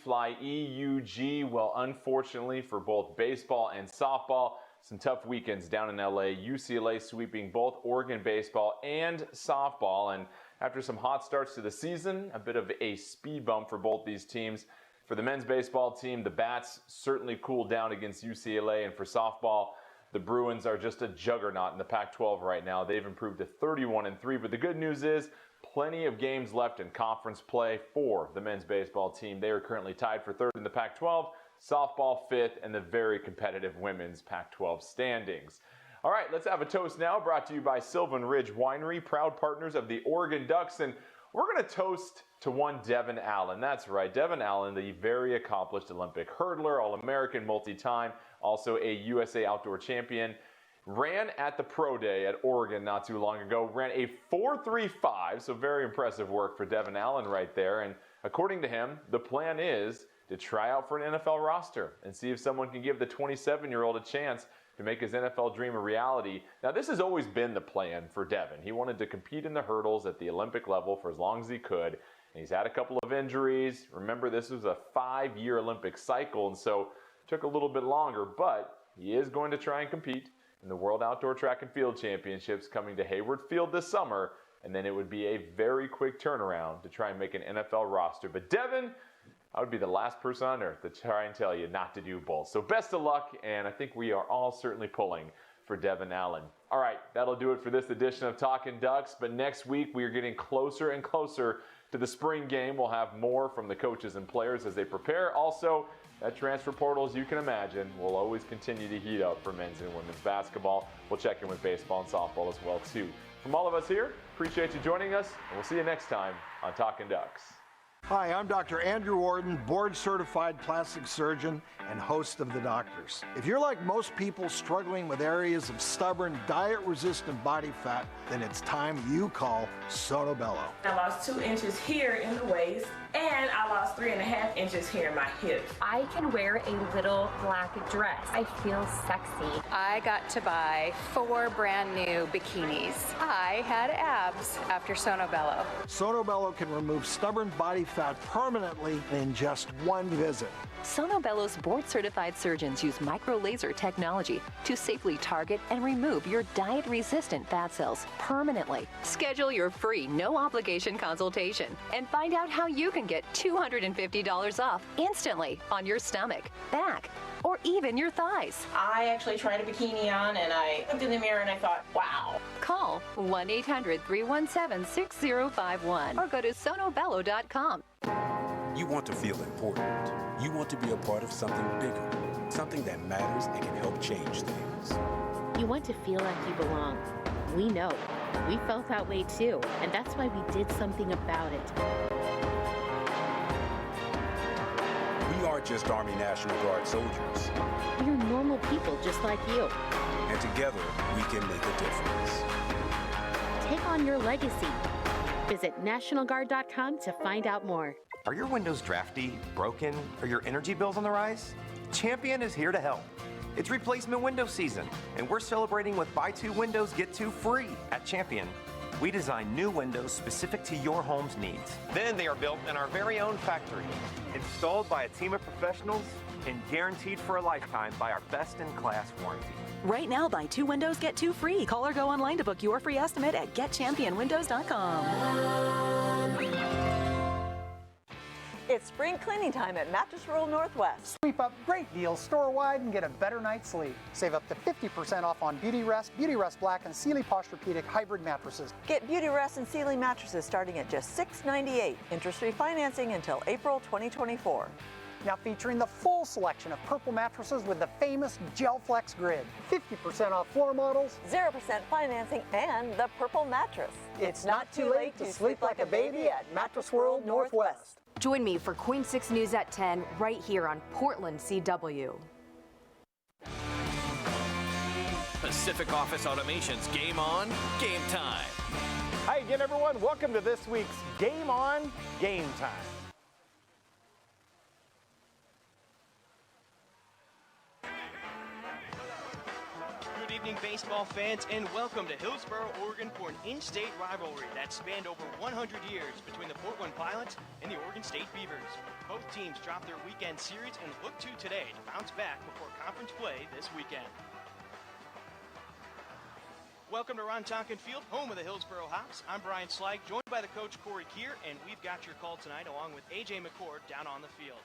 fly EUG. Well, unfortunately for both baseball and softball, some tough weekends down in LA. UCLA sweeping both Oregon baseball and softball. And after some hot starts to the season, a bit of a speed bump for both these teams. For the men's baseball team, the bats certainly cooled down against UCLA. And for softball, the Bruins are just a juggernaut in the Pac-12 right now. They've improved to 31-3. But the good news is plenty of games left in conference play for the men's baseball team. They are currently tied for third in the Pac-12, softball fifth, and the very competitive women's Pac-12 standings. All right, let's have a toast now, brought to you by Sylvan Ridge Winery, proud partners of the Oregon Ducks. And we're going to toast to one Devin Allen. That's right, Devin Allen, the very accomplished Olympic hurdler, All-American multi-time, also a USA Outdoor Champion. Ran at the Pro Day at Oregon not too long ago, ran a 4.35, so very impressive work for Devin Allen right there. And according to him, the plan is to try out for an NFL roster and see if someone can give the 27-year-old a chance to make his NFL dream a reality. Now, this has always been the plan for Devin. He wanted to compete in the hurdles at the Olympic level for as long as he could, and he's had a couple of injuries. Remember, this was a 5-year Olympic cycle, and so it took a little bit longer, but he is going to try and compete in the World Outdoor Track and Field Championships coming to Hayward Field this summer, and then it would be a very quick turnaround to try and make an NFL roster. But Devin, I would be the last person on earth to try and tell you not to do both. So best of luck, and I think we are all certainly pulling for Devin Allen. All right, that'll do it for this edition of Talkin' Ducks, but next week we are getting closer and closer to the spring game. We'll have more from the coaches and players as they prepare. Also, that transfer portal, as you can imagine, will always continue to heat up for men's and women's basketball. We'll check in with baseball and softball as well, too. From all of us here, appreciate you joining us, and we'll see you next time on Talkin' Ducks. Hi, I'm Dr. Andrew Warden, board-certified plastic surgeon and host of The Doctors. If you're like most people struggling with areas of stubborn, diet-resistant body fat, then it's time you call Sono Bello. I lost 2 inches here in the waist, and I lost 3.5 inches here in my hips. I can wear a little black dress. I feel sexy. I got to buy 4 brand new bikinis. I had abs after Sono Bello. Sono Bello can remove stubborn body fat permanently in just one visit. Sono Bello's board-certified surgeons use micro-laser technology to safely target and remove your diet-resistant fat cells permanently. Schedule your free, no-obligation consultation and find out how you can get $250 off instantly on your stomach, back, or even your thighs. I actually tried a bikini on, and I looked in the mirror and I thought, wow. Call 1-800-317-6051 or go to sonobello.com. You want to feel important. You want to be a part of something bigger, something that matters and can help change things. You want to feel like you belong. We know. We felt that way too, and that's why we did something about it. We are just Army National Guard soldiers. We're normal people just like you. And together, we can make a difference. Take on your legacy. Visit NationalGuard.com to find out more. Are your windows drafty, broken, or your energy bills on the rise? Champion is here to help. It's replacement window season, and we're celebrating with buy 2 windows, get 2 free at Champion. We design new windows specific to your home's needs. Then they are built in our very own factory, installed by a team of professionals, and guaranteed for a lifetime by our best-in-class warranty. Right now, buy 2 windows, get 2 free. Call or go online to book your free estimate at getchampionwindows.com. It's spring cleaning time at Mattress World Northwest. Sweep up great deals store-wide and get a better night's sleep. Save up to 50% off on Beauty Rest Black, and Sealy Posturepedic hybrid mattresses. Get Beauty Rest and Sealy mattresses starting at just $698. Interest-free financing until April 2024. Now featuring the full selection of purple mattresses with the famous Gel Flex Grid. 50% off floor models, 0% financing, and the purple mattress. It's not too late to sleep like a baby at Mattress World Northwest. Join me for Queen 6 News at 10 right here on Portland CW. Pacific Office Automation's Game On, Game Time. Hi again, everyone. Welcome to this week's Game On, Game Time. Good evening, baseball fans, and welcome to Hillsboro, Oregon for an in-state rivalry that spanned over 100 years between the Portland Pilots and the Oregon State Beavers. Both teams dropped their weekend series and look to today to bounce back before conference play this weekend. Welcome to Ron Tonkin Field, home of the Hillsboro Hops. I'm Brian Slig, joined by the coach Corey Keir, and we've got your call tonight along with A.J. McCord down on the field.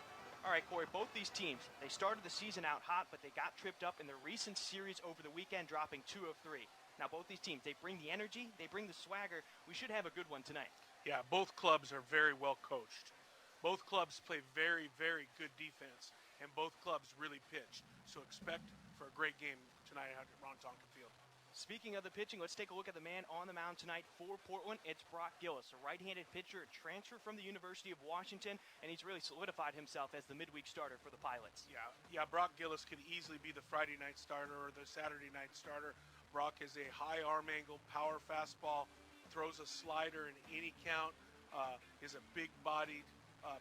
All right, Corey, both these teams, they started the season out hot, but they got tripped up in the recent series over the weekend, dropping 2 of 3. Now, both these teams, they bring the energy, they bring the swagger. We should have a good one tonight. Yeah, both clubs are very well coached. Both clubs play very, very good defense, and both clubs really pitch. So expect for a great game tonight at Ron Tonkin Field. Speaking of the pitching, let's take a look at the man on the mound tonight for Portland. It's Brock Gillis, a right-handed pitcher, a transfer from the University of Washington, and he's really solidified himself as the midweek starter for the Pilots. Yeah, Brock Gillis could easily be the Friday night starter or the Saturday night starter. Brock is a high arm angle, power fastball, throws a slider in any count, is a big-bodied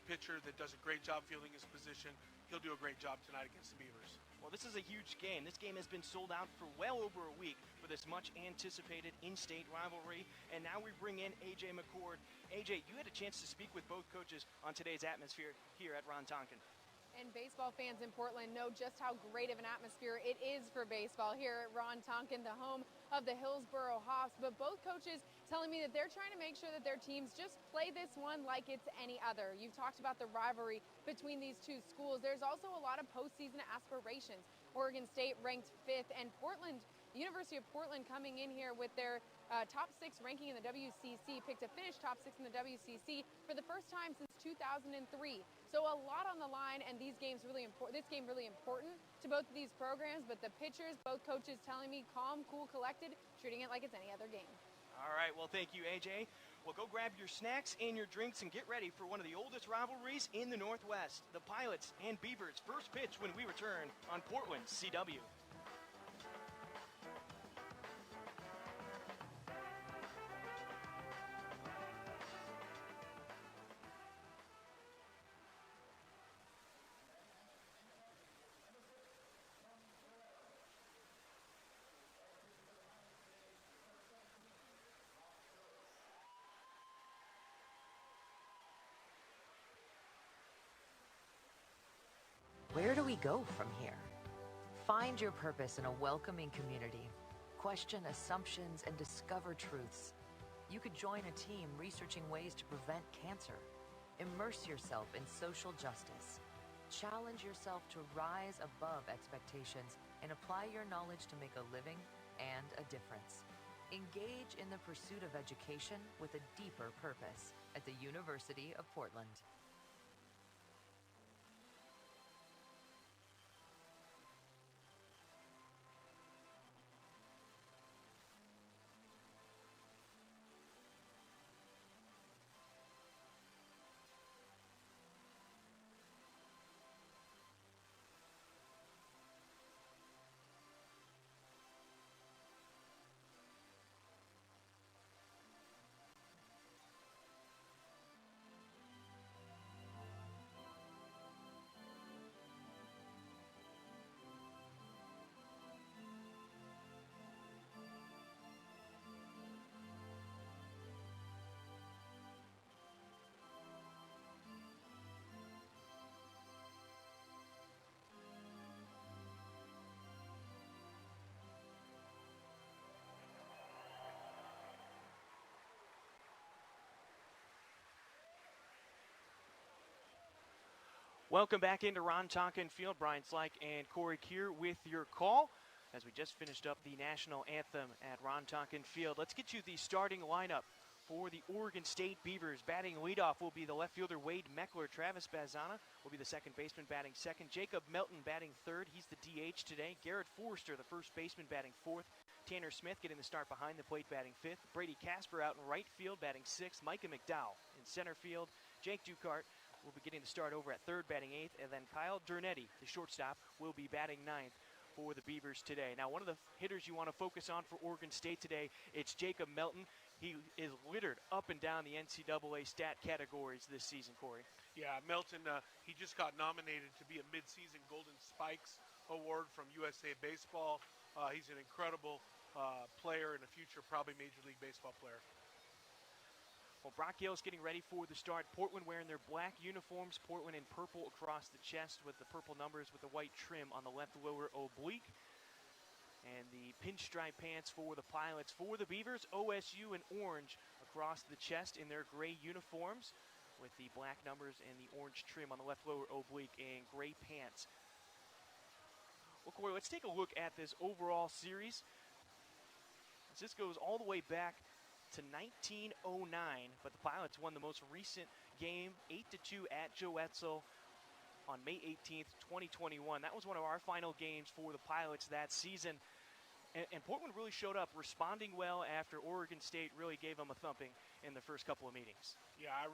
pitcher that does a great job fielding his position. He'll do a great job tonight against the Beavers. Well, this is a huge game. This game has been sold out for well over a week for this much-anticipated in-state rivalry. And now we bring in A.J. McCord. A.J., you had a chance to speak with both coaches on today's atmosphere here at Ron Tonkin. And baseball fans in Portland know just how great of an atmosphere it is for baseball here at Ron Tonkin, the home of the Hillsboro Hops. But both coaches telling me that they're trying to make sure that their teams just play this one like it's any other. You've talked about the rivalry between these two schools. There's also a lot of postseason aspirations. Oregon State ranked 5th, and Portland, the University of Portland, coming in here with their top 6 ranking in the WCC, picked to finish top 6 in the WCC for the first time since 2003. So a lot on the line, and these games really important. This game really important to both of these programs. But the pitchers, both coaches, telling me calm, cool, collected, treating it like it's any other game. All right, well, thank you, AJ. Well, go grab your snacks and your drinks and get ready for one of the oldest rivalries in the Northwest. The Pilots and Beavers' first pitch when we return on Portland CW. Where do we go from here? Find your purpose in a welcoming community. Question assumptions and discover truths. You could join a team researching ways to prevent cancer. Immerse yourself in social justice. Challenge yourself to rise above expectations and apply your knowledge to make a living and a difference. Engage in the pursuit of education with a deeper purpose at the University of Portland. Welcome back into Ron Tonkin Field. Brian Slyke and Corey Keir with your call as we just finished up the national anthem at Ron Tonkin Field. Let's get you the starting lineup for the Oregon State Beavers. Batting leadoff will be the left fielder Wade Meckler. Travis Bazana will be the second baseman batting second. Jacob Melton batting third. He's the DH today. Garrett Forrester, the first baseman, batting fourth. Tanner Smith getting the start behind the plate, batting fifth. Brady Casper out in right field, batting sixth. Micah McDowell in center field. Jake Ducart will be getting the start over at third, batting eighth. And then Kyle Dernetti, the shortstop, will be batting ninth for the Beavers today. Now, one of the hitters you want to focus on for Oregon State today, it's Jacob Melton. He is littered up and down the NCAA stat categories this season, Corey. Yeah, Melton, he just got nominated to be a midseason Golden Spikes Award from USA Baseball. He's an incredible player and a future probably Major League Baseball player. Well, Brock Gillis getting ready for the start. Portland wearing their black uniforms. Portland in purple across the chest with the purple numbers with the white trim on the left lower oblique. And the pinstripe pants for the Pilots. For the Beavers, OSU in orange across the chest in their gray uniforms with the black numbers and the orange trim on the left lower oblique and gray pants. Well, Corey, let's take a look at this overall series. This goes all the way back to 1909, but the Pilots won the most recent game, 8-2 at Joe Etzel on May 18th, 2021. That was one of our final games for the Pilots that season. And Portland really showed up, responding well after Oregon State really gave them a thumping in the first couple of meetings. Yeah, I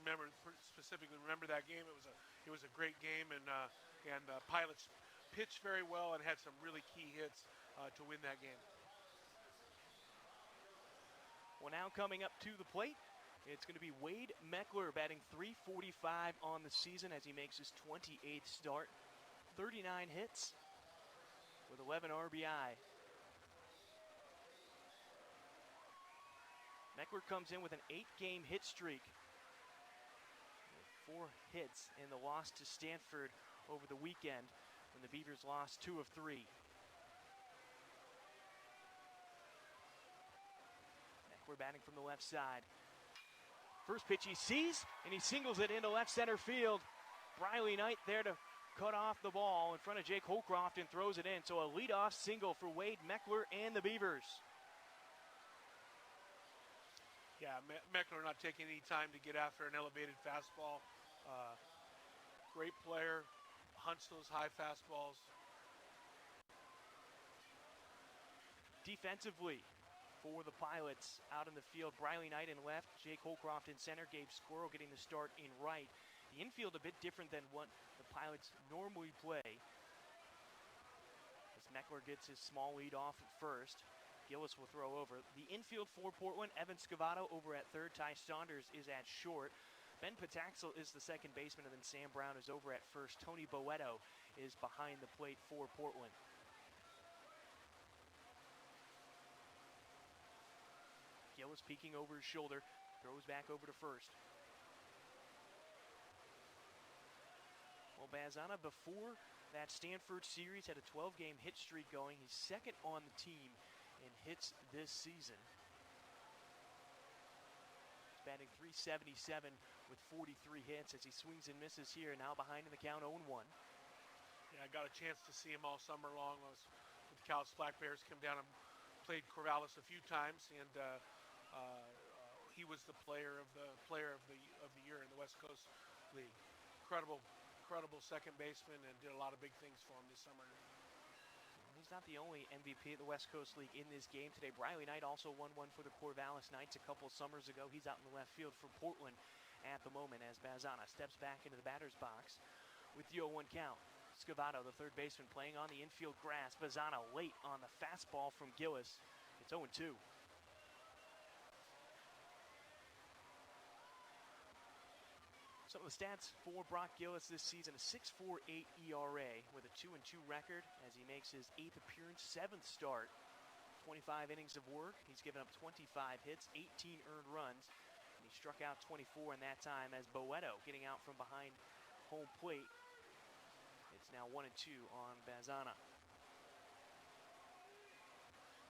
specifically remember that game. It was a great game, and Pilots pitched very well and had some really key hits to win that game. Well, now coming up to the plate, it's going to be Wade Meckler batting .345 on the season as he makes his 28th start. 39 hits with 11 RBI. Meckler comes in with an 8-game hit streak. 4 hits in the loss to Stanford over the weekend when the Beavers lost 2 of 3. We're batting from the left side. First pitch he sees, and he singles it into left center field. Briley Knight there to cut off the ball in front of Jake Holcroft and throws it in. So a leadoff single for Wade Meckler and the Beavers. Yeah, Meckler not taking any time to get after an elevated fastball. Great player, hunts those high fastballs. Defensively, for the Pilots out in the field, Briley Knight in left, Jake Holcroft in center, Gabe Squirrel getting the start in right. The infield a bit different than what the Pilots normally play. As Meckler gets his small lead off at first, Gillis will throw over. The infield for Portland, Evan Scavato over at third, Ty Saunders is at short. Ben Pataxel is the second baseman, and then Sam Brown is over at first. Tony Boeto is behind the plate for Portland. Gillis peeking over his shoulder, throws back over to first. Well, Bazana, before that Stanford series, had a 12-game hit streak going. He's second on the team in hits this season. He's batting .377 with 43 hits as he swings and misses here, now behind in the count 0-1. Yeah, I got a chance to see him all summer long. I was with the Cal's Black Bears, come down and played Corvallis a few times, and he was the player of the year in the West Coast League. Incredible second baseman, and did a lot of big things for him this summer. He's not the only MVP of the West Coast League in this game today. Briley Knight also won one for the Corvallis Knights a couple summers ago. He's out in the left field for Portland at the moment as Bazana steps back into the batter's box with the 0-1 count. Scavato, the third baseman, playing on the infield grass. Bazana late on the fastball from Gillis. It's 0-2. Some of the stats for Brock Gillis this season: a 6.48 ERA with a 2-2 record as he makes his 8th appearance, 7th start. 25 innings of work. He's given up 25 hits, 18 earned runs, and he struck out 24 in that time as Boeto getting out from behind home plate. It's now 1-2 on Bazana.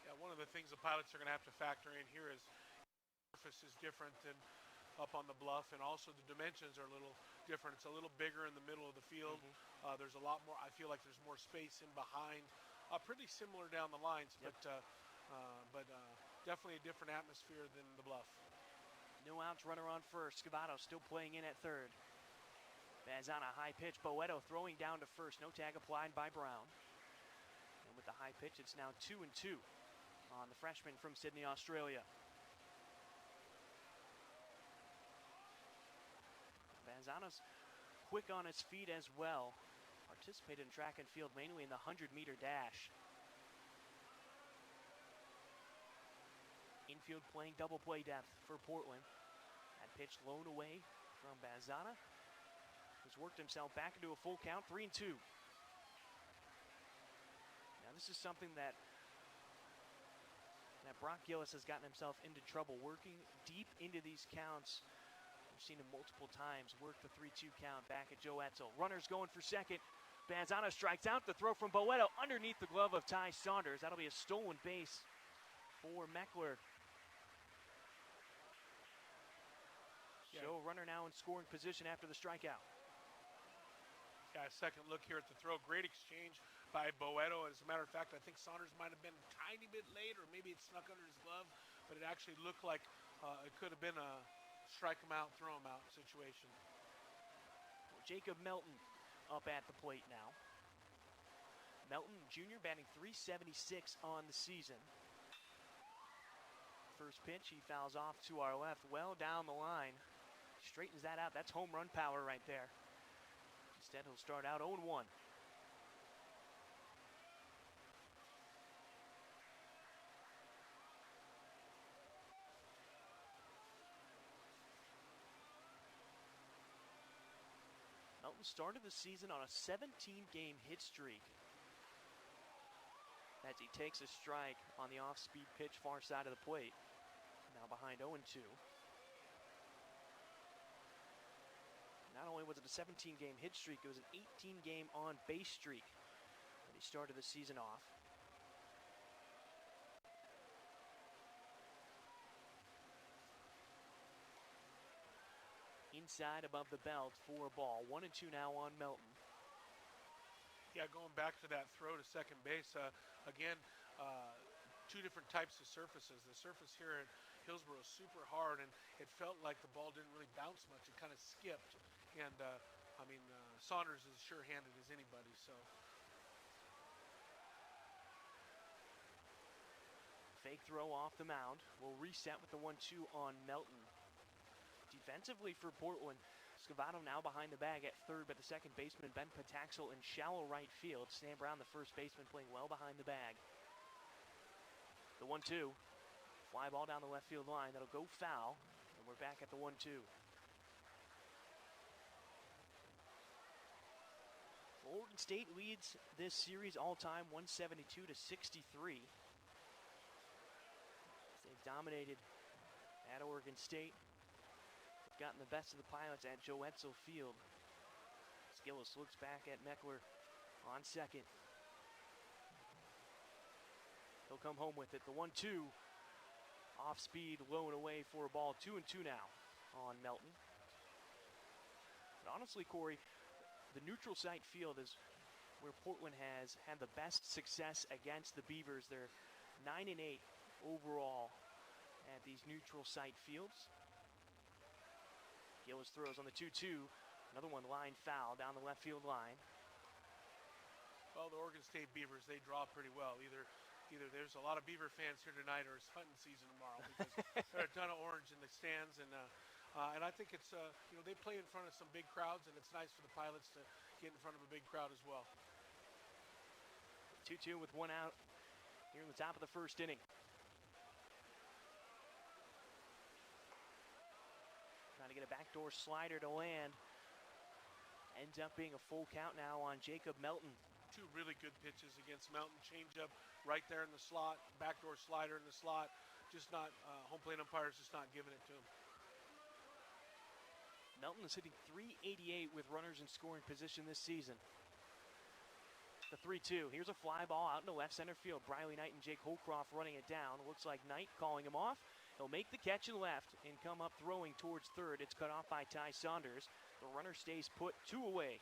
Yeah, one of the things the Pilots are going to have to factor in here is the surface is different than up on the bluff, and also the dimensions are a little different. It's a little bigger in the middle of the field. There's a lot more, I feel like there's more space in behind. Pretty similar down the lines, but definitely a different atmosphere than the bluff. No outs, runner on first. Scavato still playing in at third. Bazana, high pitch. Boeto throwing down to first. No tag applied by Brown. And with the high pitch, it's now 2-2 on the freshman from Sydney, Australia. Bazana's quick on his feet as well. Participated in track and field mainly in the 100-meter dash. Infield playing double play depth for Portland. That pitch blown away from Bazana, who's worked himself back into a full count, 3-2. Now this is something that Now Brock Gillis has gotten himself into trouble working deep into these counts. We've seen him multiple times work the 3-2 count back at Joe Etzel. Runners going for second. Banzano strikes out. The throw from Boeto underneath the glove of Ty Saunders. That'll be a stolen base for Meckler. So runner now in scoring position after the strikeout. Yeah, second look here at the throw. Great exchange by Boeto. As a matter of fact, I think Saunders might have been a tiny bit late, or maybe it snuck under his glove, but it actually looked like it could have been a strike him out, throw him out situation. Well, Jacob Melton up at the plate now. Melton Jr. batting .376 on the season. First pitch, he fouls off to our left, well down the line. Straightens that out. That's home run power right there. Instead, he'll start out 0-1. Melton started the season on a 17-game hit streak as he takes a strike on the off-speed pitch far side of the plate. Now behind 0-2. Not only was it a 17-game hit streak, it was an 18-game on-base streak when he started the season off. Inside above the belt for a ball. 1-2 now on Melton. Yeah, going back to that throw to second base, again, two different types of surfaces. The surface here at Hillsborough is super hard, and it felt like the ball didn't really bounce much. It kind of skipped. And, Saunders is sure-handed as anybody, so. Fake throw off the mound. We'll reset with the 1-2 on Melton. Defensively for Portland, Scavato now behind the bag at third, but the second baseman, Ben Pataxel, in shallow right field. Stan Brown, the first baseman, playing well behind the bag. The 1-2. Fly ball down the left field line. That'll go foul, and we're back at the 1-2. Oregon State leads this series all-time 172-63. They've dominated at Oregon State. They've gotten the best of the Pilots at Joe Etzel Field. Gillis looks back at Meckler on second. He'll come home with it. The 1-2 off speed, low and away for a ball. 2-2 now on Melton. But honestly, Corey, the neutral site field is where Portland has had the best success against the Beavers. They're 9-8 overall at these neutral site fields. Gillis throws on the 2-2. Another one line foul down the left field line. Well, the Oregon State Beavers, they draw pretty well. Either there's a lot of Beaver fans here tonight, or it's hunting season tomorrow, because there are a ton of orange in the stands, and I think it's they play in front of some big crowds, and it's nice for the Pilots to get in front of a big crowd as well. 2-2 with one out here in the top of the first inning. Trying to get a backdoor slider to land. Ends up being a full count now on Jacob Melton. Two really good pitches against Melton. Changeup right there in the slot, backdoor slider in the slot. Just not, home plate umpires just not giving it to him. Melton is hitting .388 with runners in scoring position this season. The 3-2. Here's a fly ball out into left center field. Briley Knight and Jake Holcroft running it down. Looks like Knight calling him off. He'll make the catch in left and come up throwing towards third. It's cut off by Ty Saunders. The runner stays put, 2 away.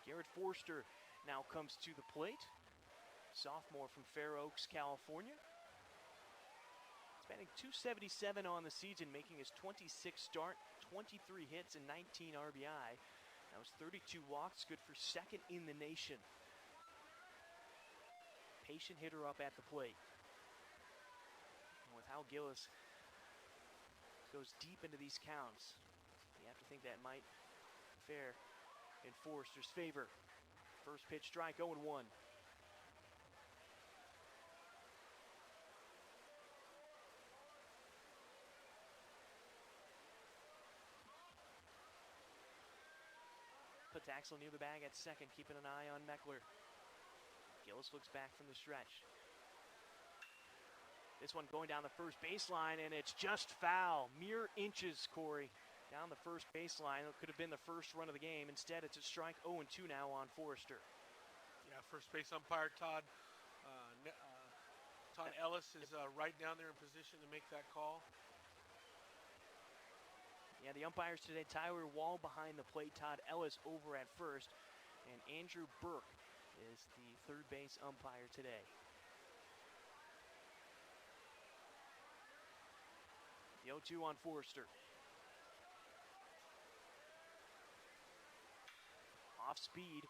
Garrett Forster now comes to the plate. Sophomore from Fair Oaks, California. He's batting .277 on the season, making his 26th start, 23 hits and 19 RBI. That was 32 walks, good for second in the nation. Patient hitter up at the plate. And with how Gillis goes deep into these counts, you have to think that might fare in Forrester's favor. First pitch strike, 0-1. Pataxel near the bag at second, keeping an eye on Meckler. Gillis looks back from the stretch. This one going down the first baseline, and it's just foul. Mere inches, Corey, down the first baseline. It could have been the first run of the game. Instead, it's a strike 0-2 now on Forrester. Yeah, first base umpire Todd Ellis is right down there in position to make that call. Yeah, the umpires today, Tyler Wall behind the plate, Todd Ellis over at first, and Andrew Burke is the third base umpire today. The 0-2 on Forrester. Off speed.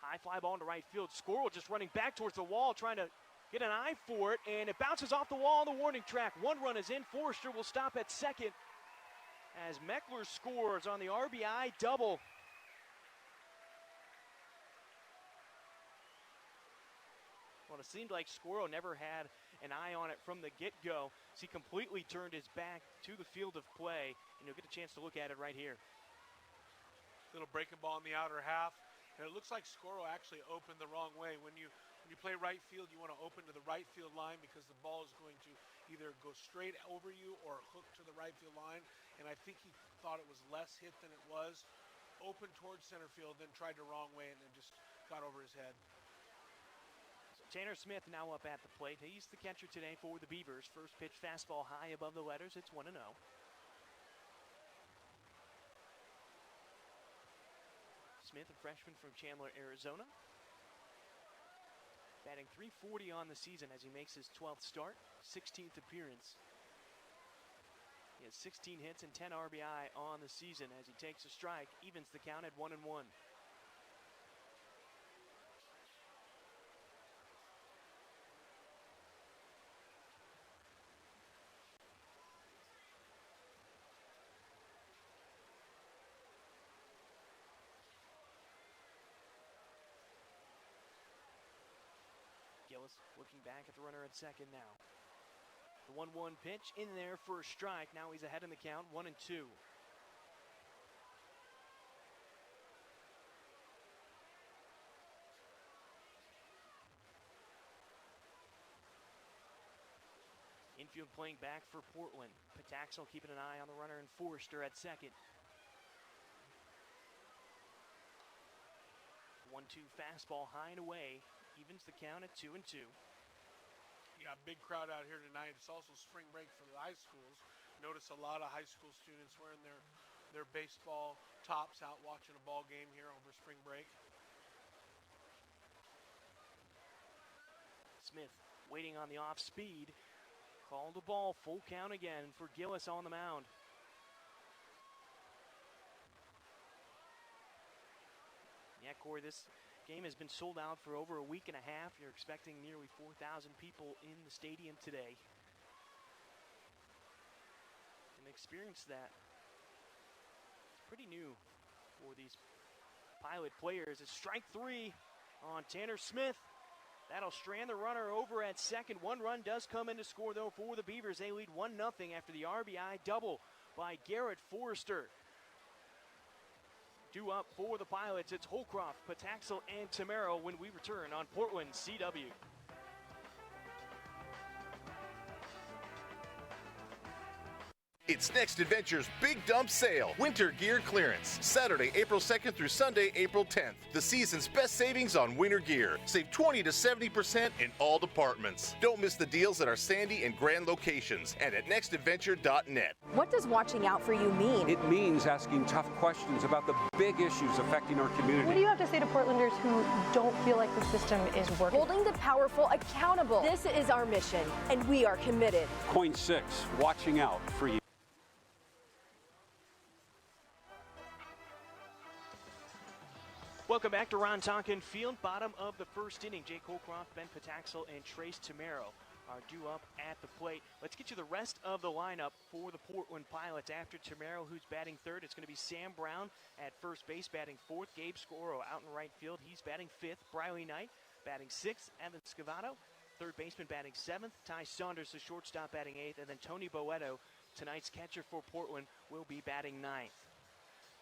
High fly ball into right field. Squirrel just running back towards the wall, trying to get an eye for it, and it bounces off the wall on the warning track. One run is in. Forrester will stop at second as Meckler scores on the RBI double. Well, it seemed like Squirrel never had an eye on it from the get-go, so he completely turned his back to the field of play, and you'll get a chance to look at it right here. Little breaking ball in the outer half, and it looks like Squirrel actually opened the wrong way. When you play right field, you want to open to the right field line because the ball is going to either go straight over you or hook to the right field line, and I think he thought it was less hit than it was. Opened towards center field, then tried the wrong way, and then just got over his head. Tanner Smith now up at the plate. He's the catcher today for the Beavers. First pitch fastball high above the letters. It's 1-0. Smith, a freshman from Chandler, Arizona. Batting .340 on the season as he makes his 12th start, 16th appearance. He has 16 hits and 10 RBI on the season as he takes a strike, evens the count at 1-1. Gillis looking back at the runner at second now. The 1-1 pitch in there for a strike. Now he's ahead in the count, 1-2. Infield playing back for Portland. Pataxel keeping an eye on the runner and Forrester at second. 1-2 fastball high and away. Evens the count at 2-2. You got a big crowd out here tonight. It's also spring break for the high schools. Notice a lot of high school students wearing their baseball tops out watching a ball game here over spring break. Smith waiting on the off speed. Called the ball, full count again for Gillis on the mound. Yeah, Corey, this game has been sold out for over a week and a half. You're expecting nearly 4,000 people in the stadium today. And experience that. It's pretty new for these Pilot players. It's strike 3 on Tanner Smith. That'll strand the runner over at second. One run does come in to score, though, for the Beavers. They lead 1-0 after the RBI double by Garrett Forrester. Due up for the Pilots, it's Holcroft, Pataxel, and Tamero when we return on Portland CW. It's Next Adventure's Big Dump Sale, Winter Gear Clearance, Saturday, April 2nd through Sunday, April 10th. The season's best savings on winter gear. Save 20 to 70% in all departments. Don't miss the deals at our Sandy and Grand locations and at nextadventure.net. What does watching out for you mean? It means asking tough questions about the big issues affecting our community. What do you have to say to Portlanders who don't feel like the system is working? Holding the powerful accountable. This is our mission, and we are committed. Point 6, watching out for you. Welcome back to Ron Tonkin Field. Bottom of the first inning. Jake Holcroft, Ben Pataxel, and Trace Tamero are due up at the plate. Let's get you the rest of the lineup for the Portland Pilots. After Tamero, who's batting third, it's going to be Sam Brown at first base, batting fourth. Gabe Scoro out in right field. He's batting fifth. Briley Knight batting sixth. Evan Scavato, third baseman, batting seventh. Ty Saunders, the shortstop, batting eighth. And then Tony Boeto, tonight's catcher for Portland, will be batting ninth.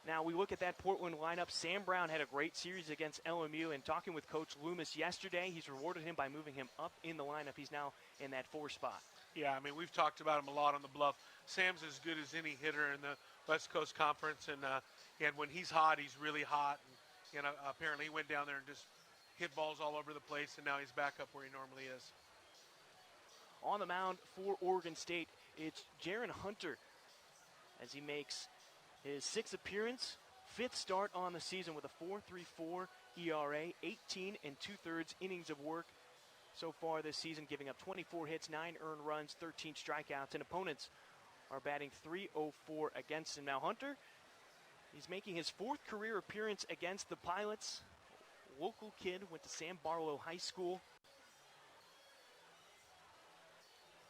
Now, we look at that Portland lineup. Sam Brown had a great series against LMU, and talking with Coach Loomis yesterday, he's rewarded him by moving him up in the lineup. He's now in that 4 spot. Yeah, I mean, we've talked about him a lot on the Bluff. Sam's as good as any hitter in the West Coast Conference, and when he's hot, he's really hot. And apparently he went down there and just hit balls all over the place, and now he's back up where he normally is. On the mound for Oregon State, it's Jaren Hunter as he makes his 6th appearance, 5th start on the season with a 4.34 ERA, 18 2/3 innings of work so far this season, giving up 24 hits, 9 earned runs, 13 strikeouts, and opponents are batting .304 against him. Now Hunter, he's making his 4th career appearance against the Pilots. Local kid, went to Sam Barlow High School.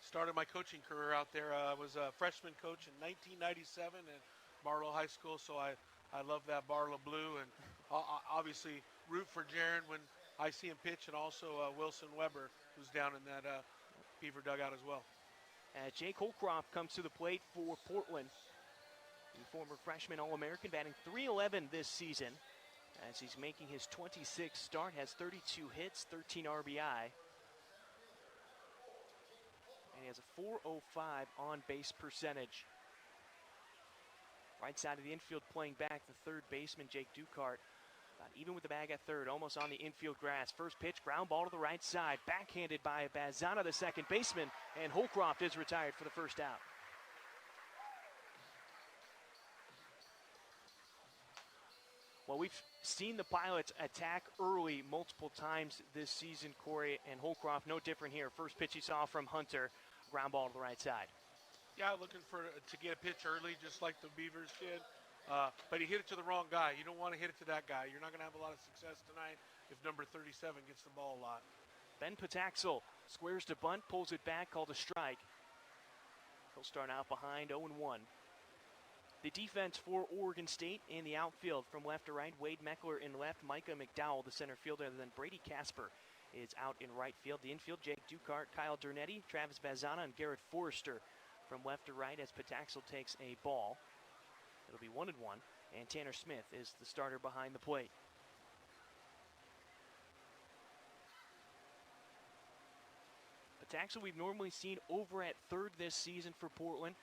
Started my coaching career out there. I was a freshman coach in 1997 at Barlow High School, so I love that Barlow blue, and obviously root for Jaren when I see him pitch, and also Wilson Weber, who's down in that Beaver dugout as well. Jake Holcroft comes to the plate for Portland. The former freshman All-American, batting .311 this season as he's making his 26th start, has 32 hits, 13 RBI. And he has a .405 on-base percentage. Right side of the infield playing back, the third baseman, Jake Ducart. Even with the bag at third, almost on the infield grass. First pitch, ground ball to the right side. Backhanded by Bazana, the second baseman. And Holcroft is retired for the first out. Well, we've seen the Pilots attack early multiple times this season, Corey, and Holcroft no different here. First pitch he saw from Hunter, ground ball to the right side. Yeah, looking to get a pitch early, just like the Beavers did. But he hit it to the wrong guy. You don't want to hit it to that guy. You're not going to have a lot of success tonight if number 37 gets the ball a lot. Ben Pataxel squares to bunt, pulls it back, called a strike. He'll start out behind 0-1. The defense for Oregon State in the outfield from left to right. Wade Meckler in left, Micah McDowell, the center fielder, and then Brady Casper is out in right field. The infield, Jake Ducart, Kyle Dernetti, Travis Bazana, and Garrett Forrester from left to right as Pataxel takes a ball. It'll be 1-1, and Tanner Smith is the starter behind the plate. Pataxel we've normally seen over at third this season for Portland.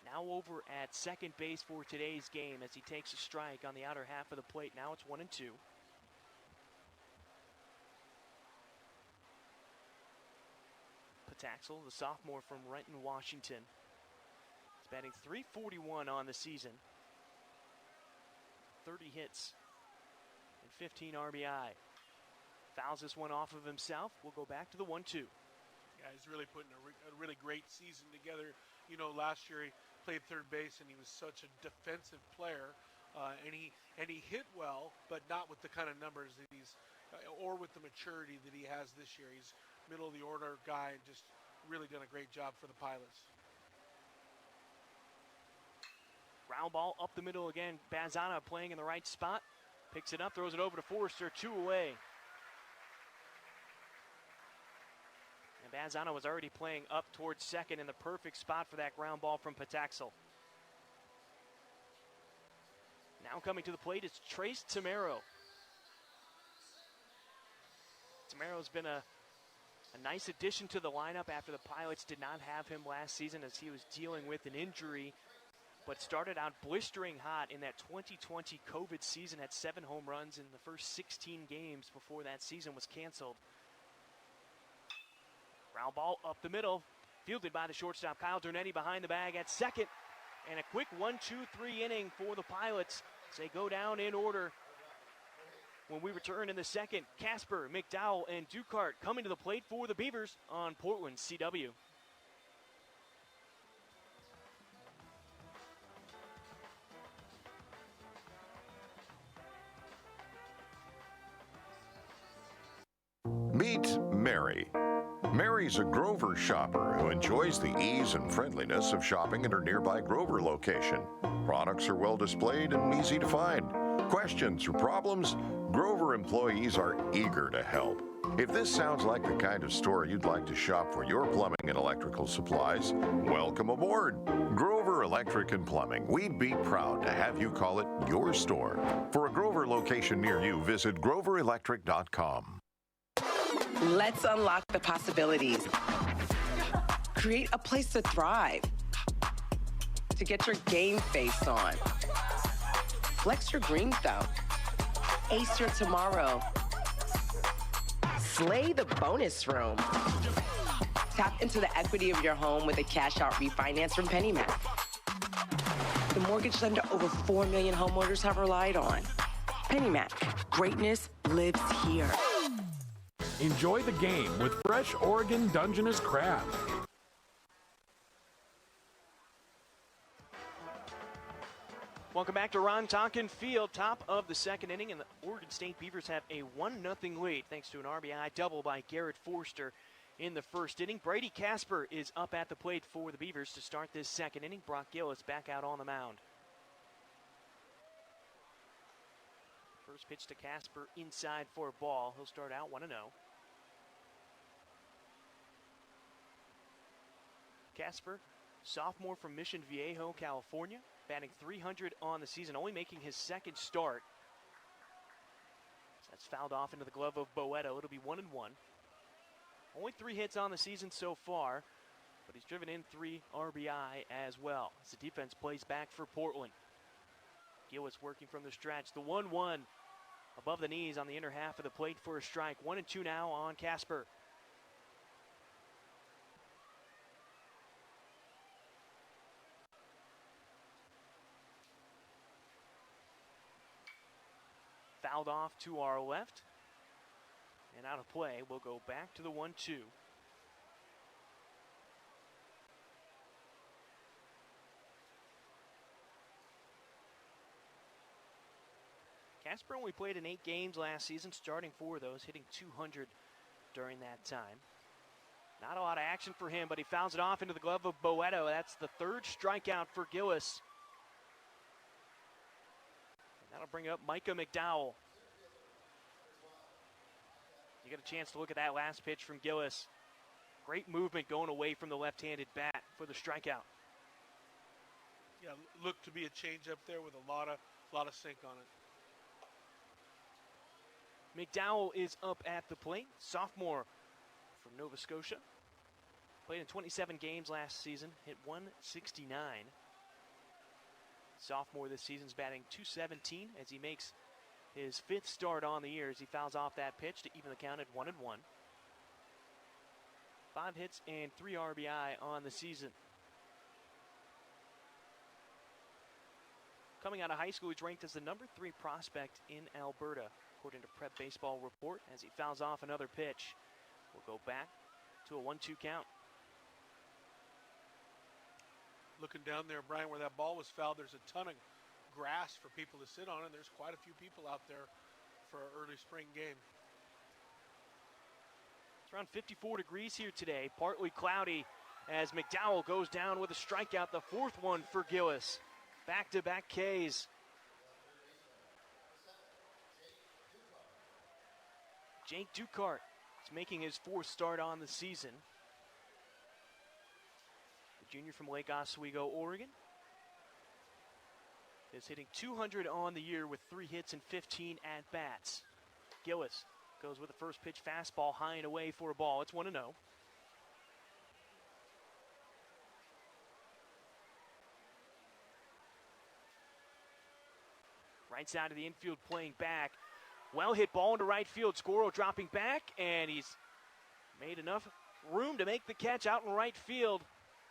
Now over at second base for today's game as he takes a strike on the outer half of the plate. Now it's 1-2. Pataxel, the sophomore from Renton, Washington. He's batting .341 on the season. 30 hits and 15 RBI. Fouls this one off of himself. We'll go back to the 1-2. Yeah, he's really putting a really great season together. You know, last year he played third base and he was such a defensive player, and he hit well, but not with the kind of numbers that he's, or with the maturity that he has this year. He's middle of the order guy and just really done a great job for the Pilots. Ground ball up the middle again. Bazana playing in the right spot. Picks it up, throws it over to Forrester, 2 away. And Bazana was already playing up towards second in the perfect spot for that ground ball from Pataxel. Now coming to the plate is Trace Tamero. Tamero's been a nice addition to the lineup after the Pilots did not have him last season as he was dealing with an injury, but started out blistering hot in that 2020 COVID season, had 7 home runs in the first 16 games before that season was canceled. Ground ball up the middle, fielded by the shortstop Kyle Dernetti behind the bag at second, and a quick 1-2-3 inning for the Pilots as they go down in order. When we return in the second, Casper, McDowell, and Ducart coming to the plate for the Beavers on Portland CW. Meet Mary. Mary's a Grover shopper who enjoys the ease and friendliness of shopping at her nearby Grover location. Products are well displayed and easy to find. Questions or problems? Grover employees are eager to help. If this sounds like the kind of store you'd like to shop for your plumbing and electrical supplies, welcome aboard. Grover Electric and Plumbing. We'd be proud to have you call it your store. For a Grover location near you, visit groverelectric.com. Let's unlock the possibilities. Create a place to thrive. To get your game face on. Flex your green thumb. Ace your tomorrow. Slay the bonus room. Tap into the equity of your home with a cash-out refinance from PennyMac. The mortgage lender over 4 million homeowners have relied on. PennyMac. Greatness lives here. Enjoy the game with fresh Oregon Dungeness crab. Welcome back to Ron Tonkin Field, top of the second inning, and the Oregon State Beavers have a 1-0 lead thanks to an RBI double by Garrett Forster in the first inning. Brady Casper is up at the plate for the Beavers to start this second inning. Brock Gillis back out on the mound. First pitch to Casper inside for a ball. He'll start out 1-0. Casper, sophomore from Mission Viejo, California. Batting .300 on the season, only making his second start. That's fouled off into the glove of Boeto. It'll be 1-1. Only 3 hits on the season so far, but he's driven in 3 RBI as well as the defense plays back for Portland. Gillis working from the stretch. The 1-1 above the knees on the inner half of the plate for a strike. 1-2 now on Casper. Fouled off to our left and out of play. We'll go back to the 1-2. Casper only played in 8 games last season, starting 4 of those, hitting .200 during that time. Not a lot of action for him, but he fouls it off into the glove of Boeto. That's the 3rd strikeout for Gillis. That'll bring up Micah McDowell. You get a chance to look at that last pitch from Gillis. Great movement going away from the left-handed bat for the strikeout. Yeah, looked to be a changeup there with a lot of sink on it. McDowell is up at the plate. Sophomore from Nova Scotia. Played in 27 games last season. Hit .169. Sophomore this season's batting .217 as he makes his 5th start on the year as he fouls off that pitch to even the count at 1-1. 5 hits and 3 RBI on the season. Coming out of high school, he's ranked as the number 3 prospect in Alberta, according to Prep Baseball Report, as he fouls off another pitch. We'll go back to a 1-2 count. Looking down there, Brian, where that ball was fouled, there's a ton of grass for people to sit on, and there's quite a few people out there for an early spring game. It's around 54 degrees here today, partly cloudy as McDowell goes down with a strikeout, the 4th one for Gillis. Back-to-back Ks. Jake Ducart is making his 4th start on the season. Junior from Lake Oswego, Oregon, is hitting .200 on the year with 3 hits and 15 at-bats. Gillis goes with the first pitch fastball high and away for a ball. It's 1-0. Right side of the infield playing back. Well hit ball into right field. Scoro dropping back, and he's made enough room to make the catch out in right field.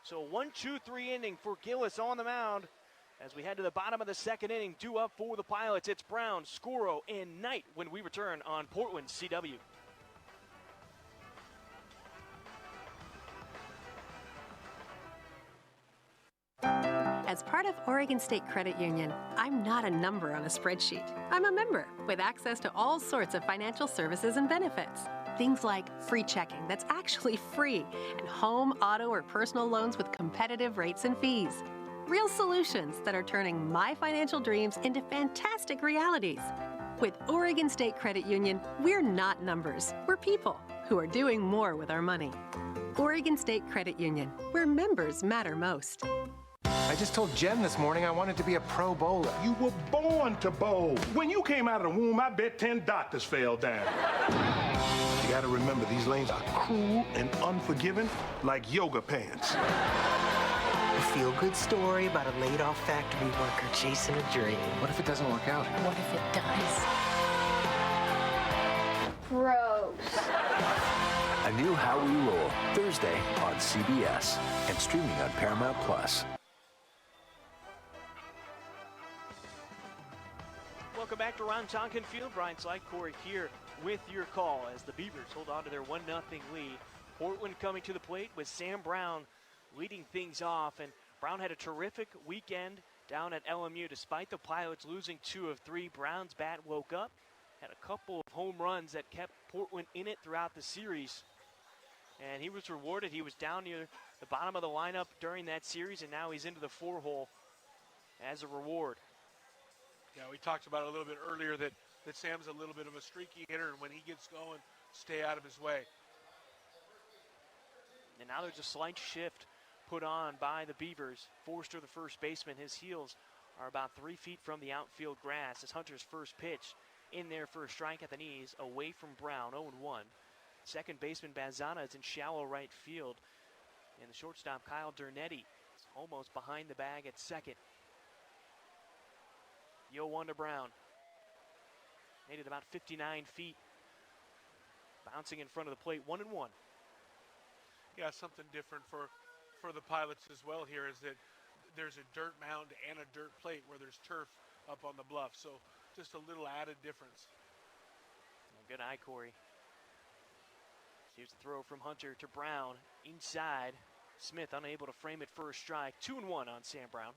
So 1-2-3 inning for Gillis on the mound. As we head to the bottom of the second inning, due up for the Pilots, it's Brown, Scoro, and Knight when we return on Portland CW. As part of Oregon State Credit Union, I'm not a number on a spreadsheet. I'm a member with access to all sorts of financial services and benefits. Things like free checking that's actually free, and home, auto, or personal loans with competitive rates and fees. Real solutions that are turning my financial dreams into fantastic realities. With Oregon State Credit Union, we're not numbers. We're people who are doing more with our money. Oregon State Credit Union, where members matter most. I just told Jen this morning I wanted to be a pro bowler. You were born to bowl. When you came out of the womb, I bet 10 doctors fell down. You gotta remember, these lanes are cruel and unforgiving, like yoga pants. A feel-good story about a laid-off factory worker chasing a dream. What if it doesn't work out? What if it does? Gross. A new How We Roll, Thursday on CBS and streaming on Paramount+. Welcome back to Ron Tonkin Field. Brian Slyke, Corey here with your call as the Beavers hold on to their 1-0 lead. Portland coming to the plate with Sam Brown leading things off. And Brown had a terrific weekend down at LMU. Despite the Pilots losing 2 of 3, Brown's bat woke up. Had a couple of home runs that kept Portland in it throughout the series. And he was rewarded. He was down near the bottom of the lineup during that series, and now he's into the 4-hole as a reward. Yeah, we talked about it a little bit earlier that Sam's a little bit of a streaky hitter, and when he gets going, stay out of his way. And now there's a slight shift put on by the Beavers. Forster, the first baseman, his heels are about 3 feet from the outfield grass as Hunter's first pitch in there for a strike at the knees, away from Brown, 0-1. Second baseman Bazana is in shallow right field. And the shortstop Kyle Dernetti is almost behind the bag at second. 0-1 to Brown. Made it about 59 feet. Bouncing in front of the plate, 1-1. Yeah, something different for the Pilots as well here is that there's a dirt mound and a dirt plate where there's turf up on the bluff. So just a little added difference. Good eye, Corey. Here's the throw from Hunter to Brown. Inside. Smith unable to frame it for a strike. 2-1 on Sam Brown.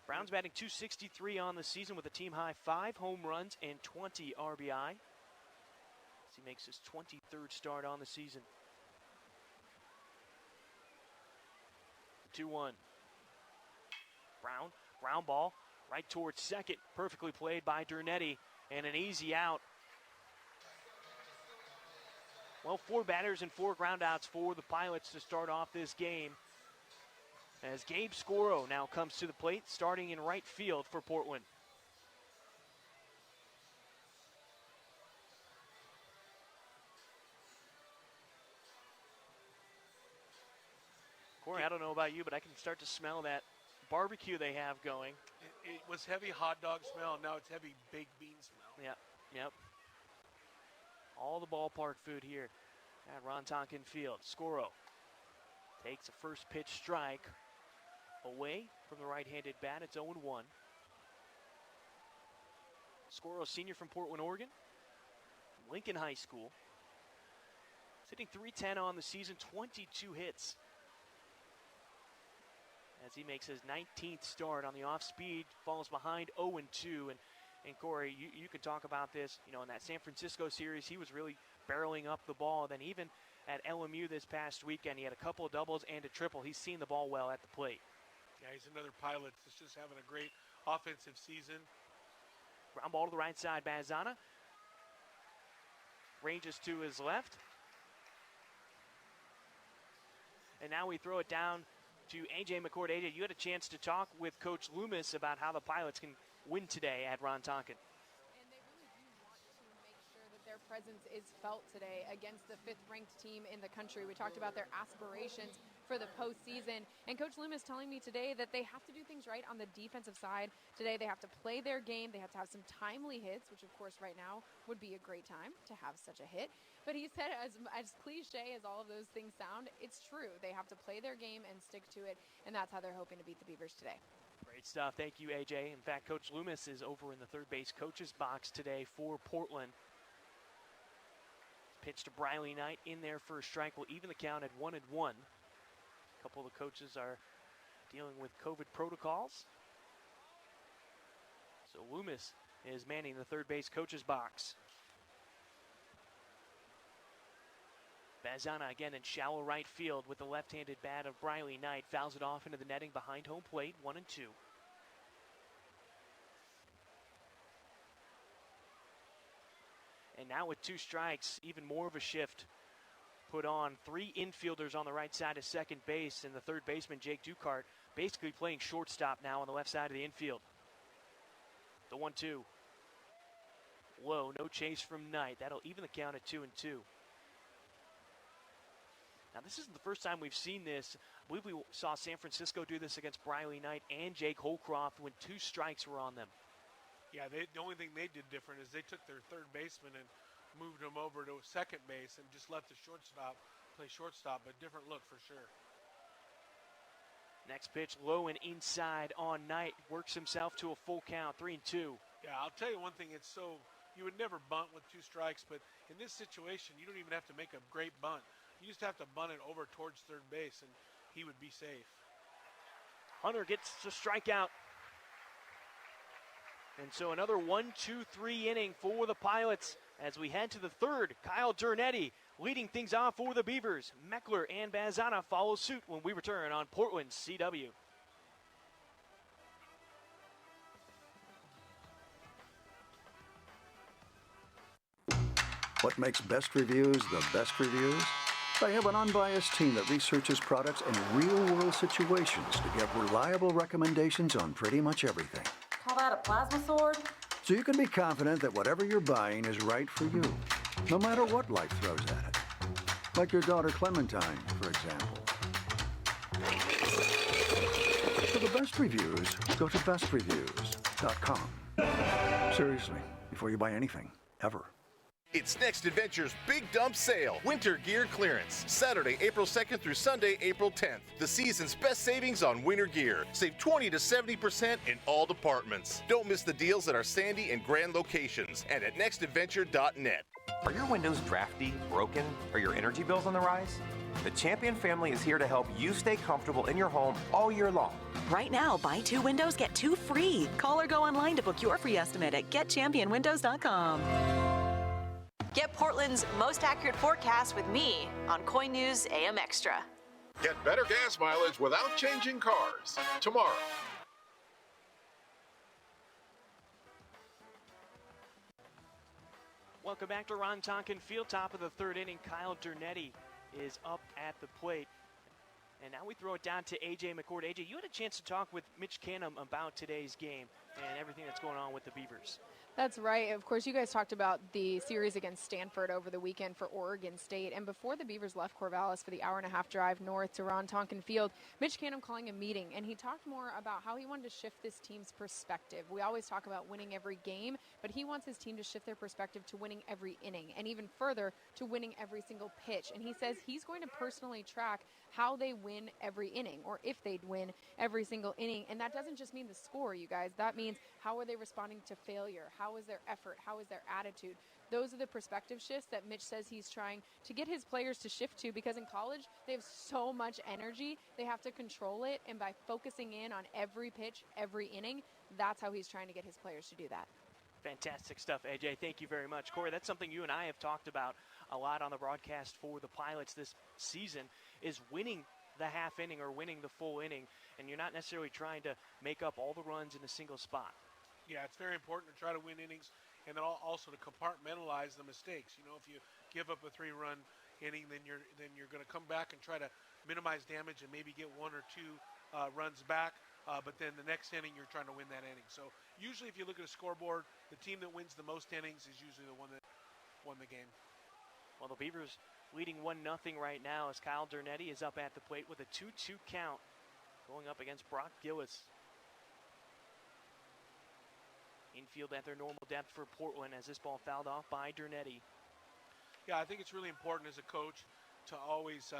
Brown's batting .263 on the season with a team high 5 home runs and 20 RBI. As he makes his 23rd start on the season. 2-1. Brown, ground ball right towards second. Perfectly played by Dernetti and an easy out. Well, 4 batters and 4 groundouts for the Pilots to start off this game. As Gabe Scoro now comes to the plate, starting in right field for Portland. Corey, I don't know about you, but I can start to smell that barbecue they have going. It was heavy hot dog smell, now it's heavy baked bean smell. Yep. All the ballpark food here at Ron Tonkin Field. Scoro takes a first pitch strike away from the right-handed bat. It's 0-1. Scoro, senior from Portland, Oregon. Lincoln High School. Hitting .310 on the season, 22 hits. As he makes his 19th start on the off-speed, falls behind 0-2. And Corey, you could talk about this, in that San Francisco series, he was really barreling up the ball. Then even at LMU this past weekend, he had a couple of doubles and a triple. He's seen the ball well at the plate. Yeah, he's another pilot that's just having a great offensive season. Ground ball to the right side, Bazana. Ranges to his left. And now we throw it down to A.J. McCord. A.J., you had a chance to talk with Coach Loomis about how the Pilots can win today at Ron Tonkin. And they really do want to make sure that their presence is felt today against the 5th-ranked team in the country. We talked about their aspirations for the postseason. And Coach Loomis telling me today that they have to do things right on the defensive side. Today they have to play their game. They have to have some timely hits, which of course right now would be a great time to have such a hit. But he said, as cliche as all of those things sound, it's true. They have to play their game and stick to it, and that's how they're hoping to beat the Beavers today. Great stuff. Thank you, A.J. In fact, Coach Loomis is over in the third base coach's box today for Portland. Pitch to Briley Knight in there for a strike. Will even the count at 1-1. A couple of the coaches are dealing with COVID protocols. So Loomis is manning the third base coach's box. Bazana again in shallow right field with the left-handed bat of Briley Knight. Fouls it off into the netting behind home plate, 1-2. And now with 2 strikes, even more of a shift put on. 3 infielders on the right side of second base, and the third baseman, Jake Ducart, basically playing shortstop now on the left side of the infield. The 1-2. Low, no chase from Knight. That'll even the count at 2-2. Now, this isn't the first time we've seen this. I believe we saw San Francisco do this against Briley Knight and Jake Holcroft when 2 strikes were on them. Yeah, the only thing they did different is they took their third baseman and moved him over to second base and just let the shortstop play shortstop, but different look for sure. Next pitch, low and inside on Knight. Works himself to a full count, 3-2. Yeah, I'll tell you one thing. You would never bunt with 2 strikes, but in this situation, you don't even have to make a great bunt. You just have to bunt it over towards third base, and he would be safe. Hunter gets the strikeout. And so another 1-2-3 inning for the Pilots as we head to the third. Kyle Dernetti leading things off for the Beavers. Meckler and Bazana follow suit when we return on Portland CW. What makes best reviews the best reviews? They have an unbiased team that researches products in real-world situations to give reliable recommendations on pretty much everything. Call that a plasma sword? So you can be confident that whatever you're buying is right for you, no matter what life throws at it. Like your daughter Clementine, for example. For the best reviews, go to bestreviews.com. Seriously, before you buy anything, ever. It's Next Adventure's Big Dump Sale, Winter Gear Clearance, Saturday, April 2nd through Sunday, April 10th. The season's best savings on winter gear. Save 20 to 70% in all departments. Don't miss the deals at our Sandy and Grand locations and at nextadventure.net. Are your windows drafty, broken, or your energy bills on the rise? The Champion family is here to help you stay comfortable in your home all year long. Right now, buy 2 windows, get 2 free. Call or go online to book your free estimate at getchampionwindows.com. Get Portland's most accurate forecast with me on Coin News AM Extra. Get better gas mileage without changing cars tomorrow. Welcome back to Ron Tonkin Field. Top of the third inning, Kyle Dernetti is up at the plate. And now we throw it down to A.J. McCord. A.J., you had a chance to talk with Mitch Canham about today's game and everything that's going on with the Beavers. That's right. Of course, you guys talked about the series against Stanford over the weekend for Oregon State. And before the Beavers left Corvallis for the hour-and-a-half drive north to Ron Tonkin Field, Mitch Canham calling a meeting, and he talked more about how he wanted to shift this team's perspective. We always talk about winning every game, but he wants his team to shift their perspective to winning every inning, and even further, to winning every single pitch. And he says he's going to personally track how they win every inning, or if they'd win every single inning. And that doesn't just mean the score, you guys. That means how are they responding to failure? How is their effort? How is their attitude? Those are the perspective shifts that Mitch says he's trying to get his players to shift to, because in college, they have so much energy. They have to control it, and by focusing in on every pitch, every inning, that's how he's trying to get his players to do that. Fantastic stuff, AJ. Thank you very much. Corey, that's something you and I have talked about a lot on the broadcast for the Pilots this season, is winning the half inning or winning the full inning, and you're not necessarily trying to make up all the runs in a single spot. Yeah, it's very important to try to win innings and then also to compartmentalize the mistakes. You know, if you give up a 3-run inning, then you're going to come back and try to minimize damage and maybe get 1 or 2 runs back. But then the next inning, you're trying to win that inning. So usually if you look at a scoreboard, the team that wins the most innings is usually the one that won the game. Well, the Beavers leading 1-0 right now as Kyle Dernetti is up at the plate with a 2-2 count going up against Brock Gillis. Infield at their normal depth for Portland as this ball fouled off by Dernetti. Yeah, I think it's really important as a coach to always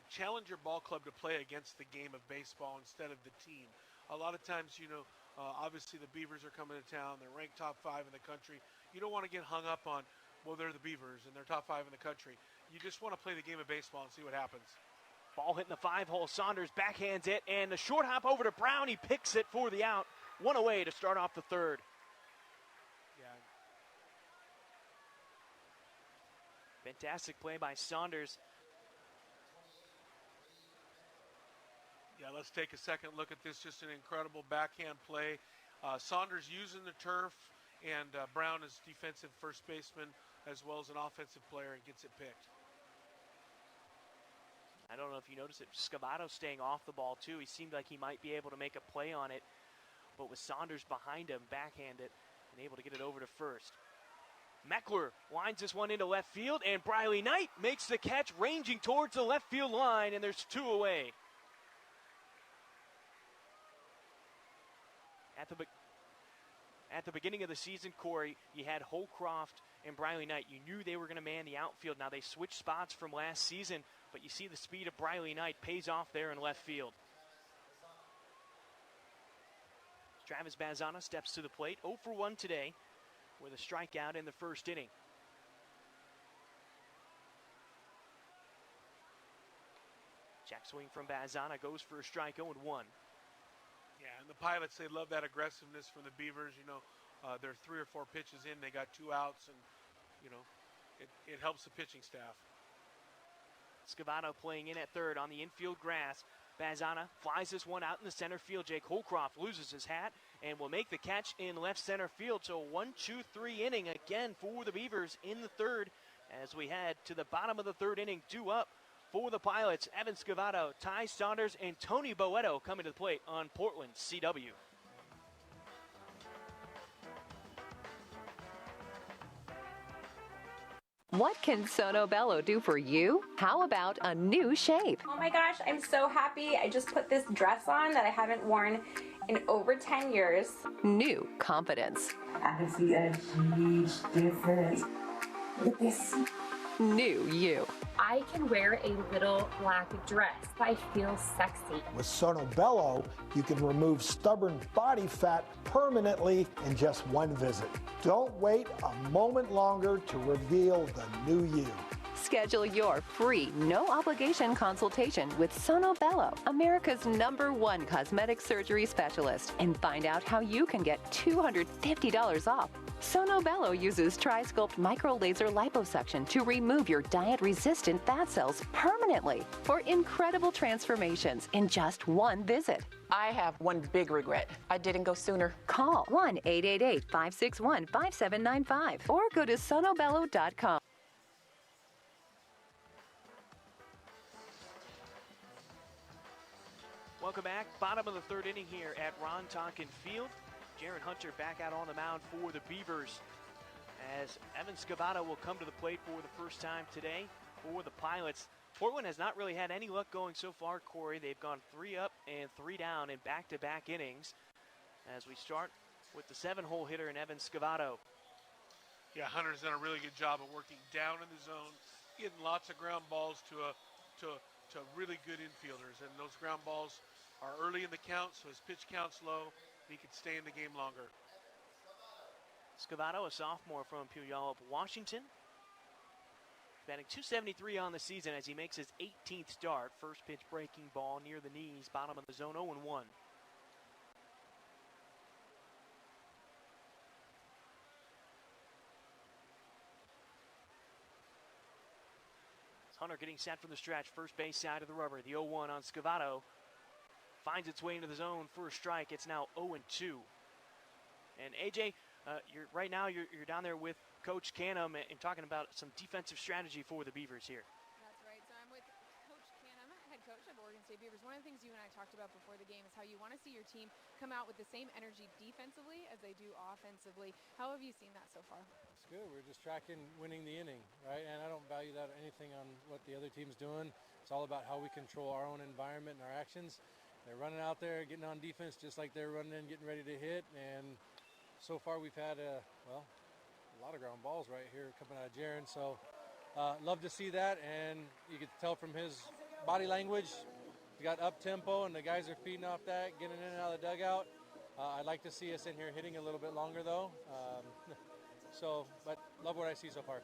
challenge your ball club to play against the game of baseball instead of the team. A lot of times, you know, obviously the Beavers are coming to town. They're ranked top 5 in the country. You don't want to get hung up on, well, they're the Beavers and they're top 5 in the country. You just want to play the game of baseball and see what happens. Ball hitting the 5-hole. Saunders backhands it, and the short hop over to Brown. He picks it for the out. 1 away to start off the third. Yeah. Fantastic play by Saunders. Yeah, let's take a second look at this. Just an incredible backhand play. Saunders using the turf, and Brown is defensive first baseman as well as an offensive player and gets it picked. I don't know if you noticed it. Scavato staying off the ball, too. He seemed like he might be able to make a play on it, but with Saunders behind him, backhanded, and able to get it over to first. Meckler lines this one into left field, and Briley Knight makes the catch, ranging towards the left field line, and there's 2 away. At the beginning of the season, Corey, you had Holcroft and Briley Knight. You knew they were going to man the outfield. Now they switched spots from last season, but you see the speed of Briley Knight pays off there in left field. Travis Bazzana steps to the plate, 0 for 1 today with a strikeout in the first inning. Check swing from Bazzana goes for a strike, 0-1. Yeah, and the Pilots, they love that aggressiveness from the Beavers. You know, they're 3 or 4 pitches in, they got 2 outs, and, you know, it helps the pitching staff. Scavato playing in at third on the infield grass. Bazzana flies this one out in the center field. Jake Holcroft loses his hat and will make the catch in left center field. So 1-2-3 inning again for the Beavers in the third as we head to the bottom of the third inning. 2 up for the Pilots. Evan Scavato, Ty Saunders, and Tony Boetto coming to the plate on Portland CW. What can Sono Bello do for you? How about a new shape? Oh my gosh, I'm so happy. I just put this dress on that I haven't worn in over 10 years. New confidence. I can see a huge difference. Look at this. New you. I can wear a little black dress. I feel sexy. With Sono Bello, you can remove stubborn body fat permanently in just one visit. Don't wait a moment longer to reveal the new you. Schedule your free, no-obligation consultation with Sono Bello, America's #1 cosmetic surgery specialist, and find out how you can get $250 off. Sono Bello uses Tri-Sculpt micro-laser liposuction to remove your diet-resistant fat cells permanently for incredible transformations in just one visit. I have one big regret. I didn't go sooner. Call 1-888-561-5795 or go to sonobello.com. Welcome back. Bottom of the third inning here at Ron Tonkin Field. Jaren Hunter back out on the mound for the Beavers as Evan Scavato will come to the plate for the first time today for the Pilots. Portland has not really had any luck going so far, Corey. They've gone 3 up and 3 down in back-to-back innings as we start with the 7-hole hitter in Evan Scavato. Yeah, Hunter's done a really good job of working down in the zone, getting lots of ground balls to really good infielders, and those ground balls are early in the count, so his pitch count's low. He could stay in the game longer. Scavato, a sophomore from Puyallup, Washington. Batting .273 on the season as he makes his 18th start. First pitch breaking ball near the knees, bottom of the zone, 0-1. Hunter getting set from the stretch, first base side of the rubber. The 0-1 on Scavato finds its way into the zone for a strike. It's now 0-2. And AJ, right now you're down there with Coach Canham and talking about some defensive strategy for the Beavers here. That's right. So I'm with Coach Canham, head coach of Oregon State Beavers. One of the things you and I talked about before the game is how you want to see your team come out with the same energy defensively as they do offensively. How have you seen that so far? It's good. We're just tracking winning the inning, right? And I don't value that anything on what the other team's doing. It's all about how we control our own environment and our actions. They're running out there, getting on defense just like they're running in, getting ready to hit. And so far we've had a lot of ground balls right here coming out of Jaren. So love to see that. And you can tell from his body language, he got up tempo and the guys are feeding off that, getting in and out of the dugout. I'd like to see us in here hitting a little bit longer though. But love what I see so far.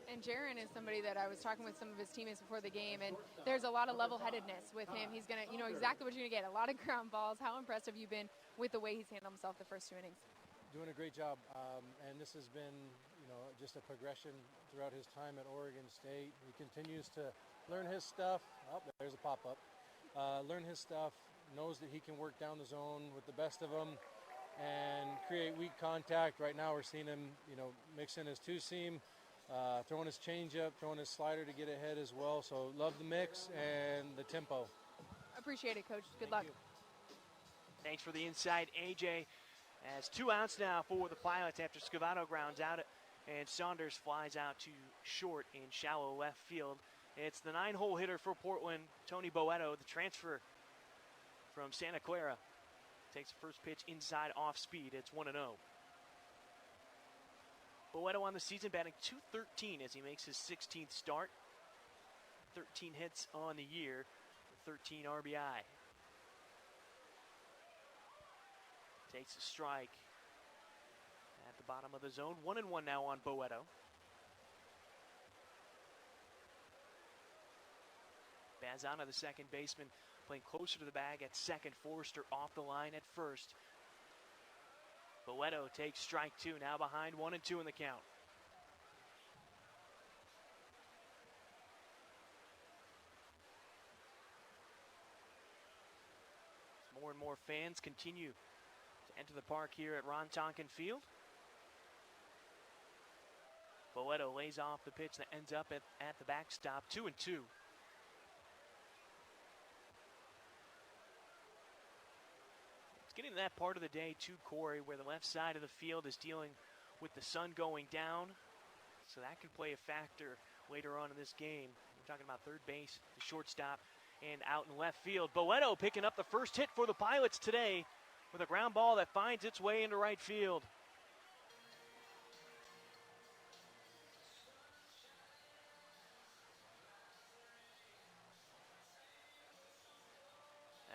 And Jaren is somebody that I was talking with some of his teammates before the game, and there's a lot of level-headedness with him. He's going to, you know exactly what you're going to get, a lot of ground balls. How impressed have you been with the way he's handled himself the first 2 innings? Doing a great job, and this has been, just a progression throughout his time at Oregon State. He continues to learn his stuff. Oh, there's a pop-up. Learn his stuff, knows that he can work down the zone with the best of them and create weak contact. Right now we're seeing him, mix in his 2-seam, throwing his changeup, throwing his slider to get ahead as well. So love the mix and the tempo. Appreciate it, Coach. Good luck. Thanks for the insight, AJ. As 2 outs now for the Pilots after Scavato grounds out and Saunders flies out to short in shallow left field. It's the 9-hole hitter for Portland, Tony Boeto, the transfer from Santa Clara. Takes the first pitch inside off speed. It's 1-0. Boeto on the season batting .213 as he makes his 16th start. 13 hits on the year, 13 RBI. Takes a strike at the bottom of the zone. 1-1 now on Boeto. Bazana, the second baseman, playing closer to the bag at second. Forrester off the line at first. Boeto takes strike 2, now behind 1-2 in the count. More and more fans continue to enter the park here at Ron Tonkin Field. Boeto lays off the pitch that ends up at the backstop, 2-2. It's getting to that part of the day too, Corey, where the left side of the field is dealing with the sun going down. So that can play a factor later on in this game. We're talking about third base, the shortstop, and out in left field. Boeto picking up the first hit for the Pilots today with a ground ball that finds its way into right field.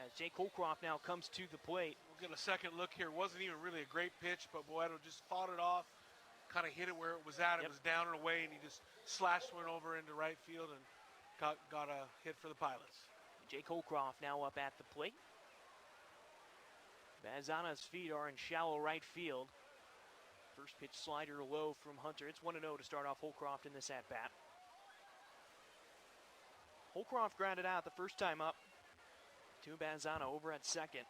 As Jake Holcroft now comes to the plate. We'll get a second look here. Wasn't even really a great pitch, but Boeto just fought it off, kind of hit it where it was at. It was down and away, and he just slashed one over into right field and got a hit for the Pilots. Jake Holcroft now up at the plate. Bazana's feet are in shallow right field. First pitch slider low from Hunter. It's 1-0 to start off Holcroft in this at-bat. Holcroft grounded out the first time up to Bazana over at second.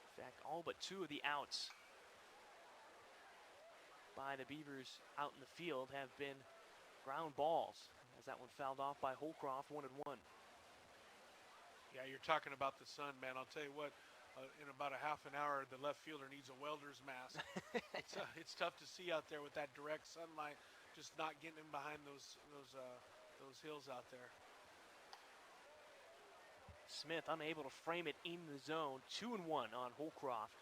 In fact, all but 2 of the outs by the Beavers out in the field have been ground balls, as that one fouled off by Holcroft, 1-1. Yeah, you're talking about the sun, man. I'll tell you what, in about a half an hour, the left fielder needs a welder's mask. It's tough to see out there with that direct sunlight, just not getting in behind those hills out there. Smith unable to frame it in the zone. 2-1 on Holcroft.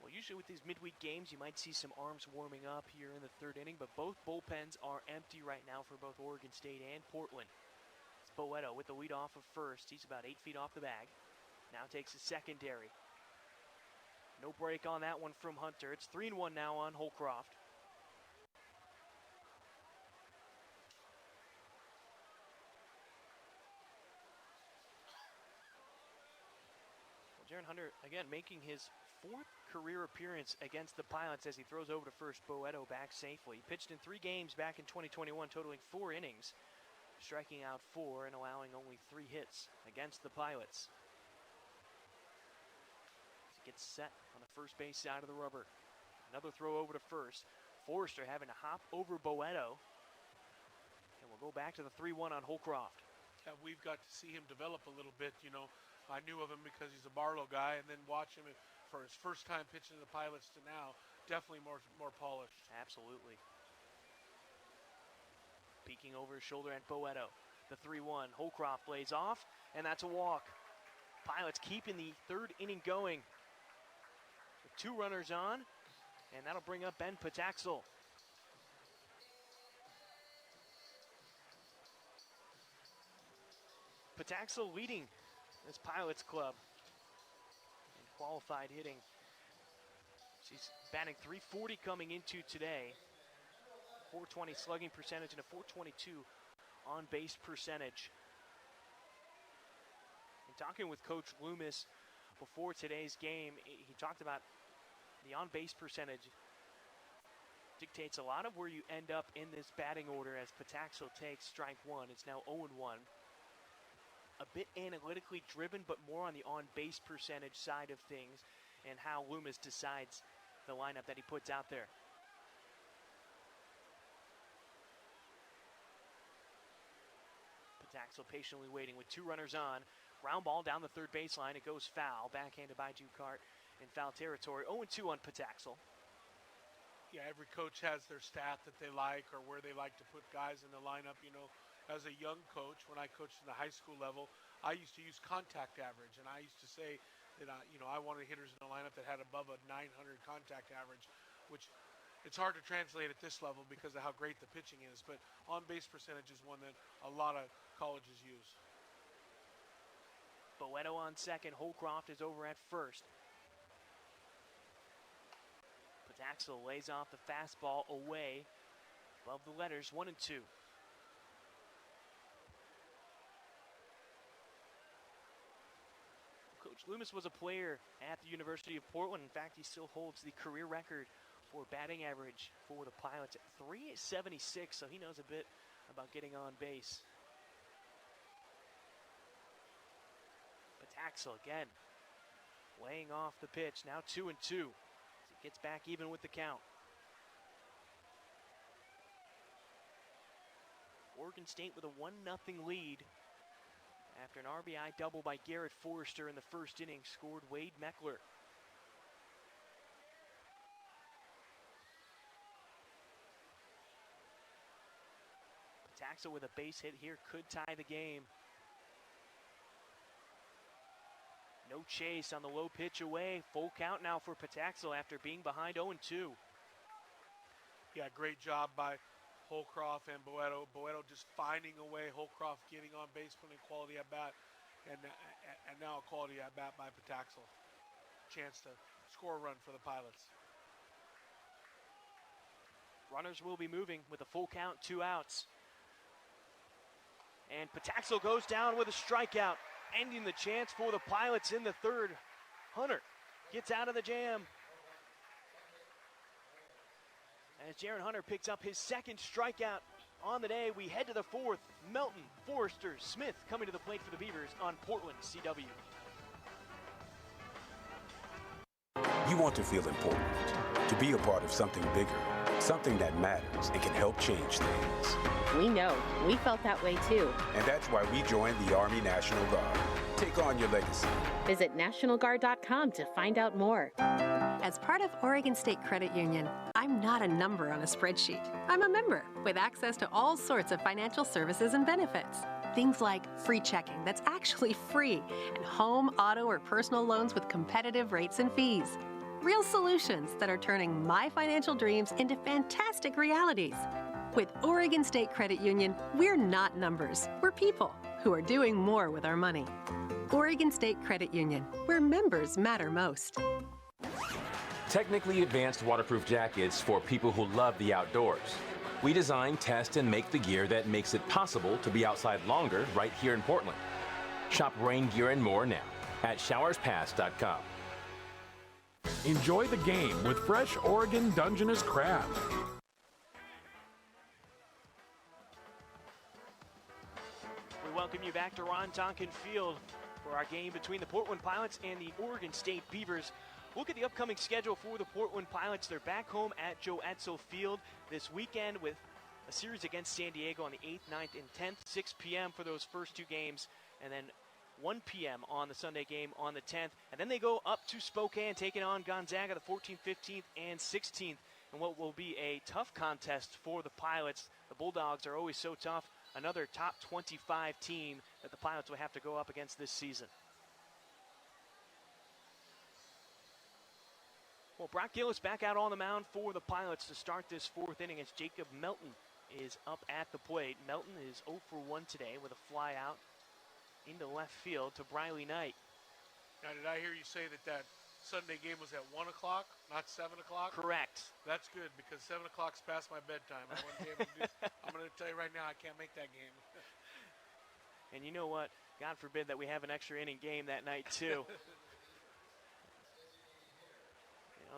Well, usually with these midweek games, you might see some arms warming up here in the third inning, but both bullpens are empty right now for both Oregon State and Portland. It's Boeto with the lead off of first. He's about 8 feet off the bag. Now takes his secondary. No break on that one from Hunter. It's 3-1 now on Holcroft. Jaren Hunter, again, making his 4th career appearance against the Pilots as he throws over to first. Boeto back safely. He pitched in 3 games back in 2021, totaling 4 innings, striking out 4 and allowing only 3 hits against the Pilots. He gets set on the first base side of the rubber. Another throw over to first. Forrester having to hop over Boeto. And we'll go back to the 3-1 on Holcroft. Yeah, we've got to see him develop a little bit, you know. I knew of him because he's a Barlow guy, and then watch him for his first time pitching to the Pilots to now, definitely more polished. Absolutely. Peeking over his shoulder at Boeto. The 3-1. Holcroft lays off, and that's a walk. Pilots keeping the third inning going with 2 runners on, and that'll bring up Ben Pataxel. Pataxel leading this Pilots club in qualified hitting. She's batting .340 coming into today. .420 slugging percentage and a .422 on base percentage. And talking with Coach Loomis before today's game, he talked about the on base percentage dictates a lot of where you end up in this batting order as Pataxel takes strike 1. It's now 0-1. A bit analytically driven, but more on the on-base percentage side of things. and how Loomis decides the lineup that he puts out there. Pataxel patiently waiting with 2 runners on. Ground ball down the third baseline. It goes foul. Backhanded by Ducart in foul territory. 0-2 on Pataxel. Yeah, every coach has their stat that they like or where they like to put guys in the lineup. You know, as a young coach, when I coached in the high school level, I used to use contact average, and I used to say that I wanted hitters in the lineup that had above a 900 contact average, which it's hard to translate at this level because of how great the pitching is. But on-base percentage is one that a lot of colleges use. Boeto on second. Holcroft is over at first. Pataxel lays off the fastball away above the letters, 1-2. Coach Loomis was a player at the University of Portland. In fact, he still holds the career record for batting average for the Pilots at .376, so he knows a bit about getting on base. Pataxel again laying off the pitch, now 2-2. As he gets back even with the count. Oregon State with a 1-0 lead after an RBI double by Garrett Forrester in the first inning, scored Wade Meckler. Pataxel with a base hit here could tie the game. No chase on the low pitch away. Full count now for Pataxel after being behind 0-2. Yeah, great job by Holcroft and Boeto. Boeto just finding a way. Holcroft getting on base, putting quality at bat, and now a quality at bat by Pataxel. Chance to score a run for the Pilots. Runners will be moving with a full count, 2 outs. And Pataxel goes down with a strikeout, ending the chance for the Pilots in the third. Hunter gets out of the jam. As Jaren Hunter picks up his second strikeout on the day, we head to the fourth. Melton, Forrester, Smith coming to the plate for the Beavers on Portland CW. You want to feel important, to be a part of something bigger, something that matters and can help change things. We know. We felt that way too. And that's why we joined the Army National Guard. Take on your legacy. Visit NationalGuard.com to find out more. As part of Oregon State Credit Union, I'm not a number on a spreadsheet. I'm a member with access to all sorts of financial services and benefits. Things like free checking that's actually free, and home, auto, or personal loans with competitive rates and fees. Real solutions that are turning my financial dreams into fantastic realities. With Oregon State Credit Union, we're not numbers. We're people who are doing more with our money. Oregon State Credit Union, where members matter most. Technically advanced waterproof jackets for people who love the outdoors. We design, test, and make the gear that makes it possible to be outside longer right here in Portland. Shop rain gear and more now at showerspass.com. Enjoy the game with fresh Oregon Dungeness crab. We welcome you back to Ron Tonkin Field for our game between the Portland Pilots and the Oregon State Beavers. Look at the upcoming schedule for the Portland Pilots. They're back home at Joe Edsel Field this weekend with a series against San Diego on the 8th, 9th, and 10th, 6 p.m. for those first 2 games, and then 1 p.m. on the Sunday game on the 10th. And then they go up to Spokane, taking on Gonzaga the 14th, 15th, and 16th, and what will be a tough contest for the Pilots. The Bulldogs are always so tough. Another top 25 team that the Pilots will have to go up against this season. Well, Brock Gillis back out on the mound for the Pilots to start this 4th inning as Jacob Melton is up at the plate. Melton is 0 for 1 today with a fly out into left field to Briley Knight. Now, did I hear you say that Sunday game was at 1 o'clock, not 7 o'clock? Correct. That's good because 7 o'clock's past my bedtime. I'm going to tell you right now, I can't make that game. And you know what? God forbid that we have an extra inning game that night, too.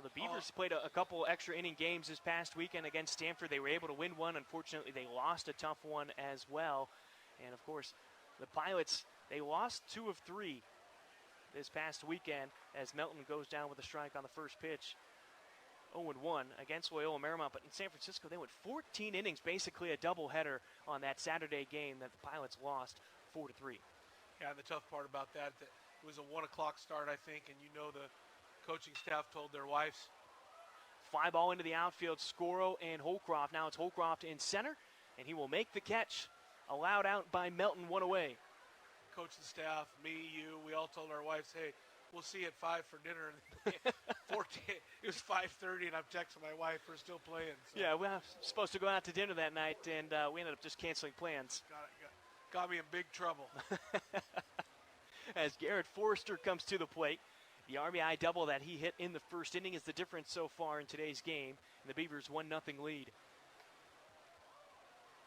The Beavers played a couple extra inning games this past weekend against Stanford. They were able to win one. Unfortunately, they lost a tough one as well. And, of course, the Pilots, they lost 2 of 3 this past weekend as Melton goes down with a strike on the first pitch. 0-1 against Loyola Marymount, but in San Francisco they went 14 innings, basically a doubleheader on that Saturday game that the Pilots lost 4-3. Yeah, and the tough part about that it was a 1 o'clock start, I think, and the coaching staff told their wives. Fly ball into the outfield, Scoro and Holcroft. Now it's Holcroft in center, and he will make the catch. Allowed out by Melton, one away. Coach, the staff, me, you, we all told our wives, hey, we'll see you at 5 for dinner. 14, it was 5:30, and I'm texting my wife, we're still playing. So. Yeah, we were supposed to go out to dinner that night, and we ended up just canceling plans. Got me in big trouble. As Garrett Forrester comes to the plate. The RBI double that he hit in the first inning is the difference so far in today's game. And the Beavers 1-0 lead.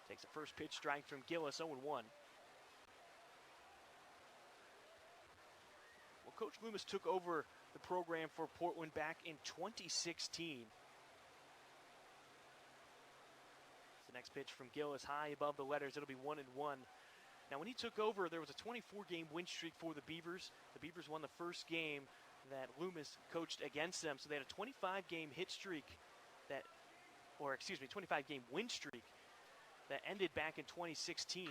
Takes a first pitch strike from Gillis, 0-1. Well, Coach Loomis took over the program for Portland back in 2016. The next pitch from Gillis, high above the letters. It'll be 1-1. Now, when he took over, there was a 24-game win streak for the Beavers. The Beavers won the first game that Loomis coached against them. So they had a 25-game hit streak 25-game win streak that ended back in 2016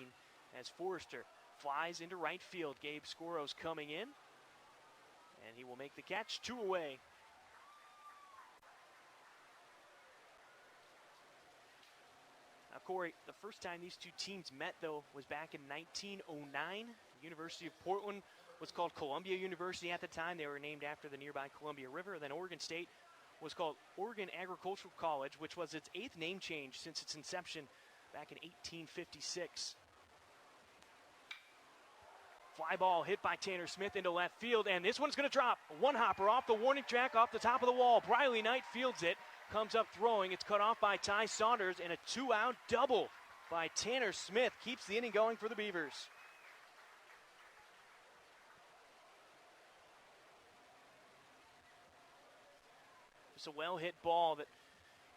as Forrester flies into right field. Gabe Scoro's coming in, and he will make the catch. 2 away. Now, Corey, the first time these two teams met, though, was back in 1909. The University of Portland was called Columbia University at the time. They were named after the nearby Columbia River. Then Oregon State was called Oregon Agricultural College, which was its 8th name change since its inception back in 1856. Fly ball hit by Tanner Smith into left field, and this one's going to drop. A one-hopper off the warning track, off the top of the wall. Briley Knight fields it, comes up throwing. It's cut off by Ty Saunders, and a 2-out double by Tanner Smith keeps the inning going for the Beavers. Just a well-hit ball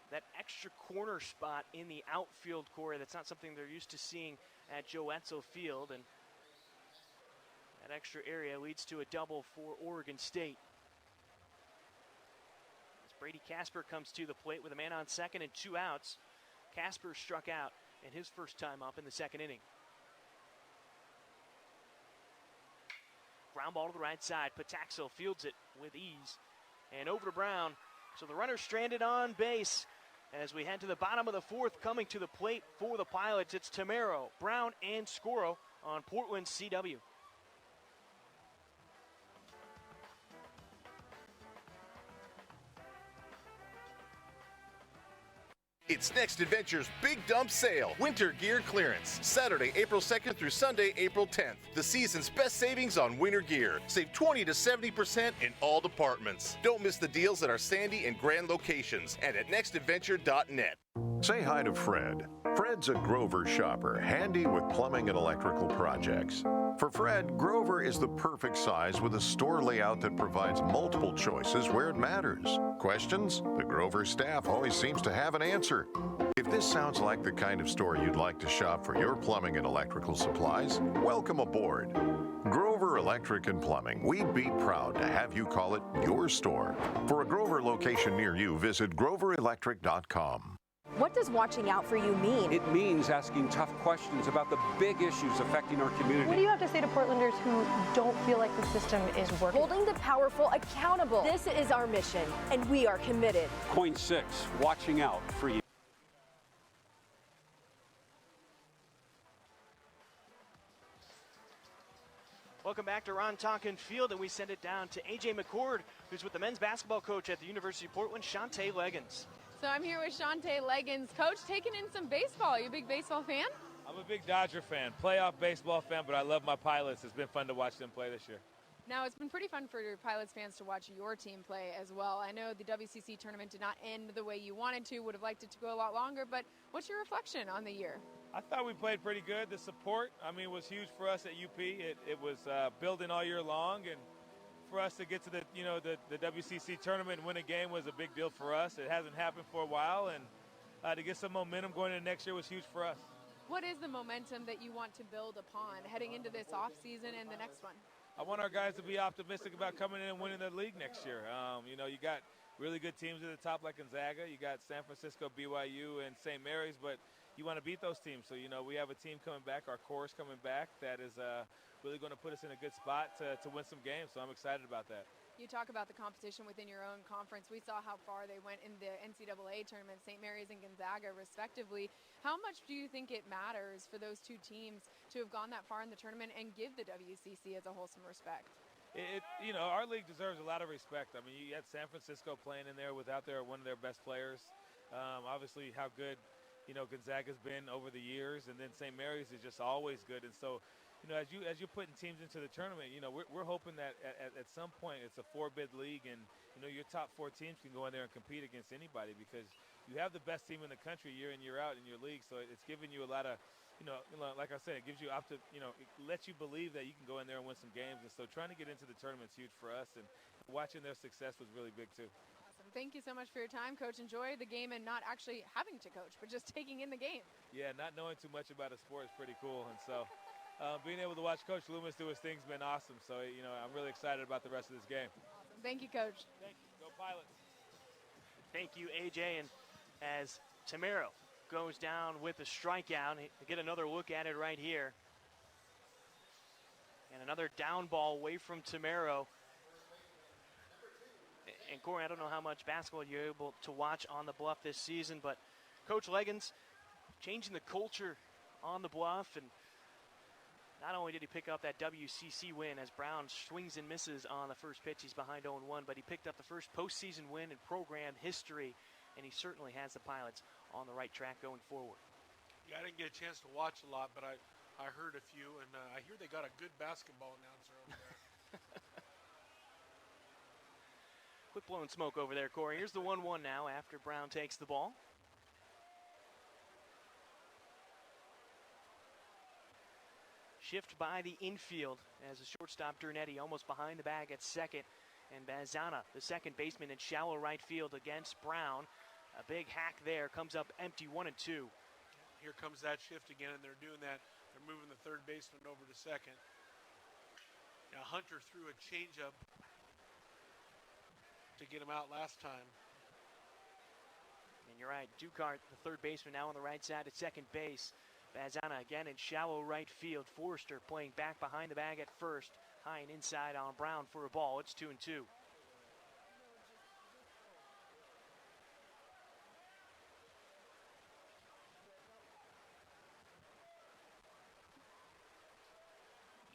that extra corner spot in the outfield, Corey. That's not something they're used to seeing at Joe Etzel Field, and that extra area leads to a double for Oregon State. As Brady Casper comes to the plate with a man on second and 2 outs. Casper struck out in his first time up in the second inning. Ground ball to the right side. Pataxil fields it with ease. And over to Brown. So the runner stranded on base. As we head to the bottom of the fourth, coming to the plate for the Pilots, it's Tamero, Brown, and Scoro on Portland CW. It's Next Adventure's Big Dump Sale, Winter Gear Clearance, Saturday, April 2nd through Sunday, April 10th. The season's best savings on winter gear. Save 20 to 70% in all departments. Don't miss the deals at our Sandy and Grand locations and at nextadventure.net. Say hi to Fred. Fred's a Grover shopper, handy with plumbing and electrical projects. For Fred, Grover is the perfect size with a store layout that provides multiple choices where it matters. Questions? The Grover staff always seems to have an answer. If this sounds like the kind of store you'd like to shop for your plumbing and electrical supplies, welcome aboard. Grover Electric and Plumbing. We'd be proud to have you call it your store. For a Grover location near you, visit groverelectric.com. What does watching out for you mean? It means asking tough questions about the big issues affecting our community. What do you have to say to Portlanders who don't feel like the system is working? Holding the powerful accountable. This is our mission, and we are committed. Coin 6, watching out for you. Welcome back to Ron Tonkin Field, and we send it down to A.J. McCord, who's with the men's basketball coach at the University of Portland, Shantae Leggins. So I'm here with Shantae Leggins. Coach, taking in some baseball. Are you a big baseball fan? I'm a big Dodger fan, playoff baseball fan, but I love my Pilots. It's been fun to watch them play this year. Now, it's been pretty fun for your Pilots fans to watch your team play as well. I know the WCC tournament did not end the way you wanted to, would have liked it to go a lot longer, but what's your reflection on the year? I thought we played pretty good. The support, was huge for us at UP. It was building all year long, and for us to get to the WCC tournament and win a game was a big deal for us. It hasn't happened for a while, and to get some momentum going into next year was huge for us. What is the momentum that you want to build upon heading into this offseason and the next one? I want our guys to be optimistic about coming in and winning the league next year. You know, you got really good teams at the top like Gonzaga. You got San Francisco, BYU, and St. Mary's, but you want to beat those teams. So, you know, we have a team coming back, our core is coming back, that is really going to put us in a good spot to win some games. So I'm excited about that. You talk about the competition within your own conference. We saw how far they went in the NCAA tournament, St. Mary's and Gonzaga, respectively. How much do you think it matters for those two teams to have gone that far in the tournament and give the WCC as a whole some respect? You know, our league deserves a lot of respect. I mean, you had San Francisco playing in there without one of their best players. Obviously, how good, you know, Gonzaga's been over the years, and then St. Mary's is just always good. And so, you know, as you're putting teams into the tournament, you know, we're hoping that at some point it's a 4-bid league, and you know your top 4 teams can go in there and compete against anybody because you have the best team in the country year in year out in your league. So it's giving you a lot of, you know, like I said, it gives you it lets you believe that you can go in there and win some games. And so trying to get into the tournament is huge for us, and watching their success was really big too. Awesome. Thank you so much for your time, Coach. Enjoy the game and not actually having to coach, but just taking in the game. Yeah, not knowing too much about a sport is pretty cool, and so. Being able to watch Coach Loomis do his thing has been awesome. So, you know, I'm really excited about the rest of this game. Awesome. Thank you, Coach. Thank you. Go Pilots. Thank you, AJ. And as Tamero goes down with a strikeout, get another look at it right here. And another down ball away from Tamero. And Corey, I don't know how much basketball you're able to watch on the Bluff this season, but Coach Leggins changing the culture on the Bluff, and not only did he pick up that WCC win as Brown swings and misses on the first pitch, he's behind 0-1, but he picked up the first postseason win in program history, and he certainly has the Pilots on the right track going forward. Yeah, I didn't get a chance to watch a lot, but I heard a few, and I hear they got a good basketball announcer over there. Quick blowing smoke over there, Corey. Here's the 1-1 now after Brown takes the ball. Shift by the infield as the shortstop Dernetti almost behind the bag at second. And Bazana, the second baseman, in shallow right field against Brown. A big hack there, comes up empty, 1-2. Here comes that shift again, and they're doing that. They're moving the third baseman over to second. Now Hunter threw a changeup to get him out last time. And you're right, Ducart, the third baseman, now on the right side at second base. Bazana again in shallow right field. Forrester playing back behind the bag at first. High and inside on Brown for a ball. It's 2-2.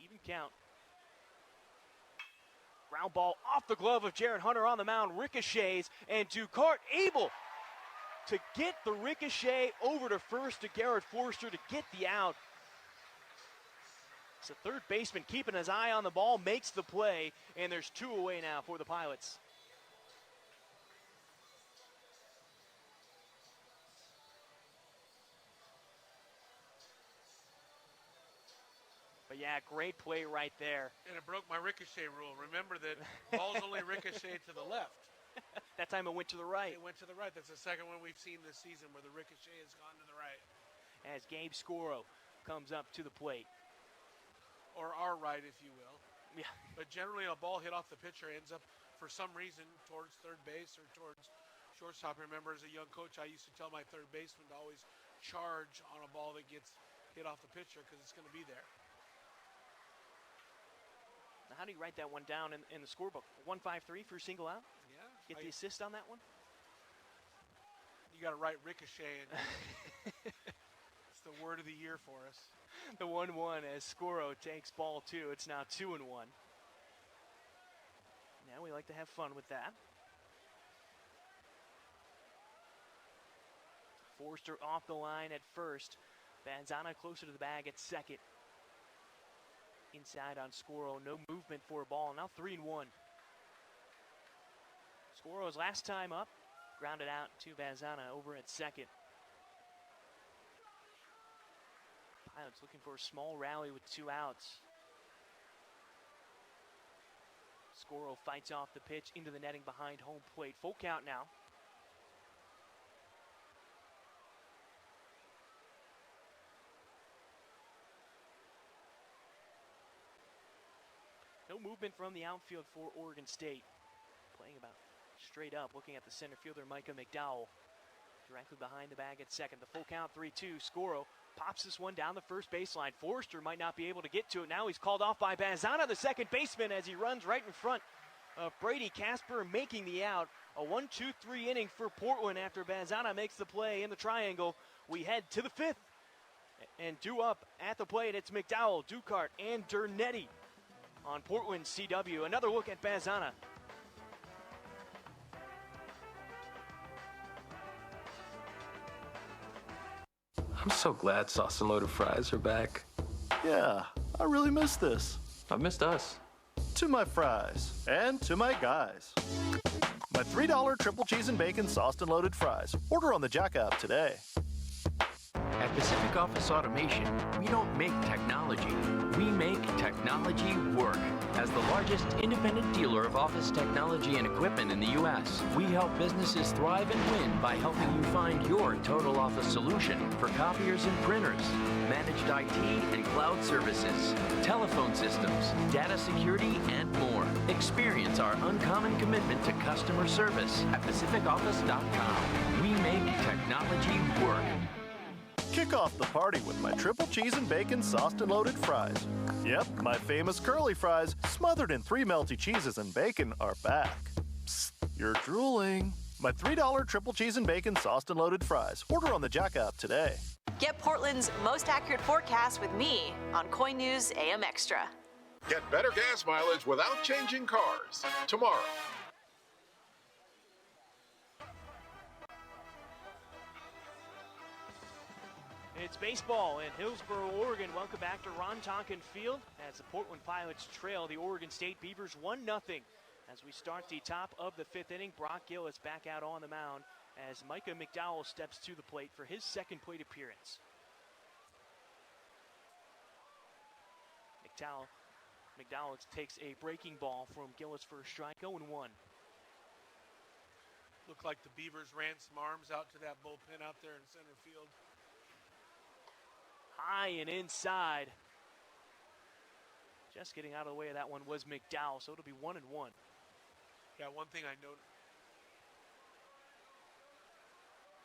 Even count. Ground ball off the glove of Jaren Hunter on the mound. Ricochets, and Ducart able to get the ricochet over to first to Garrett Forster to get the out. So third baseman keeping his eye on the ball, makes the play, and there's 2 away now for the Pilots. But yeah, great play right there. And it broke my ricochet rule. Remember that balls only ricochet to the left. That time it went to the right. It went to the right. That's the second one we've seen this season where the ricochet has gone to the right. As Gabe Scoro comes up to the plate. Or our right, if you will. Yeah. But generally a ball hit off the pitcher ends up, for some reason, towards third base or towards shortstop. Remember, as a young coach, I used to tell my third baseman to always charge on a ball that gets hit off the pitcher because it's going to be there. Now, how do you write that one down in the scorebook? 1-5-3 for a single out? Yeah. Get the assist on that one? You got to write ricochet. It's the word of the year for us. The 1-1 as Scoro takes ball 2. It's now 2-1. Now we like to have fun with that. Forster off the line at first. Banzana closer to the bag at second. Inside on Scoro, no movement for a ball. Now 3-1. Scoro's last time up, grounded out to Banzana over at second. Pilots looking for a small rally with 2 outs. Scoro fights off the pitch into the netting behind home plate. Full count now. No movement from the outfield for Oregon State. Playing about straight up, looking at the center fielder, Micah McDowell. Directly behind the bag at second. The full count, 3-2. Scoro pops this one down the first baseline. Forrester might not be able to get to it. Now he's called off by Bazana, the second baseman, as he runs right in front of Brady Casper, making the out. A 1-2-3 inning for Portland after Bazana makes the play in the triangle. We head to the fifth. And due up at the plate, it's McDowell, Ducart, and Dernetti on Portland CW. Another look at Bazana. I'm so glad sauce and loaded fries are back. Yeah, I really miss this. I've missed us. To my fries and to my guys. My $3 triple cheese and bacon sauced and loaded fries. Order on the Jack app today. At Pacific Office Automation, we don't make technology, we make technology work. As the largest independent dealer of office technology and equipment in the U.S., we help businesses thrive and win by helping you find your total office solution for copiers and printers, managed IT and cloud services, telephone systems, data security, and more. Experience our uncommon commitment to customer service at PacificOffice.com. We make technology work. Kick off the party with my triple cheese and bacon sauced and loaded fries. Yep, my famous curly fries, smothered in 3 melty cheeses and bacon, are back. Psst, you're drooling. My $3 triple cheese and bacon sauced and loaded fries. Order on the Jack app today. Get Portland's most accurate forecast with me on Coin News AM Extra. Get better gas mileage without changing cars tomorrow. It's baseball in Hillsboro, Oregon. Welcome back to Ron Tonkin Field as the Portland Pilots trail the Oregon State Beavers 1-0. As we start the top of the fifth inning, Brock Gillis back out on the mound as Micah McDowell steps to the plate for his second plate appearance. McDowell takes a breaking ball from Gillis for a strike, 0-1. Looked like the Beavers ran some arms out to that bullpen out there in center field. High and inside. Just getting out of the way of that one was McDowell, so it'll be 1-1. Yeah, one thing I noticed.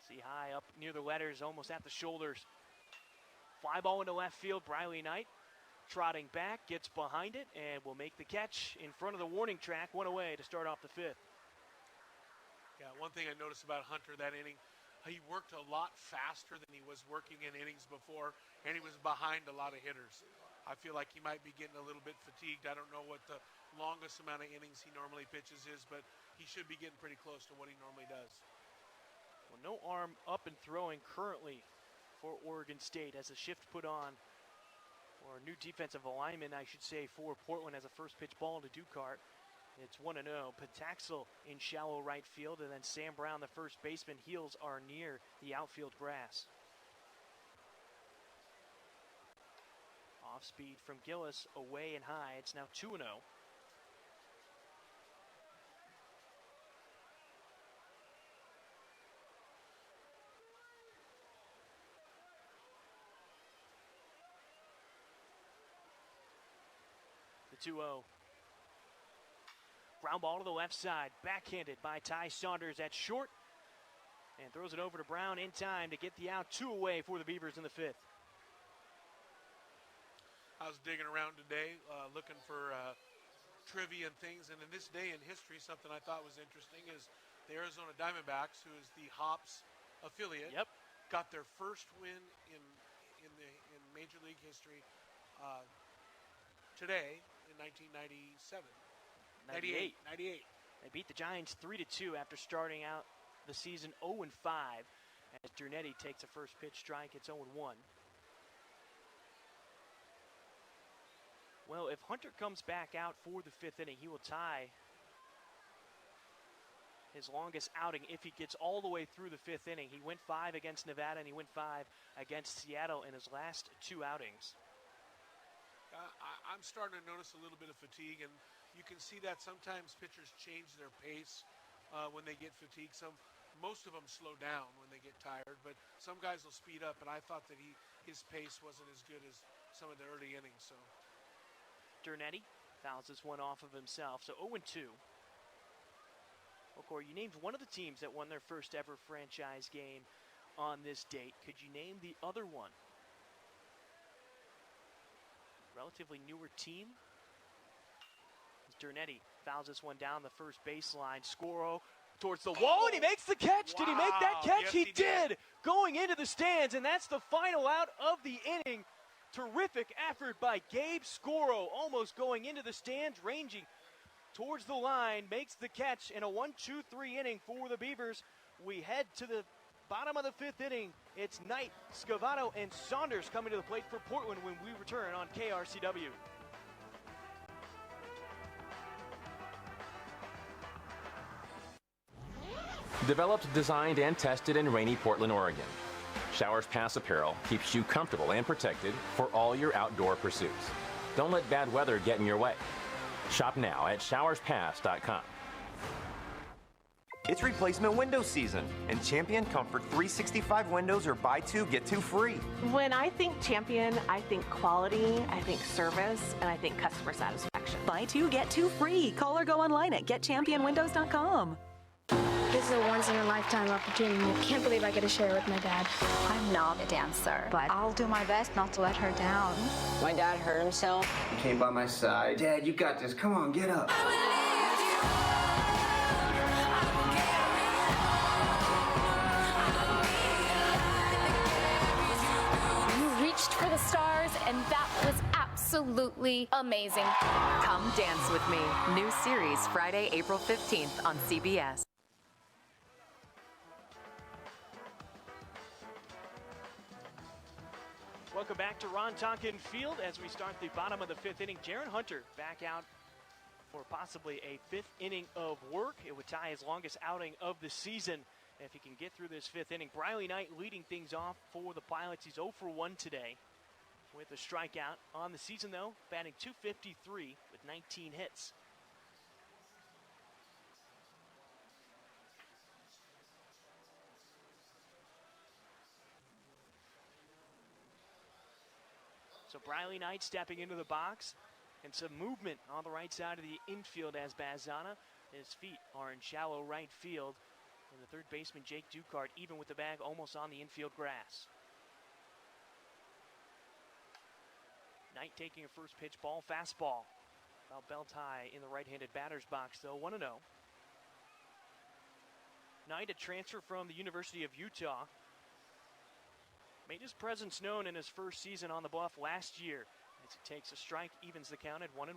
See high up near the letters, almost at the shoulders. Fly ball into left field. Briley Knight trotting back, gets behind it, and will make the catch in front of the warning track. One away to start off the fifth. Yeah, one thing I noticed about Hunter that inning, he worked a lot faster than he was working in innings before, and he was behind a lot of hitters. I feel like he might be getting a little bit fatigued. I don't know what the longest amount of innings he normally pitches is, but he should be getting pretty close to what he normally does. Well, no arm up and throwing currently for Oregon State as a shift put on, or a new defensive alignment, I should say, for Portland as a first pitch ball to Ducart. It's 1-0. Pataxel in shallow right field, and then Sam Brown, the first baseman. Heels are near the outfield grass. Off speed from Gillis, away and high. It's now 2-0. The 2-0. Ground ball to the left side, backhanded by Ty Saunders at short, and throws it over to Brown in time to get the out. 2 away for the Beavers in the fifth. I was digging around today, looking for trivia and things, and in this day in history, something I thought was interesting is the Arizona Diamondbacks, who is the Hops affiliate, got their first win in Major League history today in 1997. 98. They beat the Giants 3-2 after starting out the season 0-5 as Dernetti takes a first pitch strike. It's 0-1. Well, if Hunter comes back out for the fifth inning, he will tie his longest outing if he gets all the way through the fifth inning. He went 5 against Nevada, and he went 5 against Seattle in his last 2 outings. I'm starting to notice a little bit of fatigue, and you can see that sometimes pitchers change their pace when they get fatigued. Most of them slow down when they get tired, but some guys will speed up, and I thought that his pace wasn't as good as some of the early innings. So Dernetti Fouls this one off of himself, so 0-2. Well, Corey, you named one of the teams that won their first ever franchise game on this date. Could you name the other one? Relatively newer team. Dernetti fouls this one down the first baseline. Scoro towards the wall, and he makes the catch. Wow. Did he make that catch? Yes, he did. Going into the stands, and that's the final out of the inning. Terrific effort by Gabe Scoro, almost going into the stands, ranging towards the line, makes the catch in a 1-2-3 inning for the Beavers. We head to the bottom of the fifth inning. It's Knight, Scavato, and Saunders coming to the plate for Portland when we return on KRCW. Developed, designed, and tested in rainy Portland, Oregon. Showers Pass apparel keeps you comfortable and protected for all your outdoor pursuits. Don't let bad weather get in your way. Shop now at showerspass.com. It's replacement window season, and Champion Comfort 365 windows are buy two, get two free. When I think Champion, I think quality, I think service, and I think customer satisfaction. Buy two, get two free. Call or go online at getchampionwindows.com. This is a once-in-a-lifetime opportunity. I can't believe I get to share with my dad. I'm not a dancer, but I'll do my best not to let her down. My dad hurt himself. He came by my side. Dad, you got this. Come on, get up. You reached for the stars, and that was absolutely amazing. Come Dance With Me. New series Friday, April 15th on CBS. Welcome back to Ron Tonkin Field as we start the bottom of the fifth inning. Jaren Hunter back out for possibly a fifth inning of work. It would tie his longest outing of the season if he can get through this fifth inning. Briley Knight leading things off for the Pilots. He's 0 for 1 today with a strikeout. On the season, though, batting .253 with 19 hits. So Briley Knight stepping into the box, and some movement on the right side of the infield as Bazana. His feet are in shallow right field. And the third baseman, Jake Ducart, even with the bag almost on the infield grass. Knight taking a first pitch ball, fastball. About belt high in the right-handed batter's box, though, 1-0. Knight, a transfer from the University of Utah. Made his presence known in his first season on the Bluff last year. As he takes a strike, evens the count at 1-1.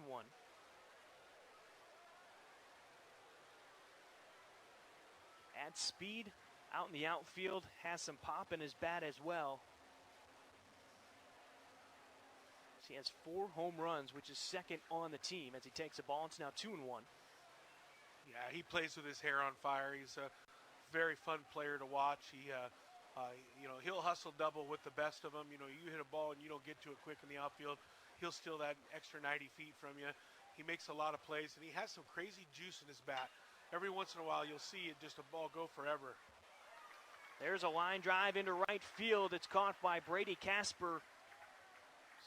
Adds speed out in the outfield, has some pop in his bat as well. He has 4 home runs, which is second on the team as he takes a ball. It's now 2-1. Yeah, he plays with his hair on fire. He's a very fun player to watch. He'll hustle double with the best of them. You hit a ball and you don't get to it quick in the outfield, he'll steal that extra 90 feet from you. He makes a lot of plays, and he has some crazy juice in his bat. Every once in a while, you'll see it, just a ball go forever. There's a line drive into right field. It's caught by Brady Casper.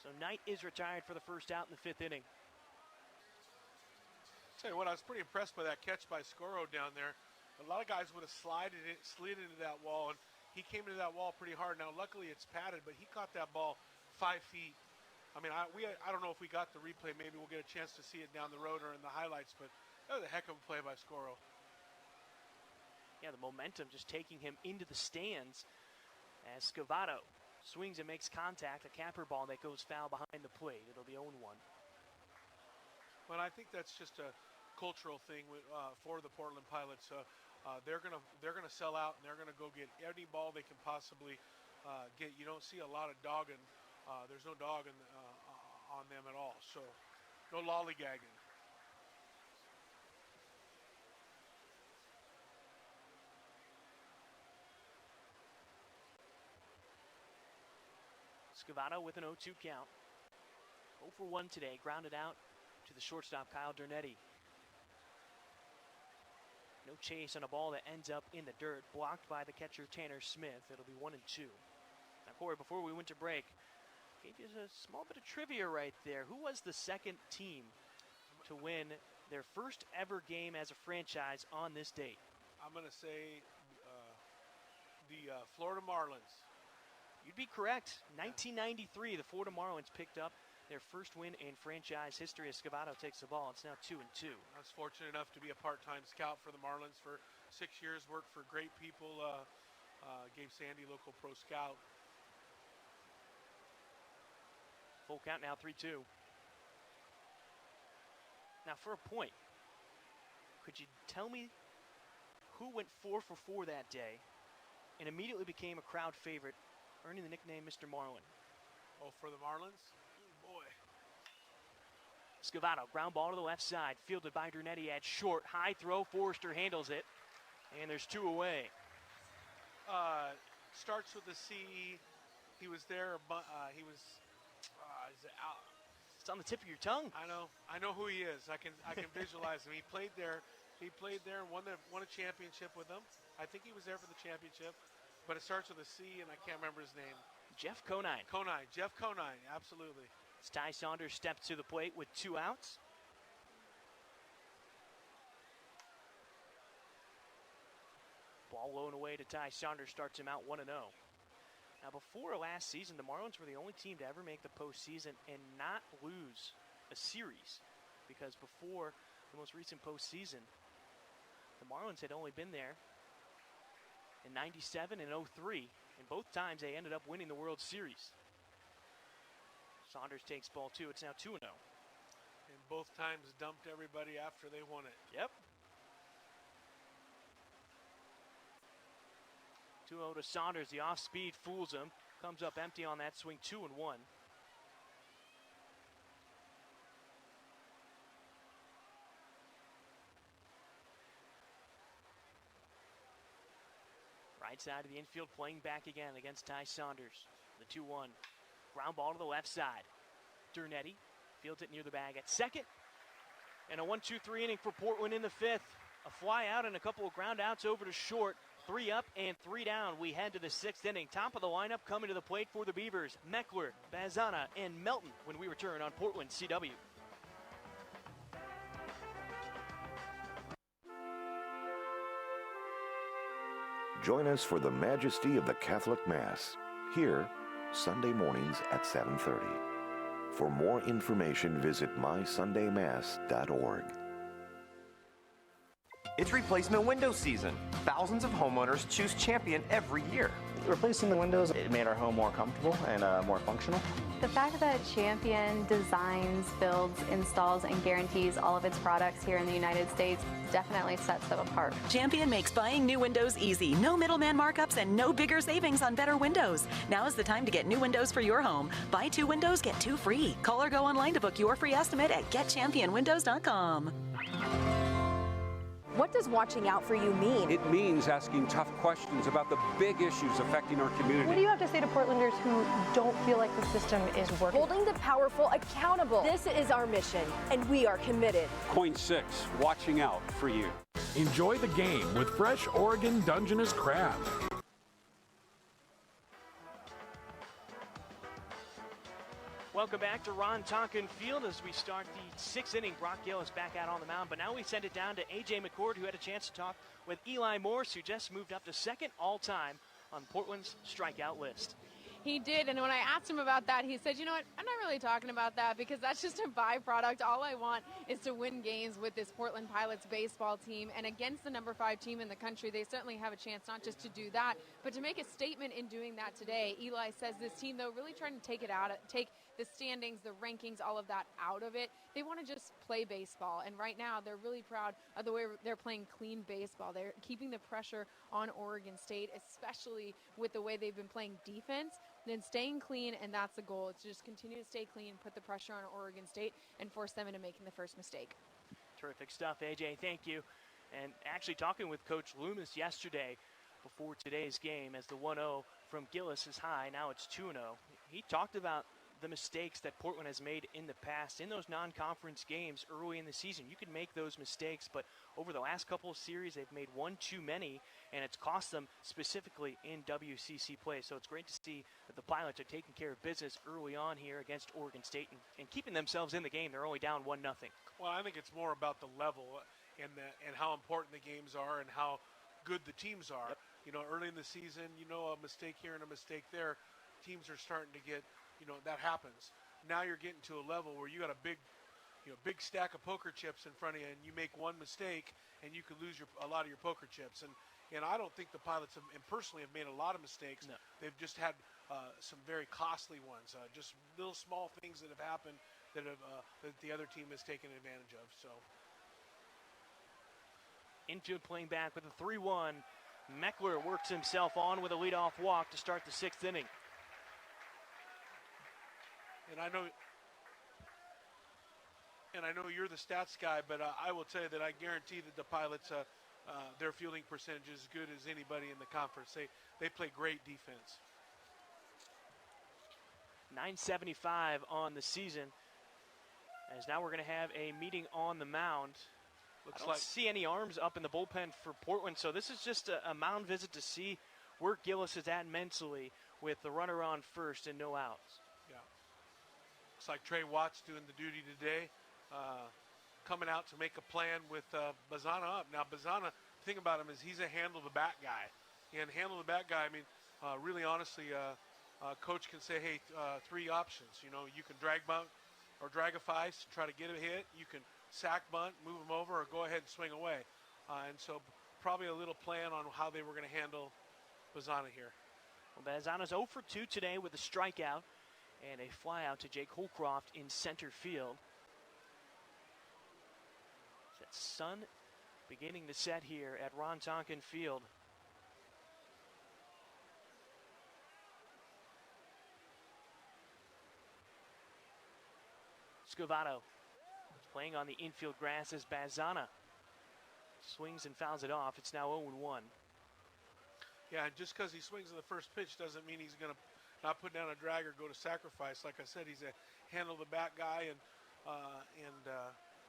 So Knight is retired for the first out in the fifth inning. Tell you what, I was pretty impressed by that catch by Scoro down there. A lot of guys would have slid into that wall, and he came into that wall pretty hard. Now, luckily, it's padded, but he caught that ball 5 feet. I mean, I don't know if we got the replay. Maybe we'll get a chance to see it down the road or in the highlights, but that was a heck of a play by Scoro. Yeah, the momentum just taking him into the stands as Scavato swings and makes contact, a capper ball that goes foul behind the plate. It'll be 0-1. Well, I think that's just a cultural thing for the Portland Pilots. They're gonna sell out, and they're gonna go get any ball they can possibly get. You don't see a lot of dogging. There's no dogging on them at all. So no lollygagging. Scavato with an 0-2 count. 0 for 1 today, grounded out to the shortstop, Kyle Dernetti. No chase on a ball that ends up in the dirt, blocked by the catcher, Tanner Smith. It'll be 1-2. Now, Corey, before we went to break, gave you a small bit of trivia right there. Who was the second team to win their first ever game as a franchise on this date? I'm going to say the Florida Marlins. You'd be correct. 1993, the Florida Marlins picked up their first win in franchise history as Scavato takes the ball. It's now 2-2. I was fortunate enough to be a part-time scout for the Marlins for 6 years, worked for great people, Gabe Sandy, local pro scout. Full count now, 3-2. Now for a point, could you tell me who went 4 for 4 that day and immediately became a crowd favorite, earning the nickname Mr. Marlin? Oh, for the Marlins? Oh, boy. Scavato, ground ball to the left side, fielded by Dernetti at short. High throw, Forrester handles it, and there's 2 away. Starts with a C. He was there, he was, is it out? It's on the tip of your tongue. I know who he is. I can visualize him. He played there and won a championship with them. I think he was there for the championship, but it starts with a C, and I can't remember his name. Jeff Conine. Jeff Conine, absolutely. Ty Saunders steps to the plate with 2 outs. Ball low and away to Ty Saunders, starts him out 1-0. Now, before last season, the Marlins were the only team to ever make the postseason and not lose a series, because before the most recent postseason, the Marlins had only been there in '97 and '03, and both times they ended up winning the World Series. Saunders takes ball 2. It's now 2-0. And both times dumped everybody after they won it. Yep. 2-0 to Saunders. The off-speed fools him. Comes up empty on that swing, 2-1. Right side of the infield, playing back again against Ty Saunders. The 2-1. Ground ball to the left side. Dernetti fields it near the bag at second. And a 1-2-3 inning for Portland in the 5th. A fly out and a couple of ground outs over to short. 3 up and 3 down. We head to the 6th inning. Top of the lineup coming to the plate for the Beavers. Meckler, Bazana, and Melton when we return on Portland CW. Join us for the Majesty of the Catholic Mass, here, Sunday mornings at 7:30. For more information, visit mysundaymass.org. It's replacement window season. Thousands of homeowners choose Champion every year. Replacing the windows, it made our home more comfortable and more functional. The fact that Champion designs, builds, installs, and guarantees all of its products here in the United States definitely sets them apart. Champion makes buying new windows easy. No middleman markups and no bigger savings on better windows. Now is the time to get new windows for your home. Buy 2 windows, get 2 free. Call or go online to book your free estimate at getchampionwindows.com. What does watching out for you mean? It means asking tough questions about the big issues affecting our community. What do you have to say to Portlanders who don't feel like the system is working? Holding the powerful accountable. This is our mission, and we are committed. Coin 6, watching out for you. Enjoy the game with fresh Oregon Dungeness crab. Welcome back to Ron Tonkin Field as we start the 6th inning. Brock Gillis back out on the mound, but now we send it down to A.J. McCord, who had a chance to talk with Eli Morse, who just moved up to 2nd all-time on Portland's strikeout list. He did, and when I asked him about that, he said, you know what, I'm not really talking about that because that's just a byproduct. All I want is to win games with this Portland Pilots baseball team, and against the number 5 team in the country, they certainly have a chance not just to do that, but to make a statement in doing that today. Eli says this team, though, really trying to take the standings, the rankings, all of that out of it. They want to just play baseball, and right now they're really proud of the way they're playing clean baseball. They're keeping the pressure on Oregon State, especially with the way they've been playing defense, then staying clean, and that's the goal. It's to just continue to stay clean, put the pressure on Oregon State, and force them into making the first mistake. Terrific stuff, AJ. Thank you. And actually talking with Coach Loomis yesterday before today's game as the 1-0 from Gillis is high. Now it's 2-0. He talked about the mistakes that Portland has made in the past. In those non-conference games early in the season, you can make those mistakes, but over the last couple of series, they've made one too many, and it's cost them specifically in WCC play. So it's great to see that the Pilots are taking care of business early on here against Oregon State and keeping themselves in the game. They're only down 1-0. Well, I think it's more about the level and how important the games are and how good the teams are. Yep. You know, early in the season, a mistake here and a mistake there, teams are starting to get, that happens. Now you're getting to a level where you got a big stack of poker chips in front of you, and you make one mistake, and you could lose a lot of your poker chips. And I don't think the Pilots have made a lot of mistakes. No. They've just had some very costly ones, just little small things that have happened that the other team has taken advantage of. So. Infield playing back with a 3-1. Meckler works himself on with a leadoff walk to start the 6th inning. And I know you're the stats guy, but I will tell you that I guarantee that the Pilots, their fielding percentage is as good as anybody in the conference. They play great defense. .975 on the season. As now we're going to have a meeting on the mound. I don't see any arms up in the bullpen for Portland, so this is just a mound visit to see where Gillis is at mentally with the runner on first and no outs. Yeah. Looks like Trey Watts doing the duty today, coming out to make a plan with Bazana up. Now, Bazana, the thing about him is he's a handle-the-bat guy. And handle-the-bat guy, really honestly, coach can say, hey, 3 options. You can drag bunt or drag a fice, try to get a hit. You can sack bunt, move him over, or go ahead and swing away. And so probably a little plan on how they were going to handle Bazana here. Well, Bazana's 0 for 2 today with a strikeout and a fly out to Jake Holcroft in center field. That sun beginning to set here at Ron Tonkin Field. Scavato playing on the infield grass as Bazana swings and fouls it off. It's now 0-1. Yeah, and just because he swings in the first pitch doesn't mean he's going to not put down a drag or go to sacrifice. Like I said, he's a handle-the-bat guy, and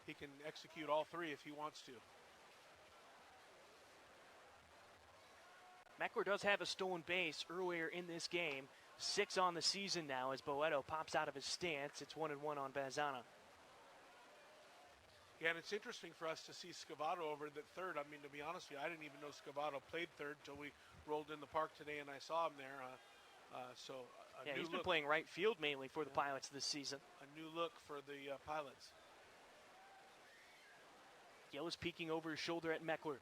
he can execute all 3 if he wants to. Meckler does have a stolen base earlier in this game. 6 on the season now as Boeto pops out of his stance. It's 1-1 on Bazana. Yeah, and it's interesting for us to see Scavato over at third. To be honest with you, I didn't even know Scavato played third until we rolled in the park today and I saw him there. He's been playing right field mainly for the Pilots this season. A new look for the Pilots. Gillis peeking over his shoulder at Meckler.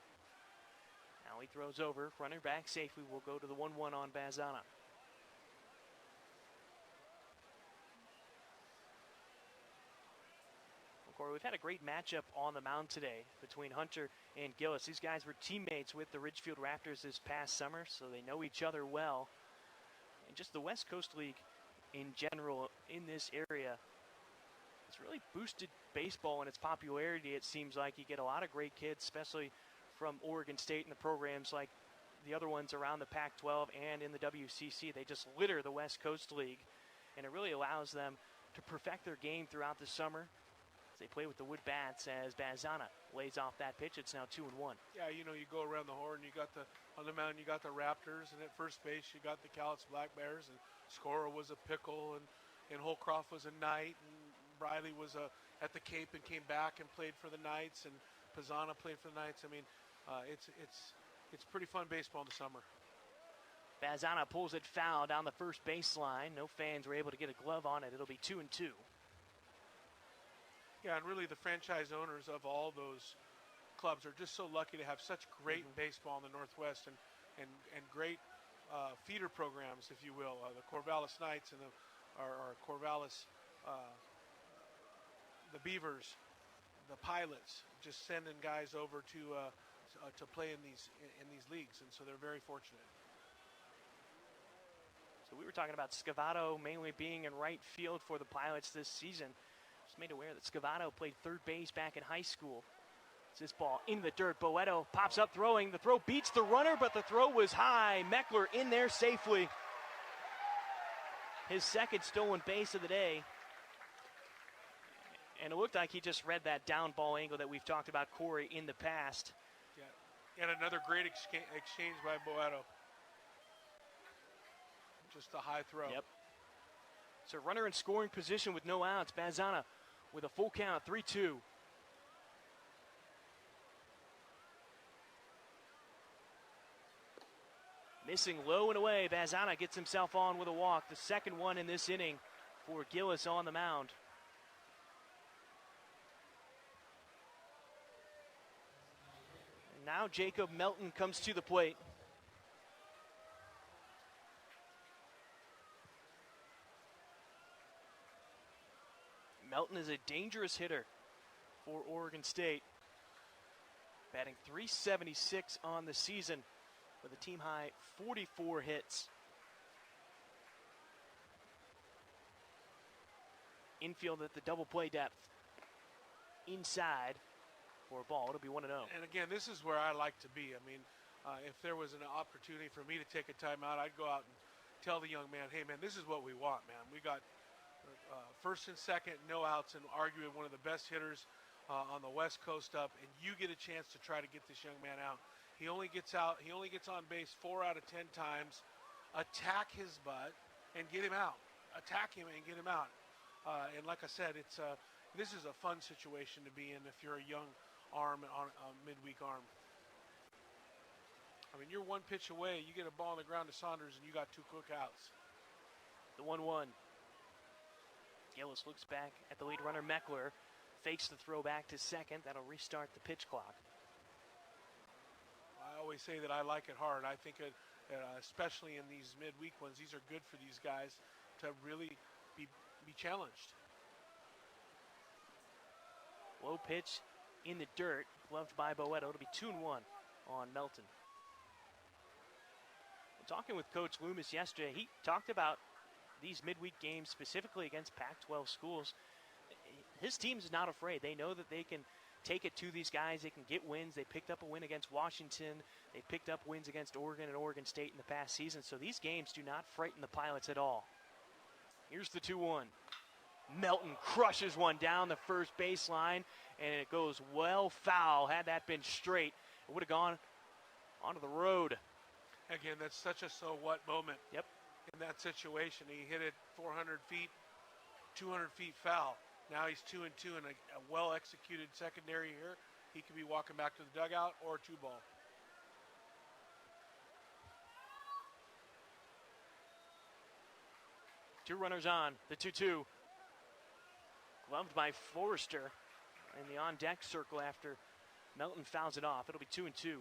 Now he throws over. Runner back safely. Will go to the 1-1 on Bazana. Corey, we've had a great matchup on the mound today between Hunter and Gillis. These guys were teammates with the Ridgefield Raptors this past summer, so they know each other well. And just the West Coast League in general in this area has really boosted baseball and its popularity. It seems like you get a lot of great kids, especially from Oregon State and the programs like the other ones around the Pac-12 and in the WCC. They just litter the West Coast League, and it really allows them to perfect their game throughout the summer. They play with the wood bats as Bazana lays off that pitch. It's now 2-1. Yeah, you go around the horn. On the mound, you got the Raptors, and at first base, you got the Cowlitz Black Bears, and Scorer was a Pickle, and Holcroft was a Knight, and Briley was at the Cape and came back and played for the Knights, and Bazana played for the Knights. It's pretty fun baseball in the summer. Bazana pulls it foul down the first baseline. No fans were able to get a glove on it. It'll be 2-2. Yeah, and really the franchise owners of all those clubs are just so lucky to have such great baseball in the Northwest and great feeder programs, if you will. The Corvallis Knights and our Corvallis, the Beavers, the Pilots, just sending guys over to play in these leagues, and so they're very fortunate. So we were talking about Scavato mainly being in right field for the Pilots this season. Just made aware that Scavato played third base back in high school. It's this ball in the dirt. Boeto pops up throwing. The throw beats the runner, but the throw was high. Meckler in there safely. his second stolen base of the day. And it looked like he just read that down ball angle that we've talked about Corey in the past. Yeah. And another great exchange by Boeto. Just a high throw. Yep. So runner in scoring position with no outs. Bazana with a full count, 3-2. Missing low and away. Bazana gets himself on with a walk. The second one in this inning for Gillis on the mound. And now Jacob Melton comes to the plate. Melton is a dangerous hitter for Oregon State. Batting .376 on the season with a team high 44 hits. Infield at the double play depth. Inside for a ball. It'll be 1-0. And again, this is where I like to be. I mean, if there was an opportunity for me to take a timeout, I'd go out and tell the young man, hey, man, this is what we want, man. We got first and second, no outs, and arguably one of the best hitters on the West Coast up, and you get a chance to try to get this young man out. He only gets on base 4 out of 10 times. Attack his butt and get him out. Attack him and get him out. And like I said, this is a fun situation to be in if you're a young arm on a midweek arm. I mean, you're one pitch away. You get a ball on the ground to Saunders, and you got 2 quick outs. The 1-1. Gillis looks back at the lead runner, Meckler. Fakes the throw back to second. That'll restart the pitch clock. I always say that I like it hard. I think, especially in these midweek ones, these are good for these guys to really be challenged. Low pitch in the dirt, gloved by Boeto. It'll be 2-1 on Melton. Talking with Coach Loomis yesterday, he talked about these midweek games specifically against Pac-12 schools. His team's not afraid. They know that they can take it to these guys. They can get wins. They picked up a win against Washington. They picked up wins against Oregon and Oregon State in the past season. So these games do not frighten the Pilots at all. Here's the 2-1. Melton crushes one down the first baseline, and it goes well foul. Had that been straight, it would have gone onto the road. Again, that's such a so what moment. Yep. In that situation, he hit it 400 feet, 200 feet foul. Now he's 2-2 in a well-executed secondary here. He could be walking back to the dugout or 2-ball. Two runners on, the 2-2. Gloved by Forrester in the on-deck circle after Melton fouls it off. It'll be 2-2.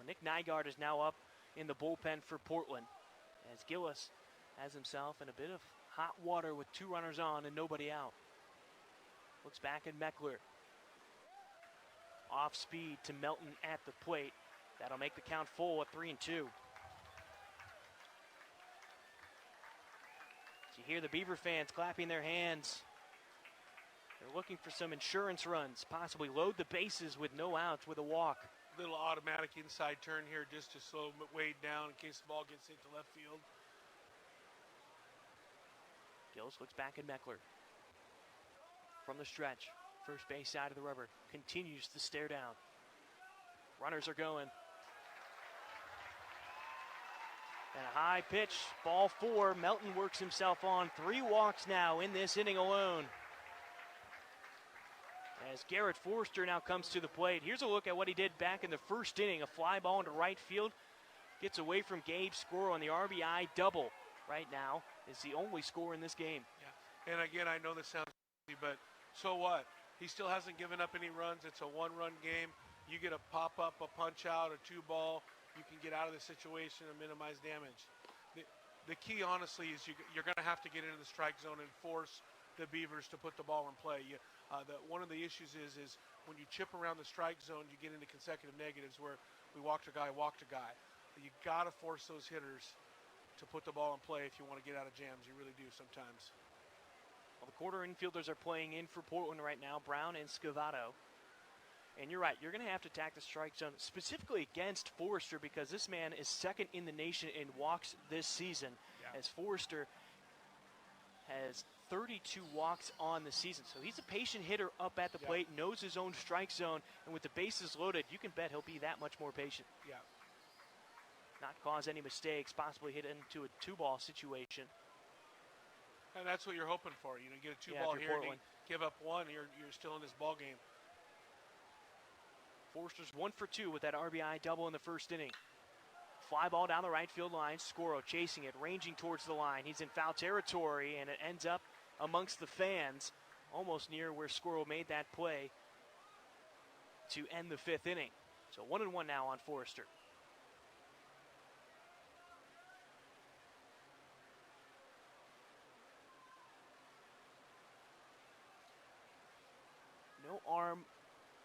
Nick Nygaard is now up in the bullpen for Portland as Gillis has himself in a bit of hot water with 2 runners on and nobody out. Looks back at Meckler. Off speed to Melton at the plate. That'll make the count full at 3-2. So you hear the Beaver fans clapping their hands. They're looking for some insurance runs, possibly load the bases with no outs with a walk. Little automatic inside turn here just to slow Wade down in case the ball gets hit to left field. Gillis looks back at Meckler. From the stretch, first base side of the rubber, continues to stare down. Runners are going. And a high pitch, ball 4. Melton works himself on. 3 walks now in this inning alone. As Garrett Forrester now comes to the plate. Here's a look at what he did back in the first inning. A fly ball into right field. Gets away from Gabe Score on the RBI double. Right now is the only score in this game. Yeah. And again, I know this sounds crazy, but so what? He still hasn't given up any runs. It's a 1-run game. You get a pop-up, a punch-out, a 2-ball. You can get out of the situation and minimize damage. The key, honestly, is you're going to have to get into the strike zone and force the Beavers to put the ball in play. One of the issues is when you chip around the strike zone, you get into consecutive negatives where we walked a guy. You got to force those hitters to put the ball in play if you want to get out of jams. You really do sometimes. Well, the quarter infielders are playing in for Portland right now, Brown and Scavato. And you're right, you're going to have to attack the strike zone, specifically against Forrester, because this man is second in the nation in walks this season, as Forrester has 32 walks on the season. So he's a patient hitter up at the plate, knows his own strike zone, and with the bases loaded, you can bet he'll be that much more patient. Yeah. Not cause any mistakes, possibly hit into a 2-ball situation. And that's what you're hoping for. You know, get a 2-ball here, and give up 1, you're still in this ball game. Forster's 1 for 2 with that RBI double in the first inning. Fly ball down the right field line. Scoro chasing it, ranging towards the line. He's in foul territory, and it ends up amongst the fans, almost near where Scoro made that play to end the 5th inning. So 1-1 now on Forrester. No arm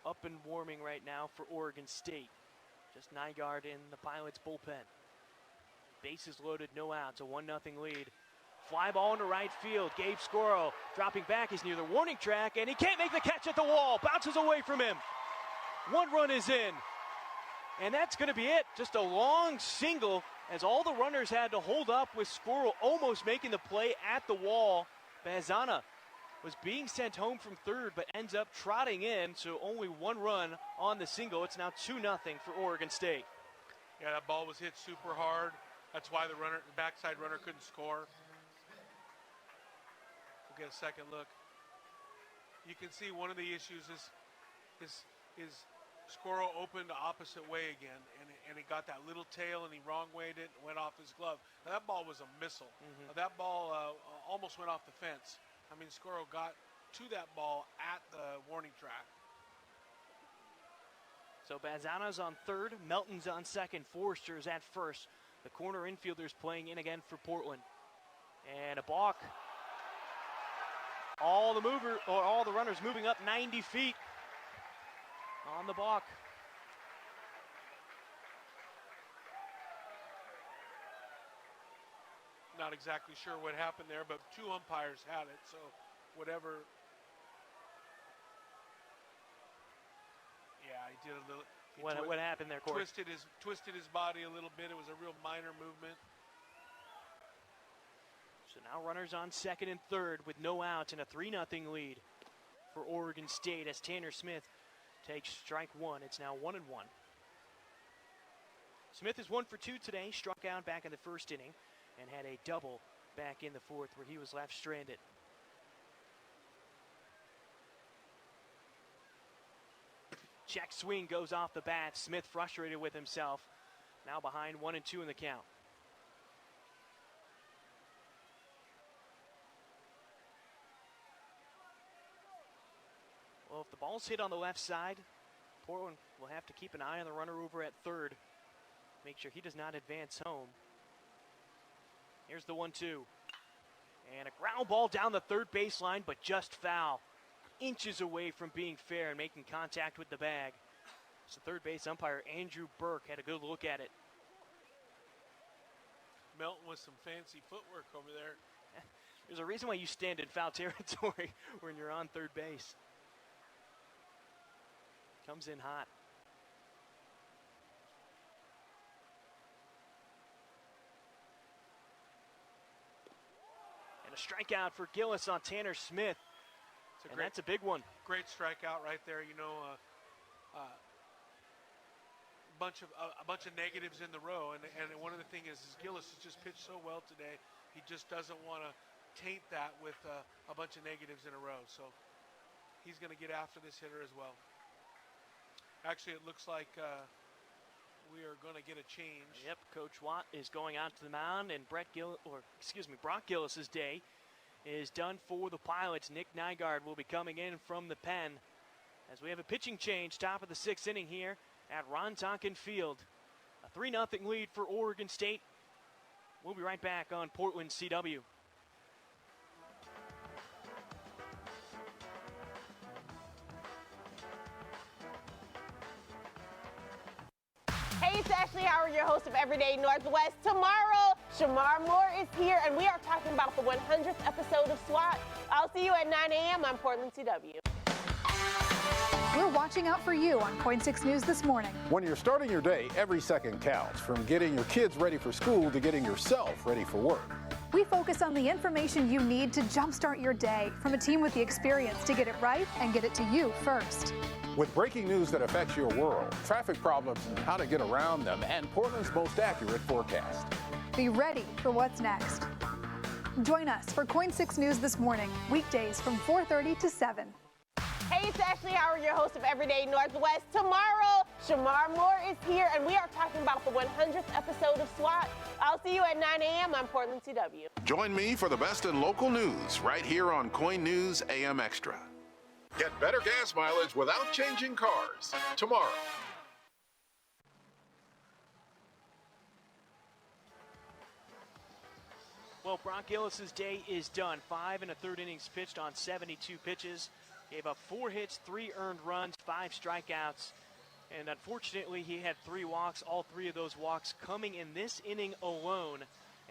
up and warming right now for Oregon State. Just Nygaard in the Pilots bullpen. Bases loaded, no outs, a 1-0 lead. Fly ball into right field. Gabe Scoro dropping back. He's near the warning track, and he can't make the catch at the wall. Bounces away from him. 1 run is in. And that's going to be it. Just a long single as all the runners had to hold up with Scoro almost making the play at the wall. Bazana was being sent home from third, but ends up trotting in, so only 1 run on the single. It's now 2-0 for Oregon State. Yeah, that ball was hit super hard. That's why the backside runner couldn't score. We'll get a second look. You can see one of the issues is Scoro opened the opposite way again, and he got that little tail, and he wrong-wayed it and went off his glove. Now, that ball was a missile. That ball almost went off the fence. I mean, Scoro got to that ball at the warning track. So Bazana's on third, Melton's on second, Forrester's at first. The corner infielders playing in again for Portland. And a balk. All the runners moving up 90 feet on the balk. Not exactly sure what happened there, but 2 umpires had it, so whatever. Yeah, he did a little. What happened there, Corey? Twisted his body a little bit. It was a real minor movement. So now runners on second and third with no outs and a 3-0 lead for Oregon State as Tanner Smith takes strike 1. It's now 1-1. Smith is 1 for 2 today, struck out back in the first inning, and had a double back in the fourth where he was left stranded. Check swing goes off the bat. Smith frustrated with himself. Now behind 1-2 in the count. Well, if the ball's hit on the left side, Portland will have to keep an eye on the runner over at third. Make sure he does not advance home. Here's the 1-2. And a ground ball down the third baseline, but just foul. Inches away from being fair and making contact with the bag. So third base umpire Andrew Burke had a good look at it. Melton with some fancy footwork over there. There's a reason why you stand in foul territory when you're on third base. Comes in hot. And a strikeout for Gillis on Tanner Smith. And that's a big one. Great strikeout right there. You know, a bunch of negatives in the row, and one of the things is Gillis has just pitched so well today. He just doesn't want to taint that with a bunch of negatives in a row. So he's going to get after this hitter as well. Actually, it looks like we are going to get a change. Yep, Coach Watt is going out to the mound, and Brock Gillis's day is done for the Pilots. Nick Nygaard will be coming in from the pen as we have a pitching change, top of the 6th inning here at Ron Tonkin Field. A 3-0 lead for Oregon State. We'll be right back on Portland CW. Hey, it's Ashley Howard, your host of Everyday Northwest. Tomorrow, Shamar Moore is here, and we are talking about the 100th episode of SWAT. I'll see you at 9 a.m. on Portland CW. We're watching out for you on Point 6 News this morning. When you're starting your day, every second counts, from getting your kids ready for school to getting yourself ready for work. We focus on the information you need to jumpstart your day from a team with the experience to get it right and get it to you first. With breaking news that affects your world, traffic problems and how to get around them, and Portland's most accurate forecast. Be ready for what's next. Join us for Coin 6 News this morning, weekdays from 4:30 to 7. Hey, it's Ashley Howard, your host of Everyday Northwest. Tomorrow, Shamar Moore is here, and we are talking about the 100th episode of SWAT. I'll see you at 9 a.m. on Portland CW. Join me for the best in local news right here on Coin News AM Extra. Get better gas mileage without changing cars tomorrow. Well, Brock Gillis' day is done. 5 1/3 innings pitched on 72 pitches. Gave up 4 hits, 3 earned runs, 5 strikeouts. And unfortunately, he had 3 walks, all 3 of those walks coming in this inning alone.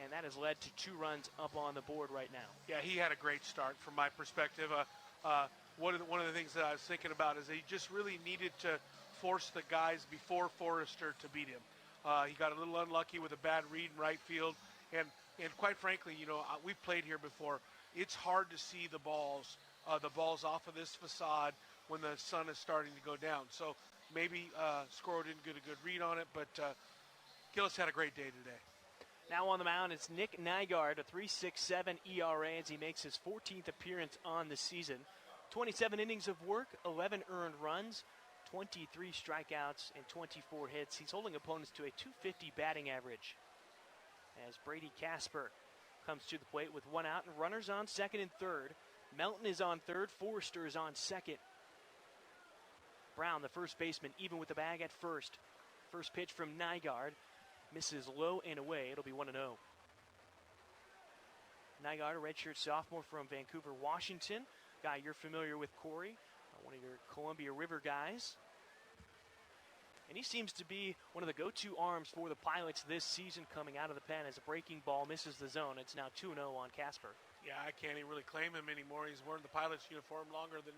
And that has led to 2 runs up on the board right now. Yeah, he had a great start from my perspective. One of the things that I was thinking about is he just really needed to force the guys before Forrester to beat him. He got a little unlucky with a bad read in right field. And quite frankly, you know, we've played here before. It's hard to see the balls off of this facade when the sun is starting to go down. So maybe Scoro didn't get a good read on it, but Gillis had a great day today. Now on the mound, it's Nick Nygaard, a 3.67 ERA as he makes his 14th appearance on the season. 27 innings of work, 11 earned runs, 23 strikeouts, and 24 hits. He's holding opponents to a .250 batting average. As Brady Casper comes to the plate with 1 out and runners on second and third. Melton is on third, Forrester is on second. Brown, the first baseman, even with the bag at first. First pitch from Nygaard, misses low and away. It'll be 1-0. Nygaard, a redshirt sophomore from Vancouver, Washington. Guy you're familiar with, Corey, one of your Columbia River guys. And he seems to be one of the go-to arms for the Pilots this season coming out of the pen as a breaking ball misses the zone. It's now 2-0 on Casper. Yeah, I can't even really claim him anymore. He's worn the Pilots uniform longer than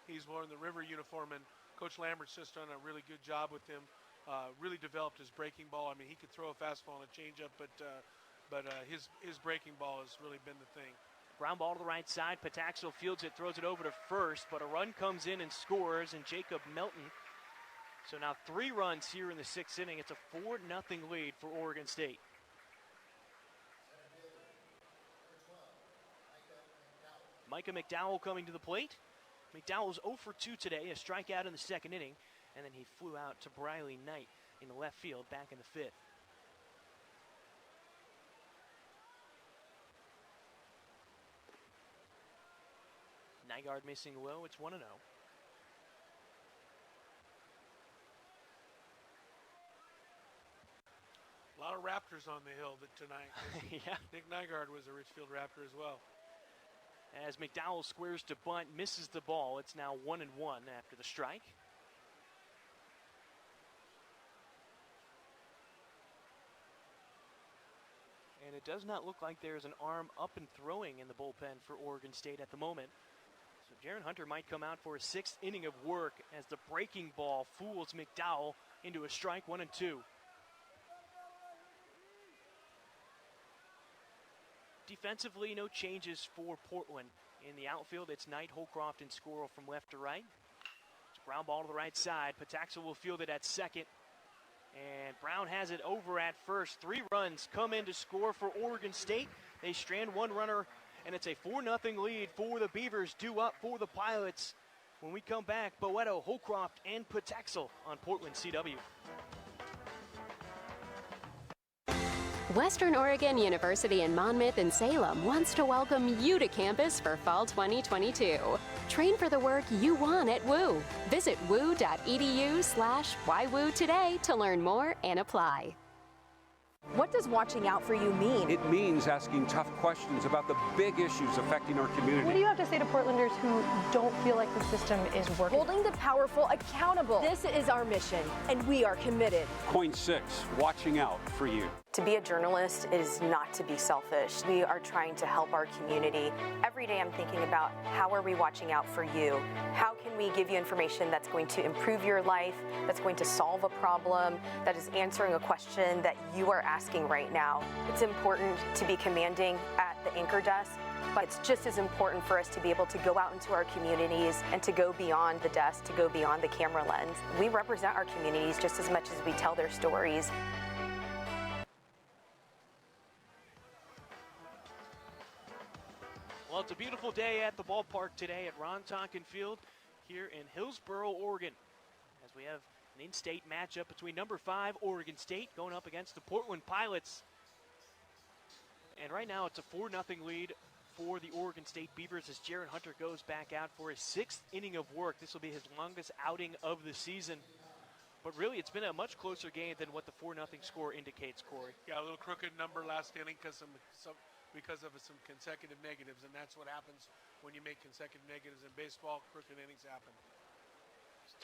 he's worn the River uniform, and Coach Lambert's just done a really good job with him. Really developed his breaking ball. I mean, he could throw a fastball and a changeup, but his breaking ball has really been the thing. Ground ball to the right side. Pataxil fields it, throws it over to first, but a run comes in and scores, and Jacob Melton. So now 3 runs here in the 6th inning. It's a 4-0 lead for Oregon State. Micah McDowell coming to the plate. McDowell's 0 for 2 today, a strikeout in the 2nd inning, and then he flew out to Briley Knight in the left field back in the 5th. Nygaard missing low, it's 1-0. A lot of Raptors on the hill tonight. Yeah. Nick Nygaard was a Richfield Raptor as well. As McDowell squares to bunt, misses the ball. It's now 1-1 after the strike. And it does not look like there's an arm up and throwing in the bullpen for Oregon State at the moment. So Jaren Hunter might come out for a 6th inning of work as the breaking ball fools McDowell into a strike, 1-2. Defensively, no changes for Portland. In the outfield, it's Knight, Holcroft, and Scoro from left to right. It's a ground ball to the right side. Pataxil will field it at second. And Brown has it over at first. 3 runs come in to score for Oregon State. They strand 1 runner, and it's a 4-0 lead for the Beavers, due up for the Pilots. When we come back, Boeto, Holcroft, and Pataxil on Portland CW. Western Oregon University in Monmouth and Salem wants to welcome you to campus for fall 2022. Train for the work you want at WU. Visit woo.edu/wywoo today to learn more and apply. What does watching out for you mean? It means asking tough questions about the big issues affecting our community. What do you have to say to Portlanders who don't feel like the system is working? Holding the powerful accountable. This is our mission, and we are committed. Coin 6, watching out for you. To be a journalist is not to be selfish. We are trying to help our community. Every day I'm thinking about how are we watching out for you? How can we give you information that's going to improve your life, that's going to solve a problem, that is answering a question that you are asking right now? It's important to be commanding at the anchor desk, but it's just as important for us to be able to go out into our communities and to go beyond the desk, to go beyond the camera lens. We represent our communities just as much as we tell their stories. Well, it's a beautiful day at the ballpark today at Ron Tonkin Field here in Hillsboro, Oregon, as we have an in-state matchup between number 5 Oregon State going up against the Portland Pilots. And right now it's a 4-0 lead for the Oregon State Beavers as Jaren Hunter goes back out for his 6th inning of work. This will be his longest outing of the season. But really, it's been a much closer game than what the 4-0 score indicates, Corey. Yeah, a little crooked number last inning because of some consecutive negatives, and that's what happens when you make consecutive negatives in baseball. Crooked innings happen.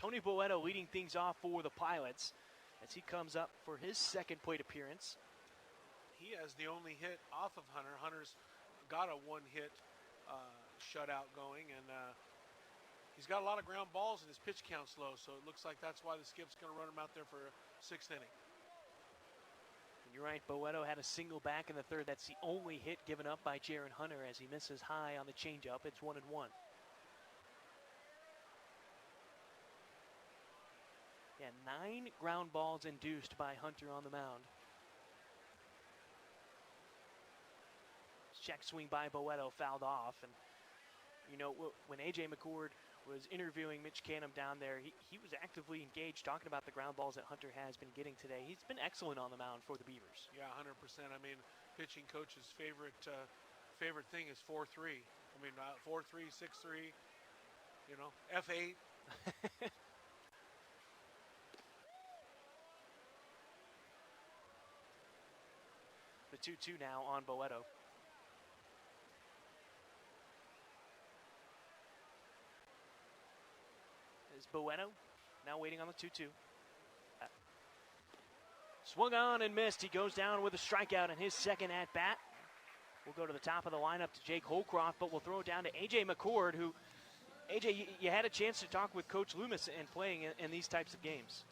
Tony Boeto leading things off for the Pilots as he comes up for his second plate appearance. He has the only hit off of Hunter. Hunter's got a one-hit shutout going, and he's got a lot of ground balls, and his pitch count's low, so it looks like that's why the skip's going to run him out there for a 6th inning. And you're right, Boeto had a single back in the 3rd. That's the only hit given up by Jaren Hunter as he misses high on the changeup. It's 1-1. Yeah, 9 ground balls induced by Hunter on the mound. Check swing by Boeto fouled off. And, you know, when A.J. McCord was interviewing Mitch Canham down there, he was actively engaged talking about the ground balls that Hunter has been getting today. He's been excellent on the mound for the Beavers. Yeah, 100%. I mean, pitching coach's favorite thing is 4-3. I mean, 4-3, 6-3, you know, F8. The 2-2 now on Boeto. Is Boeto now waiting on the 2-2. Swung on and missed. He goes down with a strikeout in his second at-bat. We'll go to the top of the lineup to Jake Holcroft, but we'll throw it down to A.J. McCord, who, A.J., you had a chance to talk with Coach Loomis and playing in these types of games.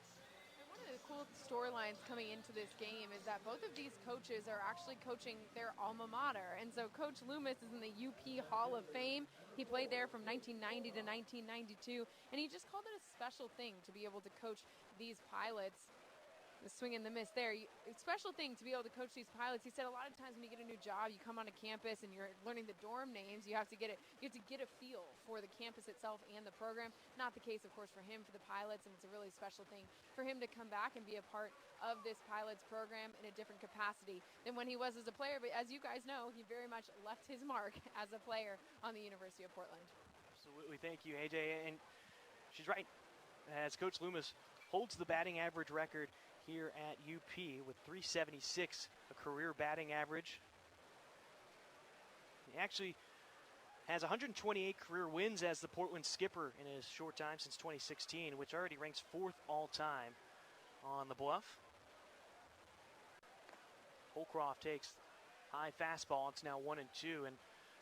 One of the cool storylines coming into this game is that both of these coaches are actually coaching their alma mater. And so Coach Loomis is in the UP Hall of Fame. He played there from 1990 to 1992, and he just called it a special thing to be able to coach these Pilots. The swing and the miss there. A special thing to be able to coach these Pilots. He said a lot of times when you get a new job, you come onto campus and you're learning the dorm names. You have to get a feel for the campus itself and the program. Not the case, of course, for him, for the Pilots, and it's a really special thing for him to come back and be a part of this Pilots program in a different capacity than when he was as a player. But as you guys know, he very much left his mark as a player on the University of Portland. Absolutely. Thank you, AJ. And she's right. As Coach Loomis holds the batting average record here at UP with 376, a career batting average. He actually has 128 career wins as the Portland skipper in his short time since 2016, which already ranks 4th all-time on the Bluff. Holcroft takes high fastball. It's now 1-2, and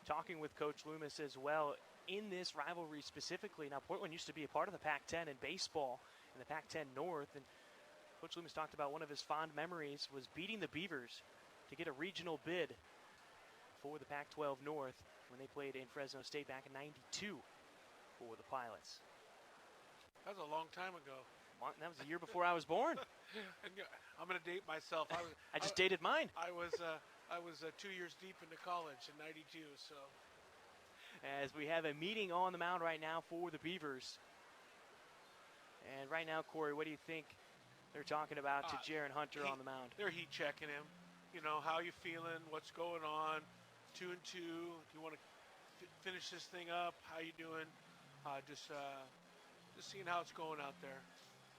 talking with Coach Loomis as well in this rivalry specifically. Now, Portland used to be a part of the Pac-10 in baseball in the Pac-10 North, and Coach Loomis talked about one of his fond memories was beating the Beavers to get a regional bid for the Pac-12 North when they played in Fresno State back in '92 for the Pilots. That was a long time ago. That was the year before I was born. I'm going to date myself. I just dated mine. I was 2 years deep into college in '92. So, as we have a meeting on the mound right now for the Beavers, and right now, Corey, what do you think they're talking about to Jaren Hunter on the mound? They're heat checking him. You know, how you feeling? What's going on? 2-2. Do you want to finish this thing up? How you doing? Just seeing how it's going out there.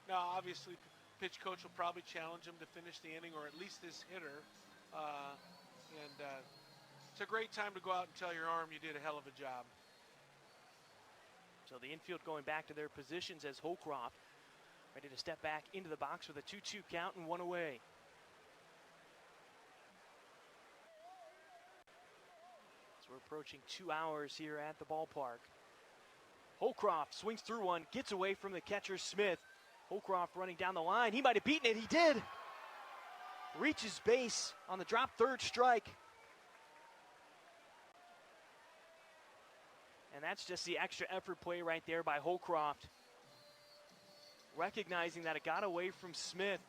Now, obviously, pitch coach will probably challenge him to finish the inning, or at least this hitter. It's a great time to go out and tell your arm you did a hell of a job. So the infield going back to their positions as Holcroft ready to step back into the box with a 2-2 count and 1 away. approaching 2 hours here at the ballpark. Holcroft swings through one, gets away from the catcher Smith. Holcroft running down the line. He might have beaten it. He did. Reaches base on the drop, third strike. And that's just the extra effort play right there by Holcroft. Recognizing that it got away from Smith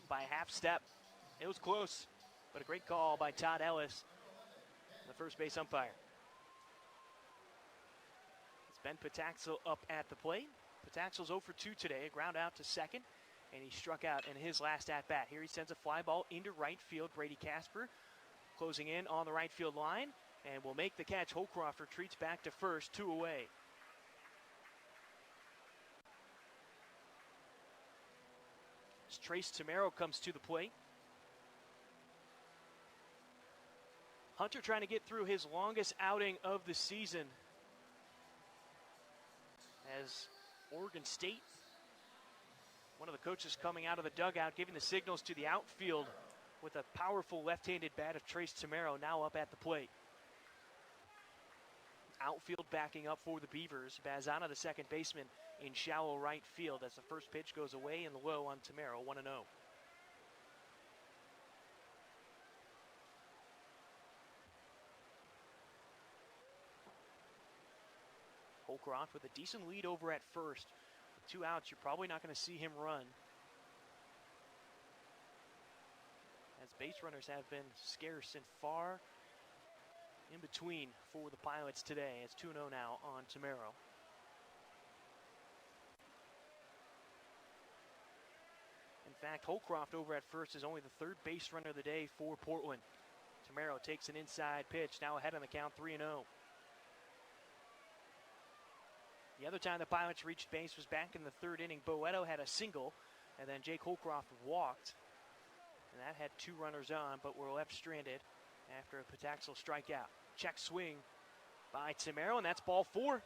by a half step. It was close, but a great call by Todd Ellis, the first base umpire. It's Ben Pataxel up at the plate. Pataxel's 0 for 2 today, a ground out to second, and he struck out in his last at-bat. Here he sends a fly ball into right field. Brady Casper closing in on the right field line, and will make the catch. Holcroft retreats back to first, 2 away. As Trace Tamero comes to the plate. Hunter trying to get through his longest outing of the season, as Oregon State, one of the coaches coming out of the dugout, giving the signals to the outfield with a powerful left-handed bat of Trace Tamero, now up at the plate. Outfield backing up for the Beavers. Bazana, the second baseman, in shallow right field as the first pitch goes away and low on Tamero, 1-0. Holcroft with a decent lead over at first. With 2 outs, you're probably not going to see him run, as base runners have been scarce and far in between for the Pilots today. It's 2-0 now on Tamero. In fact, Holcroft over at first is only the third base runner of the day for Portland. Tamero takes an inside pitch, now ahead on the count, 3-0. The other time the Pilots reached base was back in the third inning. Boeto had a single, and then Jake Holcroft walked. And that had 2 runners on, but were left stranded after a Pataxel strikeout. Check swing by Tamero, and that's ball 4.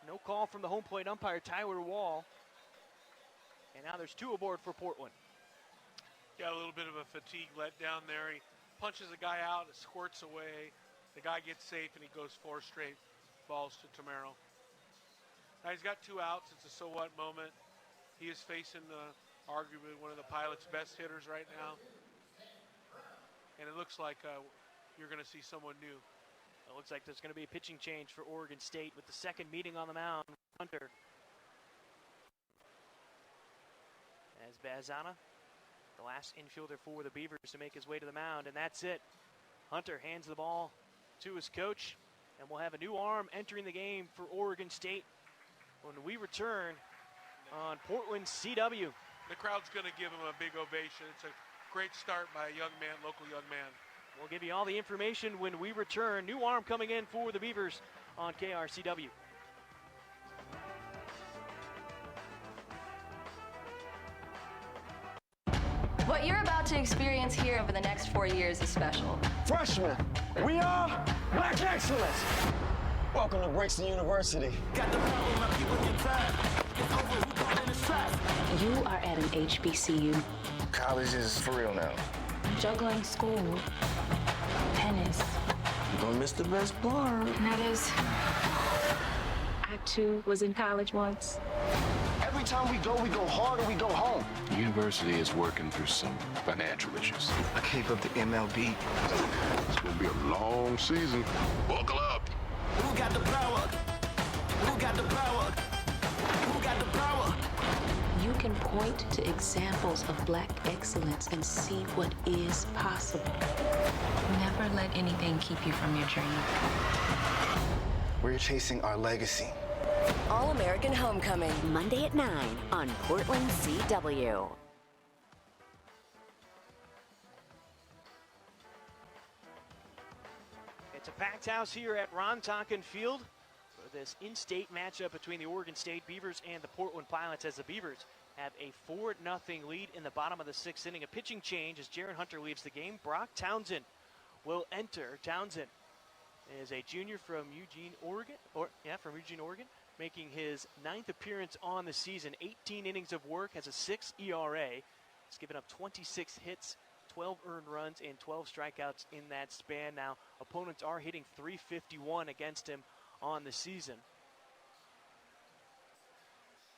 No call from the home plate umpire, Tyler Wall. And now there's 2 aboard for Portland. Yeah, a little bit of a fatigue letdown there. He punches a guy out, it squirts away. The guy gets safe, and he goes 4 straight balls to Tamero. Now he's got 2 outs. It's a so what moment. He is facing arguably one of the Pilots' best hitters right now. And it looks like you're going to see someone new. It looks like there's going to be a pitching change for Oregon State with the second meeting on the mound. Hunter. As Bazana, the last infielder for the Beavers to make his way to the mound, and that's it. Hunter hands the ball to his coach, and we'll have a new arm entering the game for Oregon State when we return on Portland CW. The crowd's going to give him a big ovation. It's a great start by a young man, local young man. We'll give you all the information when we return. New arm coming in for the Beavers on KRCW. What you're about to experience here over the next 4 years is special. Freshmen, we are Black Excellence. Welcome to Brixton University. Got the power when people get tired. It's over, who got in the trap? You are at an HBCU. College is for real now. Juggling school, tennis. You're gonna miss the best part. And that is, I too was in college once. Every time we go hard or we go home. The university is working through some financial issues. I gave up the MLB. It's gonna be a long season. Buckle up. Who got the power? Who got the power? Who got the power? You can point to examples of Black excellence and see what is possible. Never let anything keep you from your dream. We're chasing our legacy. All-American Homecoming, Monday at 9 on Portland CW. It's a packed house here at Ron Tonkin Field for this in-state matchup between the Oregon State Beavers and the Portland Pilots, as the Beavers have a 4-0 lead in the bottom of the 6th inning. A pitching change as Jaren Hunter leaves the game. Brock Townsend will enter. Townsend is a junior from Eugene, Oregon, making his 9th appearance on the season. 18 innings of work, has a 6 ERA. He's given up 26 hits, 12 earned runs and 12 strikeouts in that span. Now, opponents are hitting .351 against him on the season.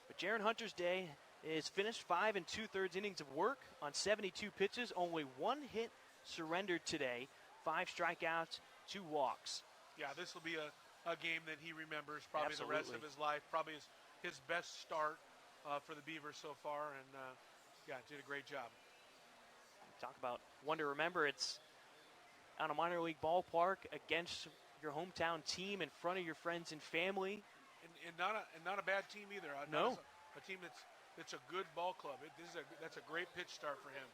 But Jaren Hunter's day is finished. 5 2/3 innings of work on 72 pitches. Only 1 hit surrendered today. 5 strikeouts, 2 walks. Yeah, this will be a game that he remembers probably Absolutely. the rest of his life. Probably his best start for the Beavers so far. And, yeah, did a great job. Talk about one to remember. It's on a minor league ballpark against your hometown team in front of your friends and family. And not a bad team either. No. A team that's a good ball club. That's a great pitch start for him.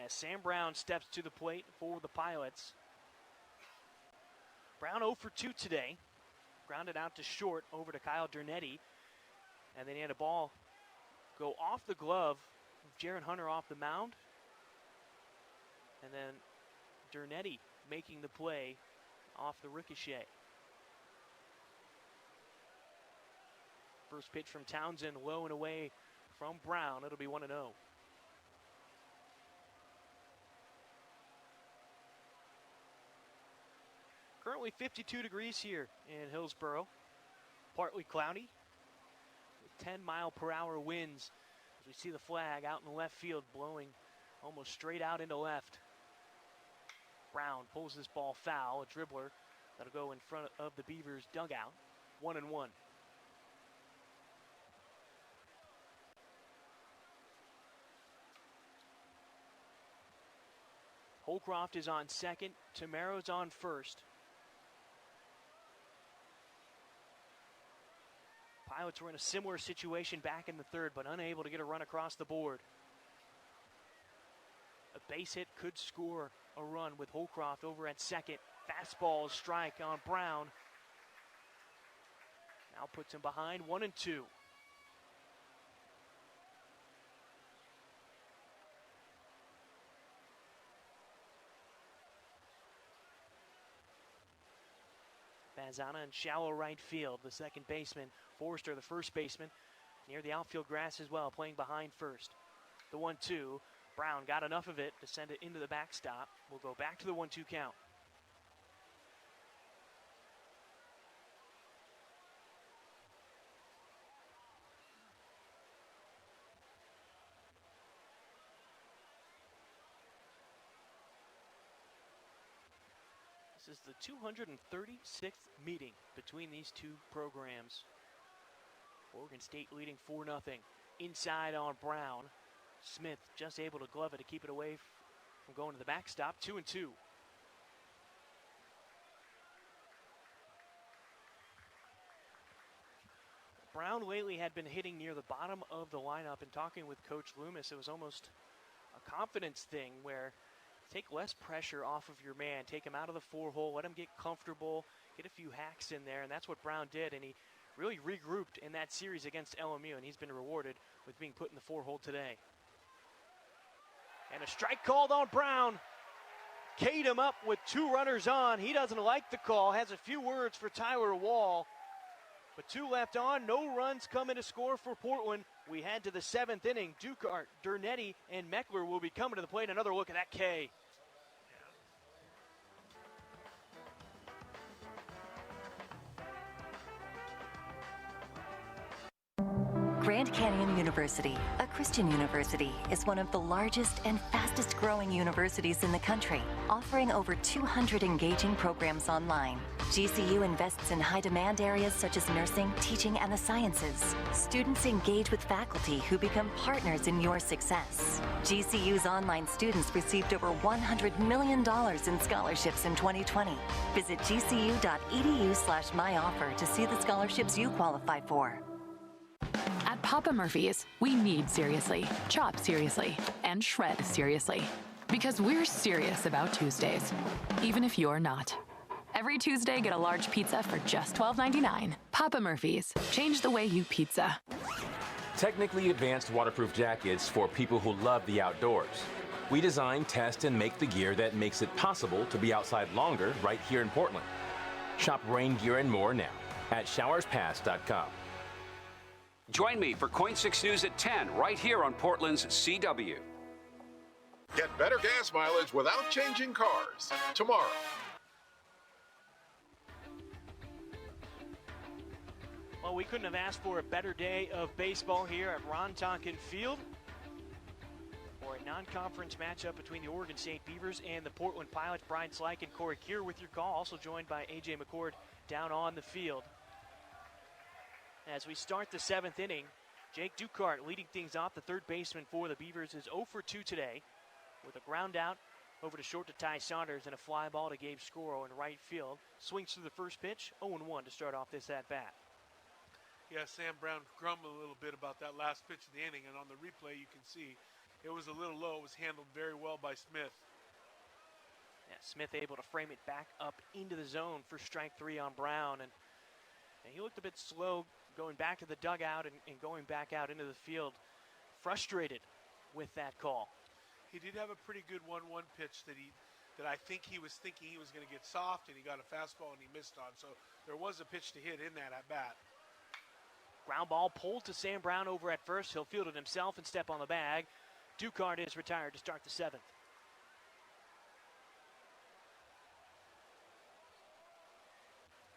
As Sam Brown steps to the plate for the Pilots. Brown 0 for 2 today. Grounded out to short over to Kyle Dernetti. And then he had a ball go off the glove of Jaren Hunter off the mound. And then Dernetti making the play off the ricochet. First pitch from Townsend, low and away from Brown. It'll be 1-0. Currently 52 degrees here in Hillsboro. Partly cloudy with 10-mile-per-hour winds as we see the flag out in the left field blowing almost straight out into left. Brown pulls this ball foul, a dribbler that'll go in front of the Beavers dugout. 1-1. Holcroft is on second. Tamaro's on first. Pilots were in a similar situation back in the third, but unable to get a run across the board. A base hit could score a run with Holcroft over at second. Fastball strike on Brown. Now puts him behind 1-2. Bazana in shallow right field. The second baseman, Forrester, the first baseman, near the outfield grass as well, playing behind first. The 1-2. Brown got enough of it to send it into the backstop. We'll go back to the 1-2 count. This is the 236th meeting between these two programs. Oregon State leading 4-0. Inside on Brown. Smith just able to glove it to keep it away from going to the backstop. 2-2. Brown lately had been hitting near the bottom of the lineup, and talking with Coach Loomis, it was almost a confidence thing where take less pressure off of your man, take him out of the 4-hole, let him get comfortable, get a few hacks in there, and that's what Brown did, and he really regrouped in that series against LMU, and he's been rewarded with being put in the 4-hole today. And a strike called on Brown. K'd him up with 2 runners on. He doesn't like the call, has a few words for Tyler Wall, but 2 left on, no runs coming to score for Portland. We head to the 7th inning. Dukart, Dernetti, and Meckler will be coming to the plate. Another look at that K. Grand Canyon University, a Christian university, is one of the largest and fastest growing universities in the country, offering over 200 engaging programs online. GCU invests in high demand areas such as nursing, teaching, and the sciences. Students engage with faculty who become partners in your success. GCU's online students received over $100 million in scholarships in 2020. Visit gcu.edu/myoffer to see the scholarships you qualify for. At Papa Murphy's, we need seriously, chop seriously, and shred seriously. Because we're serious about Tuesdays, even if you're not. Every Tuesday, get a large pizza for just $12.99. Papa Murphy's, change the way you pizza. Technically advanced waterproof jackets for people who love the outdoors. We design, test, and make the gear that makes it possible to be outside longer right here in Portland. Shop rain gear and more now at showerspass.com. Join me for KOIN 6 News at 10 right here on Portland's CW. Get better gas mileage without changing cars tomorrow. Well, we couldn't have asked for a better day of baseball here at Ron Tonkin Field for a non-conference matchup between the Oregon State Beavers and the Portland Pilots. Brian Slyke and Corey Kier with your call, also joined by A.J. McCord down on the field. As we start the 7th inning, Jake Ducart leading things off. The third baseman for the Beavers is 0 for 2 today with a ground out over to short to Ty Saunders and a fly ball to Gabe Scoro in right field. Swings through the first pitch, 0-1 to start off this at-bat. Yeah, Sam Brown grumbled a little bit about that last pitch of the inning, and on the replay you can see it was a little low. It was handled very well by Smith. Yeah, Smith able to frame it back up into the zone for strike 3 on Brown, and he looked a bit slow going back to the dugout and going back out into the field, frustrated with that call. He did have a pretty good 1-1 pitch that I think he was thinking he was going to get soft, and he got a fastball and he missed on. So there was a pitch to hit in that at bat. Ground ball pulled to Sam Brown over at first. He'll field it himself and step on the bag. Ducart is retired to start the 7th.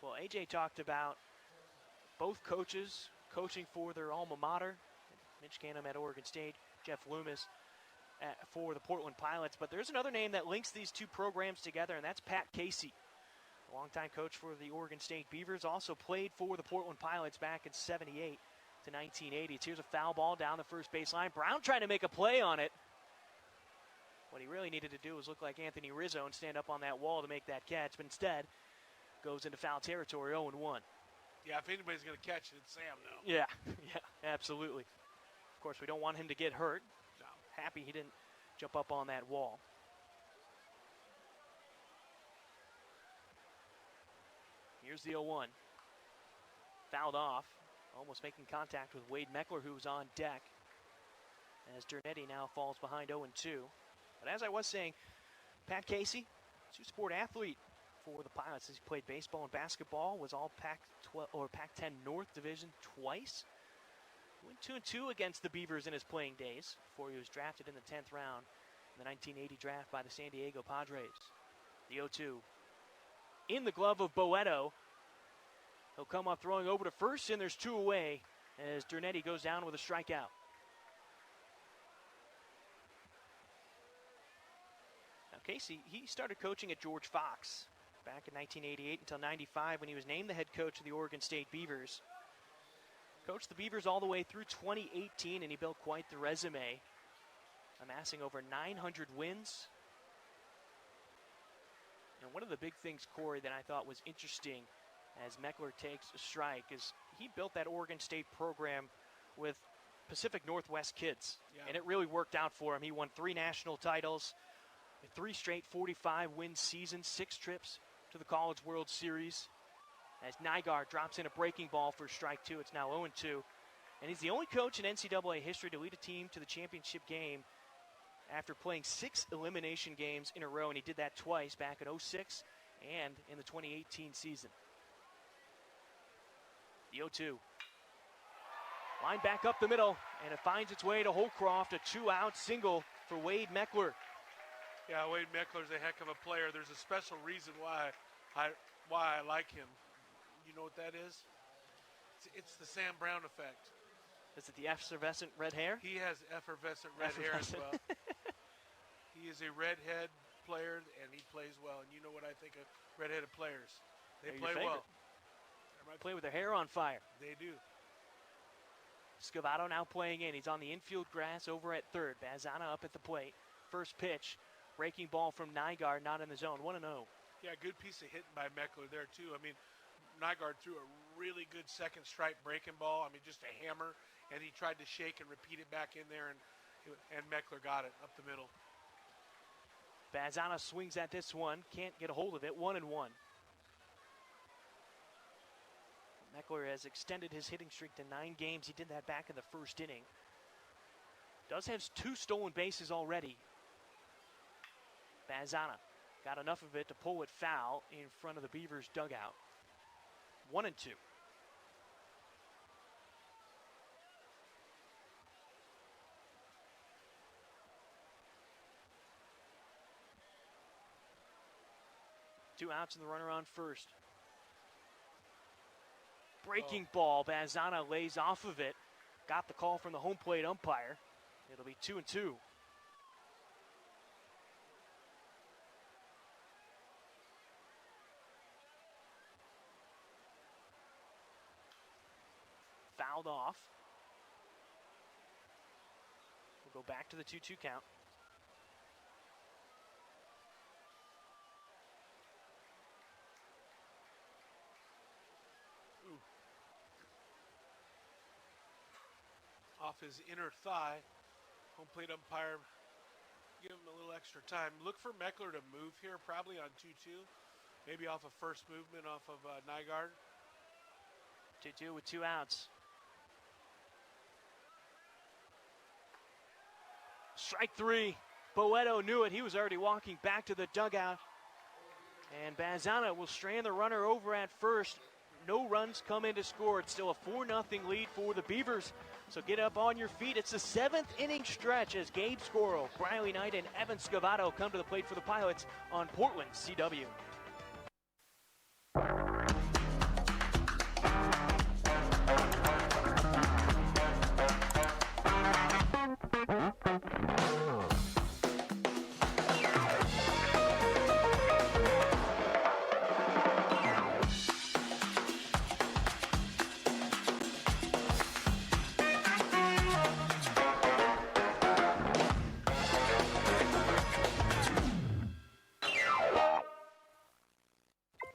Well, AJ talked about both coaches coaching for their alma mater. Mitch Canham at Oregon State, Jeff Loomis for the Portland Pilots. But there's another name that links these two programs together, and that's Pat Casey. A longtime coach for the Oregon State Beavers, also played for the Portland Pilots back in 78 to 1980. Here's a foul ball down the first baseline. Brown trying to make a play on it. What he really needed to do was look like Anthony Rizzo and stand up on that wall to make that catch, but instead goes into foul territory, 0-1. Yeah, if anybody's going to catch it, it's Sam now. Yeah, absolutely. Of course, we don't want him to get hurt. No. Happy he didn't jump up on that wall. Here's the 0-1. Fouled off, almost making contact with Wade Meckler, who was on deck, as Dernetti now falls behind 0-2. But as I was saying, Pat Casey, two-sport athlete for the Pilots. He's played baseball and basketball, was all Pac-10 North Division twice. Went 2-2 against the Beavers in his playing days before he was drafted in the 10th round in the 1980 draft by the San Diego Padres. The 0-2 in the glove of Boeto. He'll come up throwing over to first, and there's 2 away as Dernetti goes down with a strikeout. Now Casey, he started coaching at George Fox back in 1988 until 95 when he was named the head coach of the Oregon State Beavers. Coached the Beavers all the way through 2018, and he built quite the resume, amassing over 900 wins. And one of the big things, Corey, that I thought was interesting as Meckler takes a strike is he built that Oregon State program with Pacific Northwest kids. Yeah. And it really worked out for him. He won 3 national titles, 3 straight 45-win seasons, 6 trips to the College World Series. As Nygaard drops in a breaking ball for strike 2, it's now 0-2. And he's the only coach in NCAA history to lead a team to the championship game after playing 6 elimination games in a row, and he did that twice back in 2006 and in the 2018 season. The 0-2. Line back up the middle, and it finds its way to Holcroft, a 2-out single for Wade Meckler. Yeah, Wade Meckler's a heck of a player. There's a special reason why I like him. You know what that is? It's the Sam Brown effect. Is it the effervescent red hair? He has effervescent red hair as well. He is a redhead player, and he plays well. And you know what I think of redheaded players. They play well. They play with their hair on fire. They do. Scavato now playing in. He's on the infield grass over at third. Bazana up at the plate. First pitch. Breaking ball from Nygaard, not in the zone. 1-0. Yeah, good piece of hitting by Meckler there, too. I mean, Nygaard threw a really good second strike breaking ball. I mean, just a hammer. And he tried to shake and repeat it back in there, and Meckler got it up the middle. Bazana swings at this one. Can't get a hold of it. 1-1. Meckler has extended his hitting streak to 9 games. He did that back in the first inning. Does have 2 stolen bases already. Bazana got enough of it to pull it foul in front of the Beavers dugout. 1-2. 2 outs and the runner on first. Breaking ball, Bazana lays off of it. Got the call from the home plate umpire. It'll be 2-2. Fouled off. We'll go back to the 2-2 count. Off his inner thigh. Home plate umpire, give him a little extra time. Look for Meckler to move here, probably on 2-2. Maybe off a first movement off of Nygaard. 2-2 with 2 outs. Strike 3. Boeto knew it. He was already walking back to the dugout. And Bazana will strand the runner over at first. No runs come in to score. It's still a 4-0 lead for the Beavers. So get up on your feet. It's the 7th inning stretch as Gabe Squirrel, Briley Knight, and Evan Scavato come to the plate for the Pilots on Portland CW.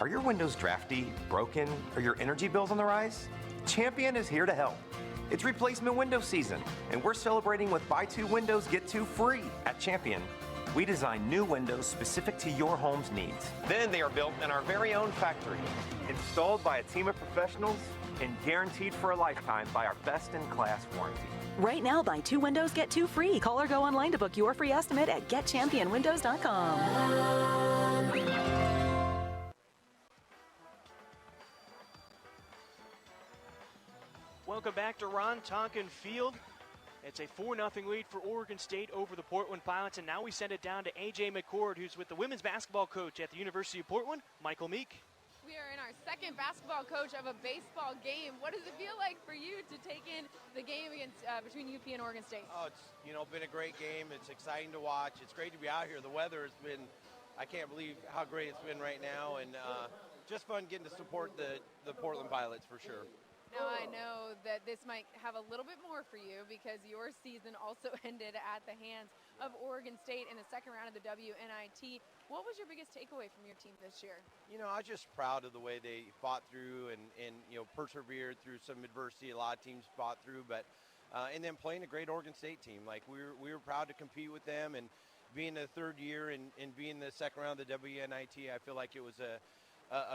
Are your windows drafty, broken, or your energy bills on the rise? Champion is here to help. It's replacement window season, and we're celebrating with buy 2 windows, get 2 free. At Champion, we design new windows specific to your home's needs. Then they are built in our very own factory, installed by a team of professionals, and guaranteed for a lifetime by our best-in-class warranty. Right now, buy 2 windows, get 2 free. Call or go online to book your free estimate at getchampionwindows.com. Welcome back to Ron Tonkin Field. It's a 4-0 lead for Oregon State over the Portland Pilots, and now we send it down to A.J. McCord, who's with the women's basketball coach at the University of Portland, Michael Meek. We are in our second basketball coach of a baseball game. What does it feel like for you to take in the game against between UP and Oregon State? Oh, it's been a great game. It's exciting to watch. It's great to be out here. The weather has been, I can't believe how great it's been right now, and just fun getting to support the Portland Pilots for sure. Now, I know that this might have a little bit more for you because your season also ended at the hands of Oregon State in the second round of the WNIT. What was your biggest takeaway from your team this year? I was just proud of the way they fought through and persevered through some adversity a lot of teams fought through, but and then playing a great Oregon State team. Like we were proud to compete with them, and being the third year and being the second round of the WNIT, I feel like it was a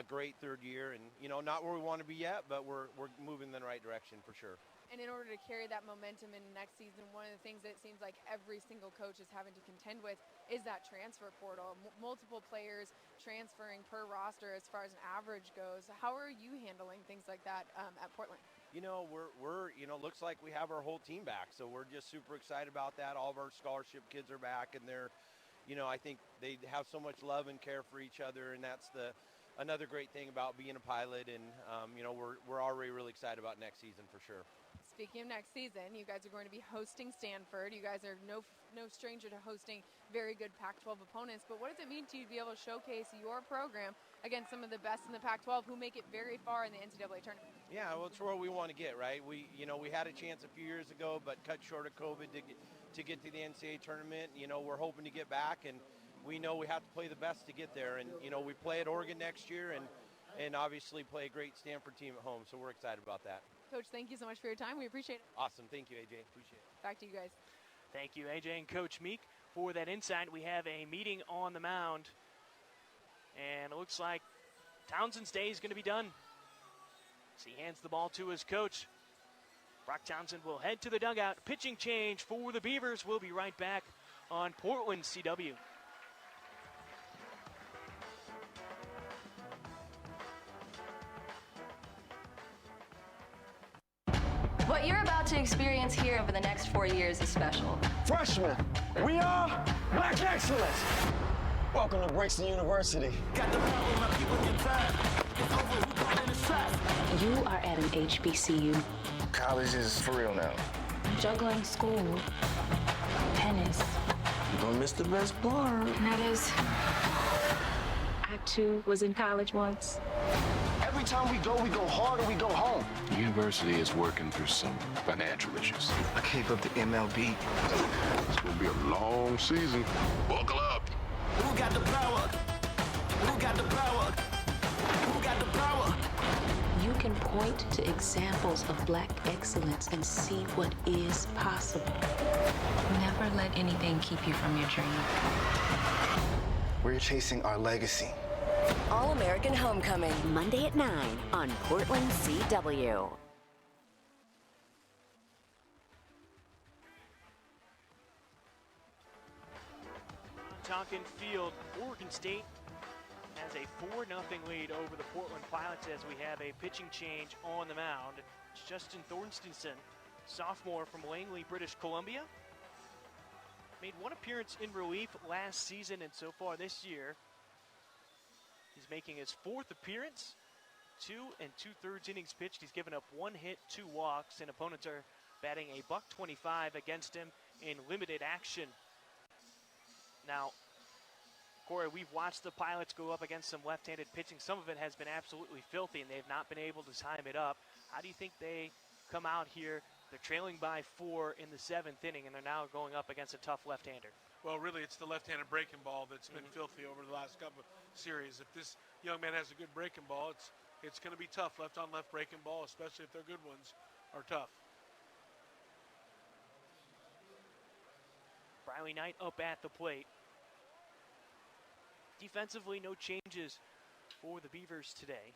great third year, and not where we want to be yet, but we're moving in the right direction for sure. And in order to carry that momentum in next season, one of the things that it seems like every single coach is having to contend with is that transfer portal. Multiple players transferring per roster as far as an average goes. How are you handling things like that at Portland? We're looks like we have our whole team back, so we're just super excited about that. All of our scholarship kids are back, and they're, I think they have so much love and care for each other, and that's another great thing about being a Pilot, and we're already really excited about next season for sure. Speaking of next season, you guys are going to be hosting Stanford. You guys are no stranger to hosting very good Pac-12 opponents, but what does it mean to you to be able to showcase your program against some of the best in the Pac-12 who make it very far in the NCAA tournament? Yeah, well, it's where we want to get, right? We had a chance a few years ago, but cut short of COVID to get to the NCAA tournament. We're hoping to get back, and we know we have to play the best to get there. And, we play at Oregon next year and obviously play a great Stanford team at home. So we're excited about that. Coach, thank you so much for your time. We appreciate it. Awesome. Thank you, AJ. Appreciate it. Back to you guys. Thank you, AJ and Coach Meek, for that insight. We have a meeting on the mound, and it looks like Townsend's day is going to be done. So he hands the ball to his coach. Brock Townsend will head to the dugout. Pitching change for the Beavers. We'll be right back on Portland CW. What you're about to experience here over the next 4 years is special. Freshmen, we are Black Excellence. Welcome to Brixton University. Got the power, my people get tired. It's over, who calling the shots? You are at an HBCU. College is for real now. Juggling school, tennis. You don't miss the best part. And that is, I too was in college once. Every time we go hard or we go home. The university is working through some financial issues. I gave up the MLB. It's going to be a long season. Buckle up. Who got the power? Who got the power? Who got the power? You can point to examples of Black excellence and see what is possible. Never let anything keep you from your dream. We're chasing our legacy. All-American Homecoming, Monday at 9 on Portland CW. Tonkin Field, Oregon State has a 4-0 lead over the Portland Pilots as we have a pitching change on the mound. It's Justin Thorstenson, sophomore from Langley, British Columbia. Made one appearance in relief last season, and so far this year, he's making his 4th appearance. 2 2/3 innings pitched. He's given up 1 hit, 2 walks, and opponents are batting a $125 against him in limited action. Now, Corey, we've watched the Pilots go up against some left-handed pitching. Some of it has been absolutely filthy, and they've not been able to time it up. How do you think they come out here? They're trailing by 4 in the 7th inning, and they're now going up against a tough left-hander. Well, really, it's the left-handed breaking ball that's been filthy over the last couple of series. If this young man has a good breaking ball, it's going to be tough. Left-on-left breaking ball, especially if they're good ones, are tough. Riley Knight up at the plate. Defensively, no changes for the Beavers today.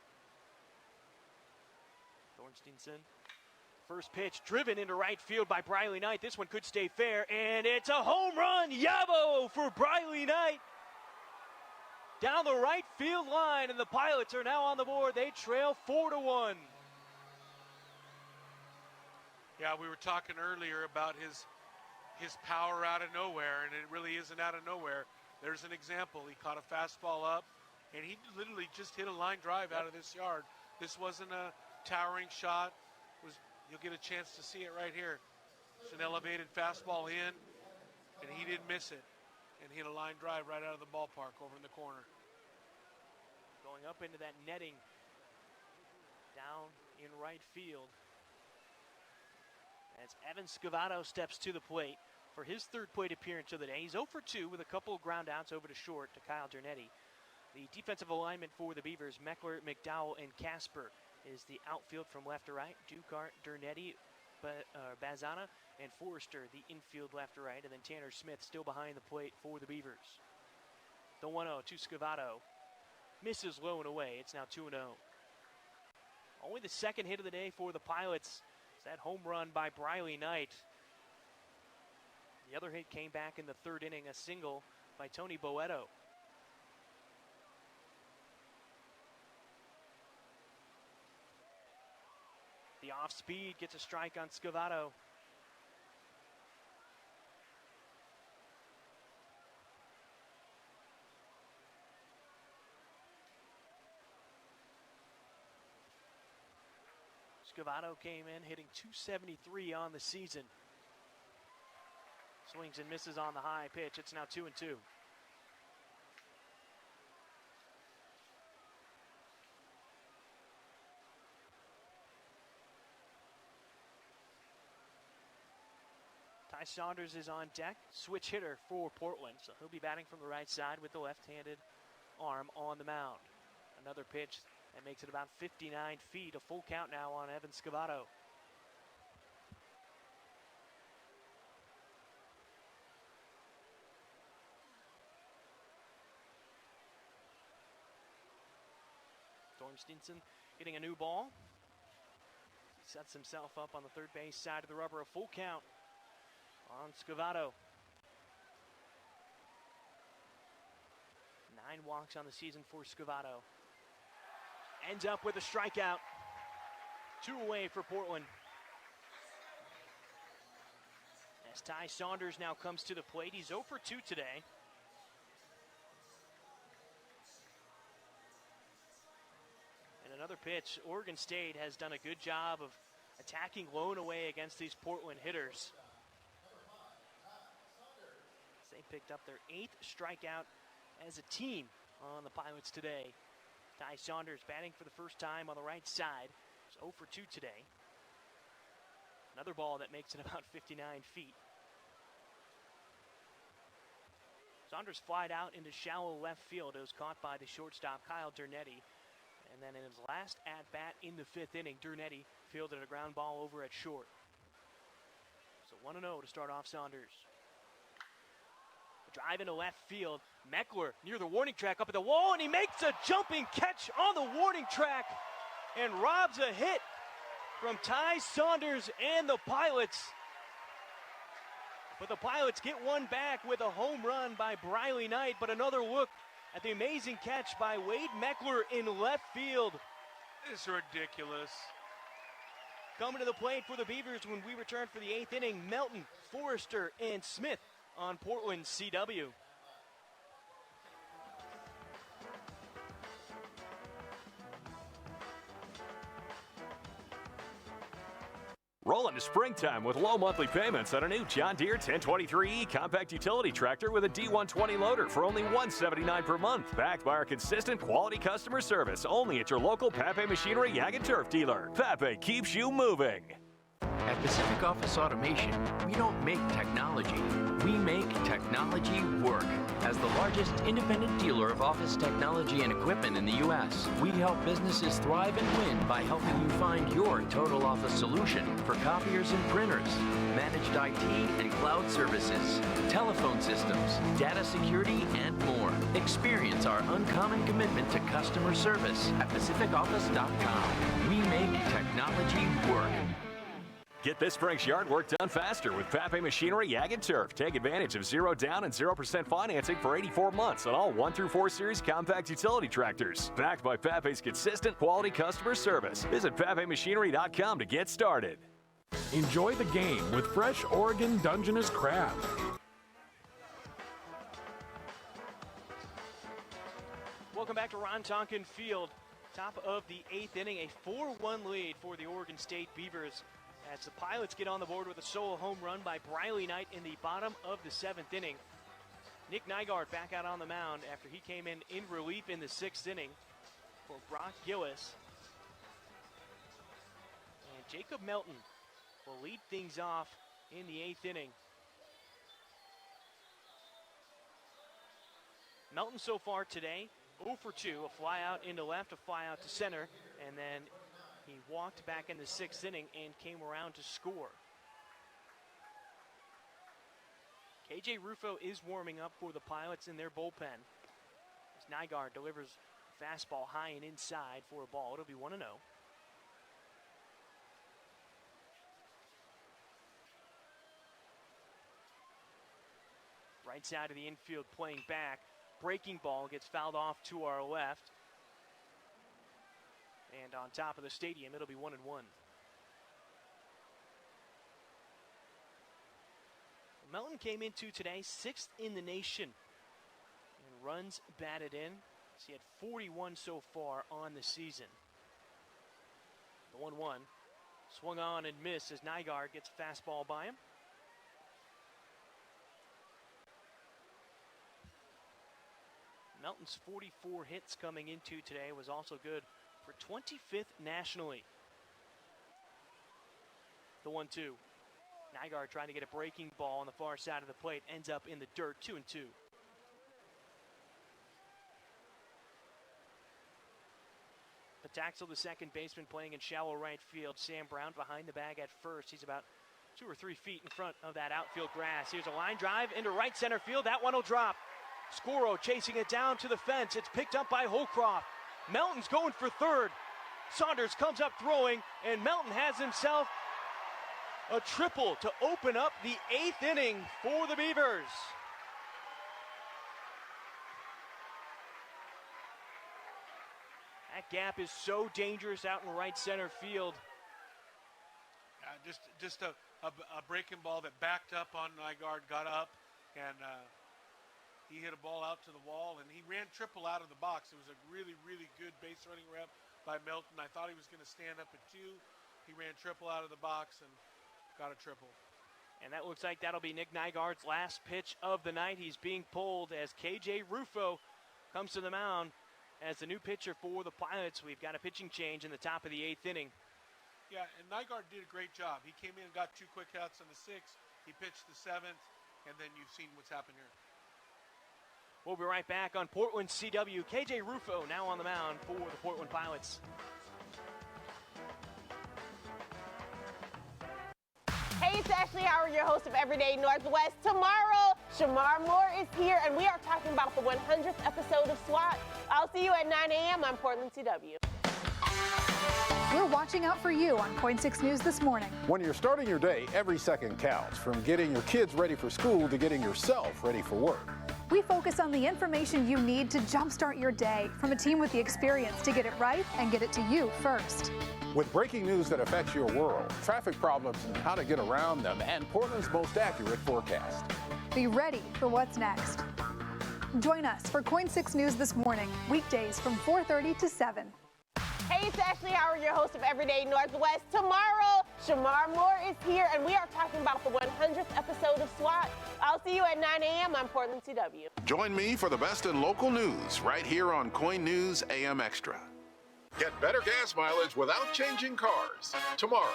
Thorstenson, first pitch driven into right field by Briley Knight. This one could stay fair, and it's a home run. Yabo for Briley Knight. Down the right field line, and the Pilots are now on the board. They trail 4-1. Yeah, we were talking earlier about his power out of nowhere, and it really isn't out of nowhere. There's an example. He caught a fastball up, and he literally just hit a line drive out of this yard. This wasn't a towering shot. You'll get a chance to see it right here. It's an elevated fastball in, and he didn't miss it, and hit a line drive right out of the ballpark over in the corner. Going up into that netting down in right field as Evan Scavato steps to the plate for his 3rd plate appearance of the day. He's 0 for 2 with a couple of ground outs over to short to Kyle Dernetti. The defensive alignment for the Beavers, Meckler, McDowell, and Casper, is the outfield from left to right. Ducart, Dernetti, Bazana, and Forrester, the infield left to right. And then Tanner Smith still behind the plate for the Beavers. The 1-0 to Scavato. Misses low and away. It's now 2-0. Only the 2nd hit of the day for the Pilots. It's that home run by Briley Knight. The other hit came back in the 3rd inning, a single by Tony Boeto. The off speed gets a strike on Scavato. Scavato came in hitting .273 on the season. Swings and misses on the high pitch. It's now 2-2. Ty Saunders is on deck, switch hitter for Portland, so he'll be batting from the right side with the left-handed arm on the mound. Another pitch that makes it about 59 feet, a full count now on Evan Scavato. Thorstenson getting a new ball. He sets himself up on the third base side of the rubber, a full count on Scavato. 9 walks on the season for Scavato. Ends up with a strikeout. 2 away for Portland. As Ty Saunders now comes to the plate, he's 0 for 2 today. another pitch. Oregon State has done a good job of attacking lone away against these Portland hitters. They picked up their 8th strikeout as a team on the Pilots today. Ty Saunders batting for the first time on the right side. He's 0 for 2 today. Another ball that makes it about 59 feet. Saunders flied out into shallow left field. It was caught by the shortstop, Kyle Dernetti. And then in his last at-bat in the 5th inning, Dernetti fielded a ground ball over at short. So 1-0 to start off Saunders. Drive into left field. Meckler near the warning track up at the wall, and he makes a jumping catch on the warning track and robs a hit from Ty Saunders and the Pilots. But the Pilots get one back with a home run by Briley Knight, but another look at the amazing catch by Wade Meckler in left field. It's ridiculous. Coming to the plate for the Beavers when we return for the 8th inning, Melton, Forrester, and Smith on Portland CW. Roll into springtime with low monthly payments on a new John Deere 1023E compact utility tractor with a D120 loader for only $179 per month. Backed by our consistent quality customer service only at your local Pape Machinery Ag and Turf dealer. Pape keeps you moving. At Pacific Office Automation, we don't make technology, we make technology work. As the largest independent dealer of office technology and equipment in the U.S., we help businesses thrive and win by helping you find your total office solution for copiers and printers, managed IT and cloud services, telephone systems, data security, and more. Experience our uncommon commitment to customer service at PacificOffice.com. We make technology work. Get this spring's yard work done faster with Pape Machinery Ag and Turf. Take advantage of 0 down and 0% financing for 84 months on all 1 through 4 series compact utility tractors. Backed by Pape's consistent quality customer service. Visit PapeMachinery.com to get started. Enjoy the game with fresh Oregon Dungeness crab. Welcome back to Ron Tonkin Field. Top of the 8th inning, a 4-1 lead for the Oregon State Beavers as the Pilots get on the board with a solo home run by Briley Knight in the bottom of the 7th inning. Nick Nygaard back out on the mound after he came in relief in the 6th inning for Brock Gillis. And Jacob Melton will lead things off in the 8th inning. Melton so far today, 0 for 2, a fly out into left, a fly out to center, and then he walked back in the 6th inning and came around to score. KJ Rufo is warming up for the Pilots in their bullpen. As Nygaard delivers a fastball high and inside for a ball. It'll be 1-0. Right side of the infield playing back. Breaking ball gets fouled off to our left. And on top of the stadium, it'll be 1-1. Melton came into today 6th in the nation in runs batted in. He had 41 so far on the season. The 1-1 swung on and missed as Nygaard gets a fastball by him. Melton's 44 hits coming into today was also good for 25th nationally. The 1-2. Nygaard trying to get a breaking ball on the far side of the plate. Ends up in the dirt, 2-2. Pataxel, the second baseman, playing in shallow right field. Sam Brown behind the bag at first. He's about 2 or 3 feet in front of that outfield grass. Here's a line drive into right center field. That one will drop. Scoro chasing it down to the fence. It's picked up by Holcroft. Melton's going for third. Saunders comes up throwing, and Melton has himself a triple to open up the 8th inning for the Beavers. That gap is so dangerous out in right center field. Just a breaking ball that backed up on Nygaard, got up, and he hit a ball out to the wall, and he ran triple out of the box. It was a really, really good base running rep by Melton. I thought he was going to stand up at 2. He ran triple out of the box and got a triple. And that looks like that'll be Nick Nygaard's last pitch of the night. He's being pulled as KJ Rufo comes to the mound as the new pitcher for the Pilots. We've got a pitching change in the top of the 8th inning. Yeah, and Nygaard did a great job. He came in and got 2 quick outs in the 6th. He pitched the 7th, and then you've seen what's happened here. We'll be right back on Portland CW. KJ Rufo now on the mound for the Portland Pilots. Hey, it's Ashley Howard, your host of Everyday Northwest. Tomorrow, Shamar Moore is here, and we are talking about the 100th episode of SWAT. I'll see you at 9 a.m. on Portland CW. We're watching out for you on Point 6 News this morning. When you're starting your day, every second counts, from getting your kids ready for school to getting yourself ready for work. We focus on the information you need to jumpstart your day, from a team with the experience to get it right and get it to you first. With breaking news that affects your world, traffic problems and how to get around them, and Portland's most accurate forecast. Be ready for what's next. Join us for Point 6 News this morning, weekdays from 4:30 to 7. Hey, it's Ashley Howard, your host of Everyday Northwest. Tomorrow, Shamar Moore is here, and we are talking about the 100th episode of SWAT. I'll see you at 9 a.m. on Portland CW. Join me for the best in local news right here on Coin News AM Extra. Get better gas mileage without changing cars tomorrow.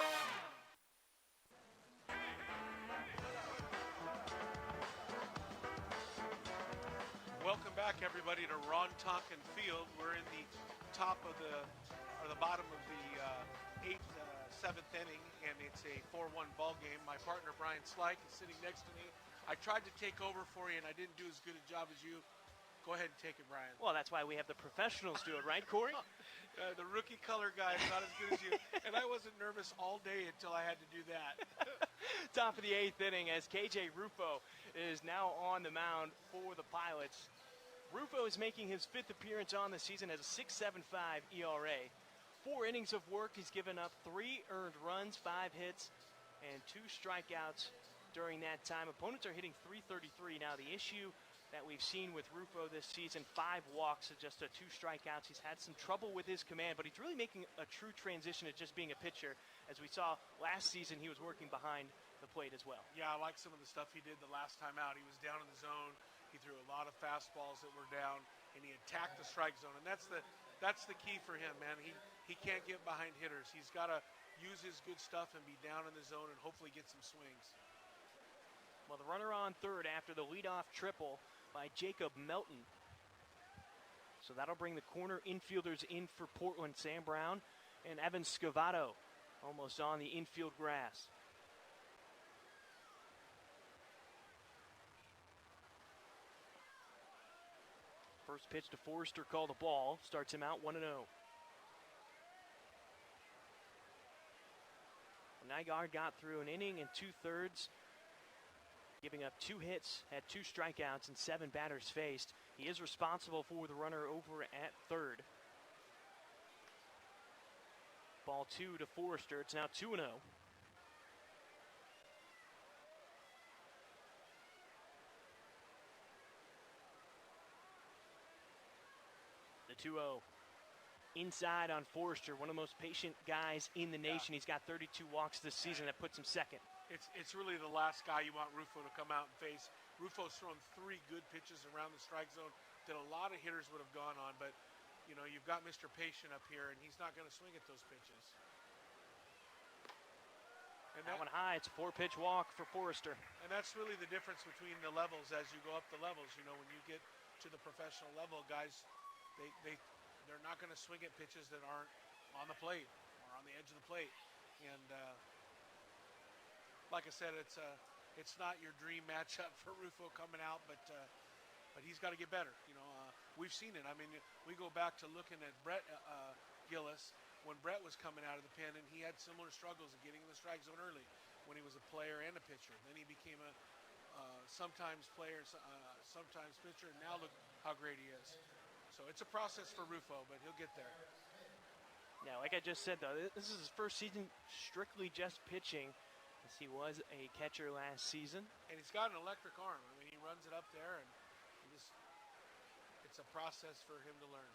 Welcome back, everybody, to Ron Tonkin Field. We're in the top of the bottom of the 7th inning, and it's a 4-1 ball game. My partner Brian Slyke is sitting next to me. I tried to take over for you, and I didn't do as good a job as you. Go ahead and take it, Brian. Well, that's why we have the professionals do it, right, Corey? The rookie color guy is not as good as you, and I wasn't nervous all day until I had to do that. Top of the 8th inning as KJ Rufo is now on the mound for the Pilots. Rufo is making his 5th appearance on the season as a 6.75 ERA. 4 innings of work. He's given up 3 earned runs, 5 hits, and 2 strikeouts during that time. Opponents are hitting .333. Now, the issue that we've seen with Rufo this season, 5 walks and just 2 strikeouts. He's had some trouble with his command, but he's really making a true transition to just being a pitcher. As we saw last season, he was working behind the plate as well. Yeah, I like some of the stuff he did the last time out. He was down in the zone. He threw a lot of fastballs that were down, and he attacked the strike zone. And that's the key for him, man. He can't get behind hitters. He's got to use his good stuff and be down in the zone and hopefully get some swings. Well, the runner on third after the leadoff triple by Jacob Melton. So that'll bring the corner infielders in for Portland. Sam Brown and Evan Scavato almost on the infield grass. First pitch to Forrester, called a ball. Starts him out 1-0. Nygaard got through an inning and 2/3, giving up 2 hits, had 2 strikeouts and 7 batters faced. He is responsible for the runner over at third. Ball 2 to Forrester. It's now 2-0. The 2-0. Inside on Forrester, one of the most patient guys in the nation. He's got 32 walks this season. That puts him second. It's really the last guy you want Rufo to come out and face. Rufo's thrown 3 good pitches around the strike zone that a lot of hitters would have gone on, but you know, you've got Mr. Patient up here, and he's not going to swing at those pitches. And that one high. It's a 4-pitch walk for Forrester. And that's really the difference between the levels as you go up the levels. You know, when you get to the professional level, guys, they're not going to swing at pitches that aren't on the plate or on the edge of the plate. And like I said, it's not your dream matchup for Rufo coming out, but he's got to get better. You know, we've seen it. I mean, we go back to looking at Brett Gillis when Brett was coming out of the pen, and he had similar struggles of getting in the strike zone early when he was a player and a pitcher. Then he became a sometimes player, sometimes pitcher, and now look how great he is. So it's a process for Rufo, but he'll get there. Yeah, like I just said, though, this is his first season strictly just pitching, as he was a catcher last season. And he's got an electric arm. I mean, he runs it up there, and it's a process for him to learn.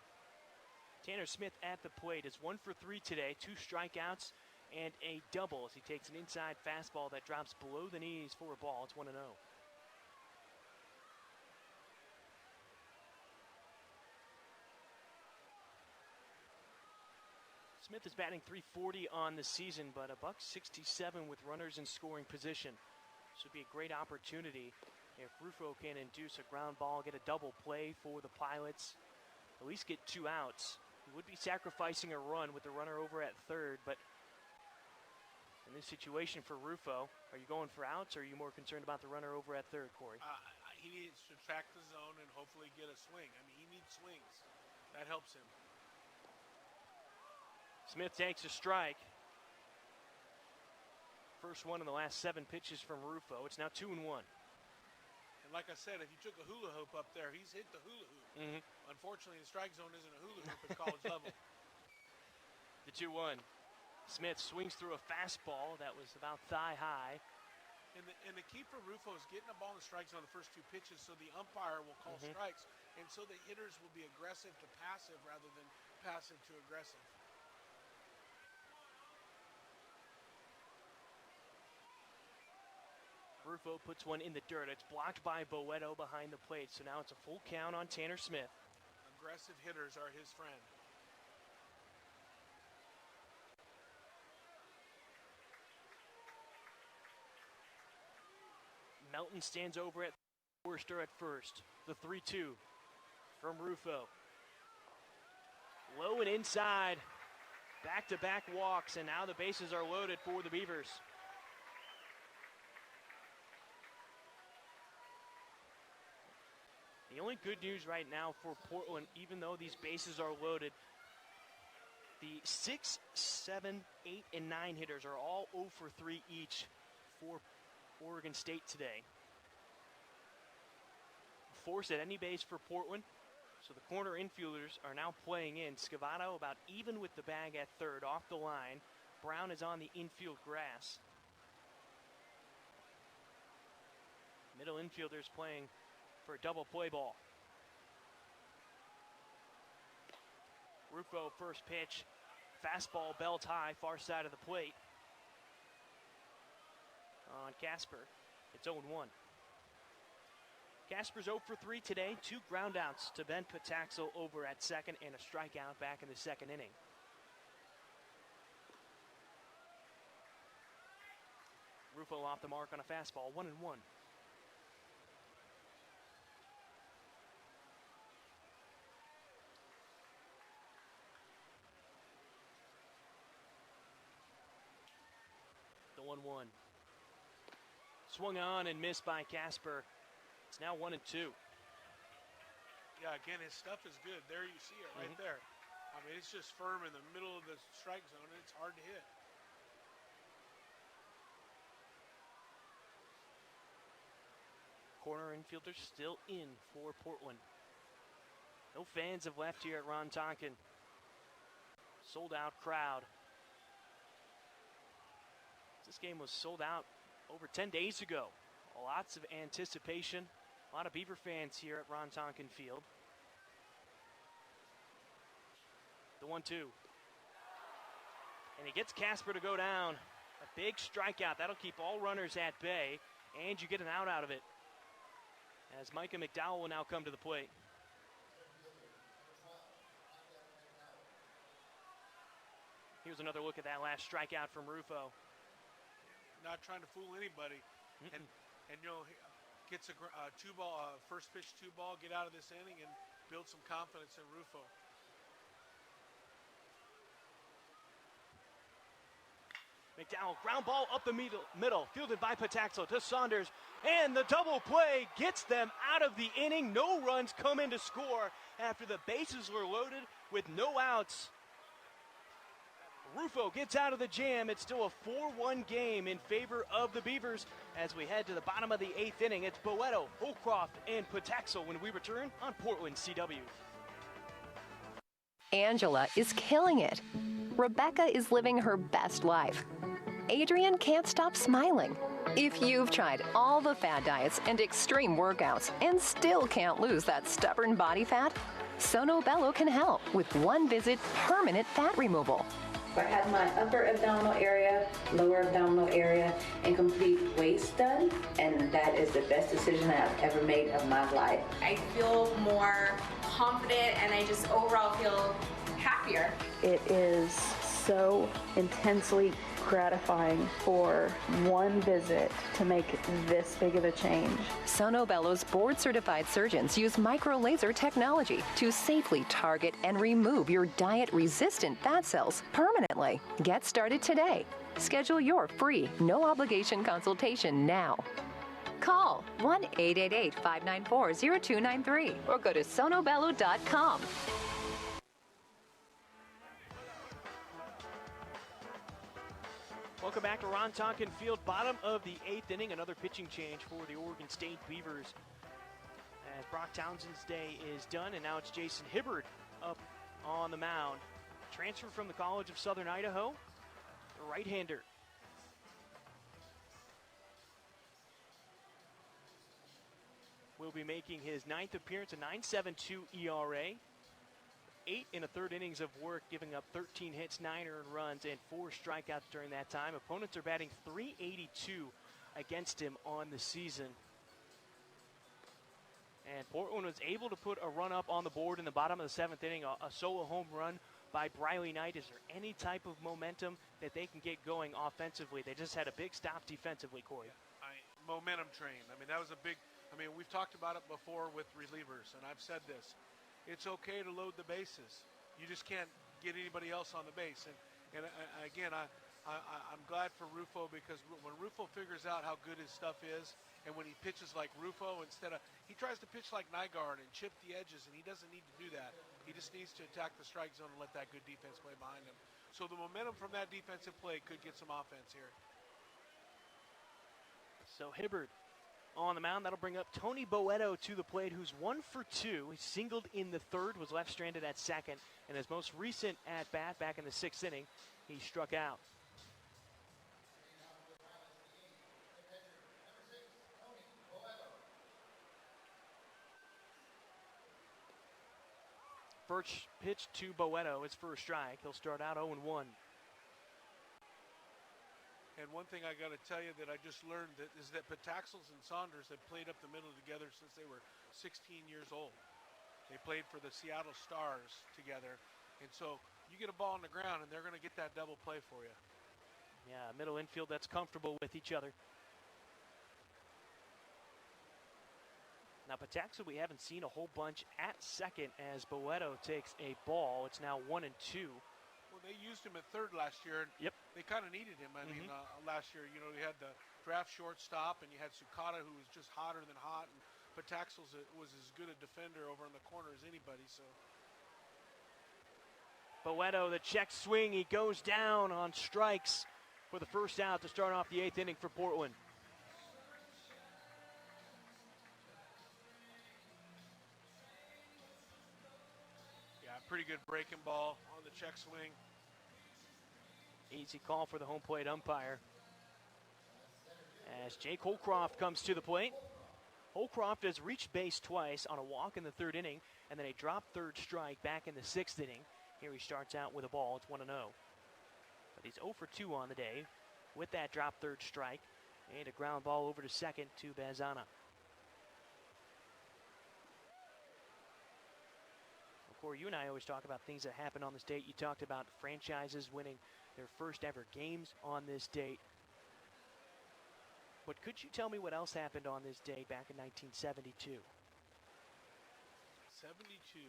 Tanner Smith at the plate is 1 for 3 today, 2 strikeouts and a double as he takes an inside fastball that drops below the knees for a ball. It's 1-0. Smith is batting .340 on the season, but $167 with runners in scoring position. This would be a great opportunity if Rufo can induce a ground ball, get a double play for the Pilots, at least get 2 outs. He would be sacrificing a run with the runner over at third, but in this situation for Rufo, are you going for outs or are you more concerned about the runner over at third, Corey? He needs to track the zone and hopefully get a swing. I mean, he needs swings. That helps him. Smith takes a strike. First one in the last 7 pitches from Rufo. It's now 2-1. And like I said, if you took a hula hoop up there, he's hit the hula hoop. Mm-hmm. Unfortunately, the strike zone isn't a hula hoop at college level. The 2-1. Smith swings through a fastball that was about thigh high. And the key for Rufo is getting the ball in the strike zone on the first 2 pitches so the umpire will call strikes. And so the hitters will be aggressive to passive rather than passive to aggressive. Rufo puts one in the dirt. It's blocked by Boeto behind the plate. So now it's a full count on Tanner Smith. Aggressive hitters are his friend. Melton stands over at Forster at first. The 3-2 from Rufo. Low and inside. Back-to-back walks, and now the bases are loaded for the Beavers. The only good news right now for Portland, even though these bases are loaded, the 6, 7, 8, and 9 hitters are all 0 for 3 each for Oregon State today. Force at any base for Portland, so the corner infielders are now playing in. Scavato about even with the bag at third, off the line. Brown is on the infield grass. Middle infielders playing for a double play ball. Rufo first pitch, fastball belt high, far side of the plate. On Casper, it's 0-1. Casper's 0 for 3 today, 2 groundouts to Ben Pataxel over at second and a strikeout back in the second inning. Rufo off the mark on a fastball, 1-1. The 1-1. Swung on and missed by Casper. It's now 1-2. Yeah, again, his stuff is good. There you see it right there. I mean, it's just firm in the middle of the strike zone, and it's hard to hit. Corner infielders still in for Portland. No fans have left here at Ron Tonkin. Sold out crowd. This game was sold out over 10 days ago. Lots of anticipation. A lot of Beaver fans here at Ron Tonkin Field. The 1-2. And he gets Casper to go down. A big strikeout. That'll keep all runners at bay. And you get an out of it. As Micah McDowell will now come to the plate. Here's another look at that last strikeout from Rufo. Not trying to fool anybody. And you know, gets a first pitch 2-ball, get out of this inning and build some confidence in Rufo. McDowell, ground ball up the middle, fielded by Pataxel to Saunders, and the double play gets them out of the inning. No runs come in to score after the bases were loaded with no outs. Rufo gets out of the jam. It's still a 4-1 game in favor of the Beavers as we head to the bottom of the 8th inning. It's Boeto, Holcroft, and Pataxel when we return on Portland CW. Angela is killing it. Rebecca is living her best life. Adrian can't stop smiling. If you've tried all the fad diets and extreme workouts and still can't lose that stubborn body fat, Sono Bello can help with one visit permanent fat removal. I had my upper abdominal area, lower abdominal area, and complete waist done, and that is the best decision I've ever made of my life. I feel more confident and I just overall feel happier. It is so intensely gratifying for one visit to make this big of a change. Sono Bello's board-certified surgeons use micro-laser technology to safely target and remove your diet-resistant fat cells permanently. Get started today. Schedule your free, no-obligation consultation now. Call 1-888-594-0293 or go to sonobello.com. Welcome back to Ron Tonkin Field, bottom of the 8th inning. Another pitching change for the Oregon State Beavers. As Brock Townsend's day is done, and now it's Jason Hibbard up on the mound. Transfer from the College of Southern Idaho, the right-hander. Will be making his 9th appearance, a 9.72 ERA. 8 in a third innings of work, giving up 13 hits, 9 earned runs, and 4 strikeouts during that time. Opponents are batting .382 against him on the season. And Portland was able to put a run up on the board in the bottom of the 7th inning, a solo home run by Briley Knight. Is there any type of momentum that they can get going offensively? They just had a big stop defensively, Corey. Momentum train. I mean, that was a big, we've talked about it before with relievers, and I've said this. It's okay to load the bases. You just can't get anybody else on the base. And again, I'm glad for Rufo, because when Rufo figures out how good his stuff is, and when he pitches like Rufo, he tries to pitch like Nygaard and chip the edges, and he doesn't need to do that. He just needs to attack the strike zone and let that good defense play behind him. So the momentum from that defensive play could get some offense here. So Hibbard on the mound. That'll bring up Tony Boeto to the plate, who's 1 for 2. He singled in the third, was left stranded at second, and his most recent at-bat back in the 6th inning, he struck out. First pitch to Boeto is for a strike. He'll start out 0-1. And one thing I got to tell you that I just learned is that Pataxles and Saunders have played up the middle together since they were 16 years old. They played for the Seattle Stars together. And so you get a ball on the ground, and they're going to get that double play for you. Yeah, middle infield that's comfortable with each other. Now, Pataxel, we haven't seen a whole bunch at second as Boeto takes a ball. It's now 1-2. Well, they used him at third last year. And yep. They kind of needed him. I mean, last year, you had the draft shortstop, and you had Sukata, who was just hotter than hot, and Pataxels was as good a defender over in the corner as anybody. So Boeto, the check swing, he goes down on strikes for the first out to start off the 8th inning for Portland. Yeah, pretty good breaking ball on the check swing. Easy call for the home plate umpire. As Jake Holcroft comes to the plate. Holcroft has reached base twice on a walk in the 3rd inning, and then a drop third strike back in the 6th inning. Here he starts out with a ball. It's 1-0. But he's 0 for 2 on the day with that drop third strike and a ground ball over to second to Bazana. Corey, you and I always talk about things that happen on this date. You talked about franchises winning their first ever games on this date. But could you tell me what else happened on this day back in 1972? 72.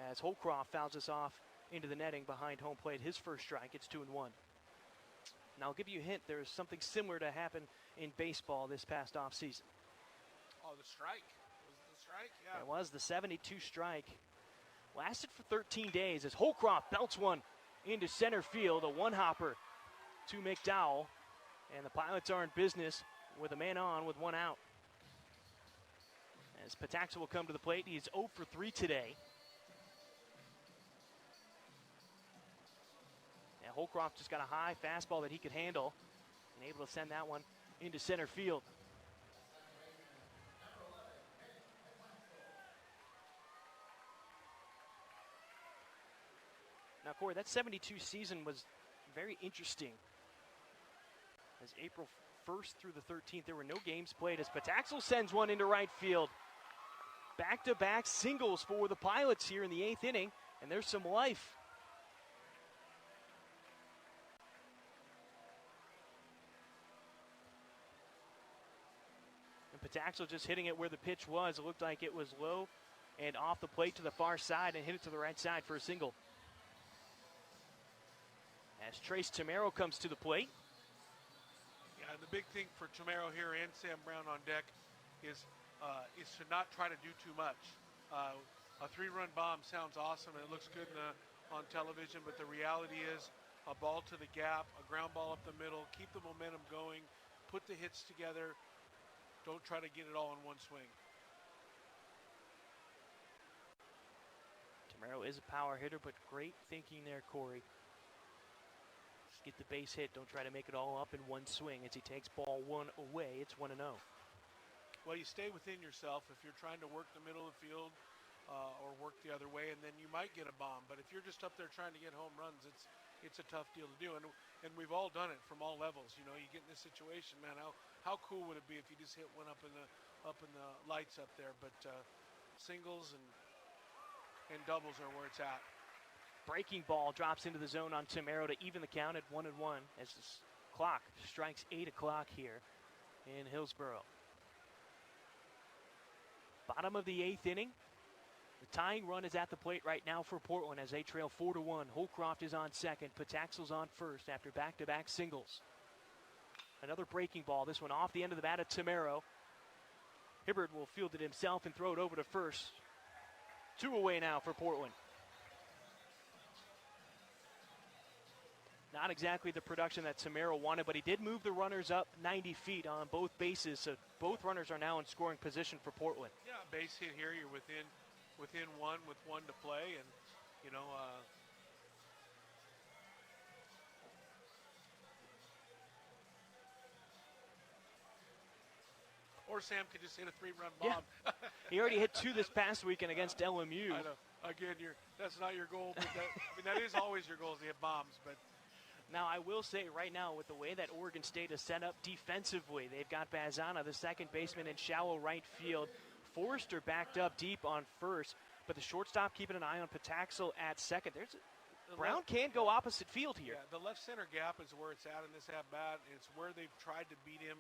As Holcroft fouls us off into the netting behind home plate, his first strike, it's 2-1. Now I'll give you a hint, there's something similar to happen in baseball this past offseason. Oh, the strike. Was it the strike? Yeah. It was the 72 strike. Lasted for 13 days as Holcroft belts one into center field, a one-hopper to McDowell. And the Pilots are in business with a man on with 1 out. As Pataxa will come to the plate, he's 0 for 3 today. And Holcroft just got a high fastball that he could handle and able to send that one into center field. Now, Corey, that 72 season was very interesting. As April 1st through the 13th, there were no games played as Pataxel sends one into right field. Back-to-back singles for the Pilots here in the 8th inning, and there's some life. And Pataxel just hitting it where the pitch was. It looked like it was low and off the plate to the far side and hit it to the right side for a single. As Trace Tamero comes to the plate. Yeah, the big thing for Tamero here and Sam Brown on deck is to not try to do too much. A 3-run bomb sounds awesome and it looks good on television, but the reality is a ball to the gap, a ground ball up the middle, keep the momentum going, put the hits together. Don't try to get it all in one swing. Tamero is a power hitter, but great thinking there, Corey. Just get the base hit. Don't try to make it all up in one swing. As he takes ball 1 away, it's 1-0. Well, you stay within yourself if you're trying to work the middle of the field or work the other way, and then you might get a bomb. But if you're just up there trying to get home runs, it's a tough deal to do. And we've all done it from all levels. You know, you get in this situation, man. How cool would it be if you just hit one up in the lights up there? But singles and doubles are where it's at. Breaking ball drops into the zone on Tamero to even the count at 1-1 as the clock strikes 8 o'clock here in Hillsboro. Bottom of the 8th inning. The tying run is at the plate right now for Portland as they trail 4-1. Holcroft is on second. Pataxel's on first after back-to-back singles. Another breaking ball. This one off the end of the bat of Tamero. Hibbert will field it himself and throw it over to first. 2 away now for Portland. Not exactly the production that Tamero wanted, but he did move the runners up 90 feet on both bases, so both runners are now in scoring position for Portland. Yeah, base hit here, you're within one with 1 to play, and, you know, or Sam could just hit a 3-run bomb. Yeah. He already hit 2 this past weekend against LMU. I know. Again, that's not your goal, but that is always your goal to hit bombs. But now I will say right now, with the way that Oregon State is set up defensively, they've got Bazana, the second baseman, in shallow right field. Forrester backed up deep on first, but the shortstop keeping an eye on Pataxel at second. Brown can go opposite field here. Yeah, the left center gap is where it's at in this at-bat. It's where they've tried to beat him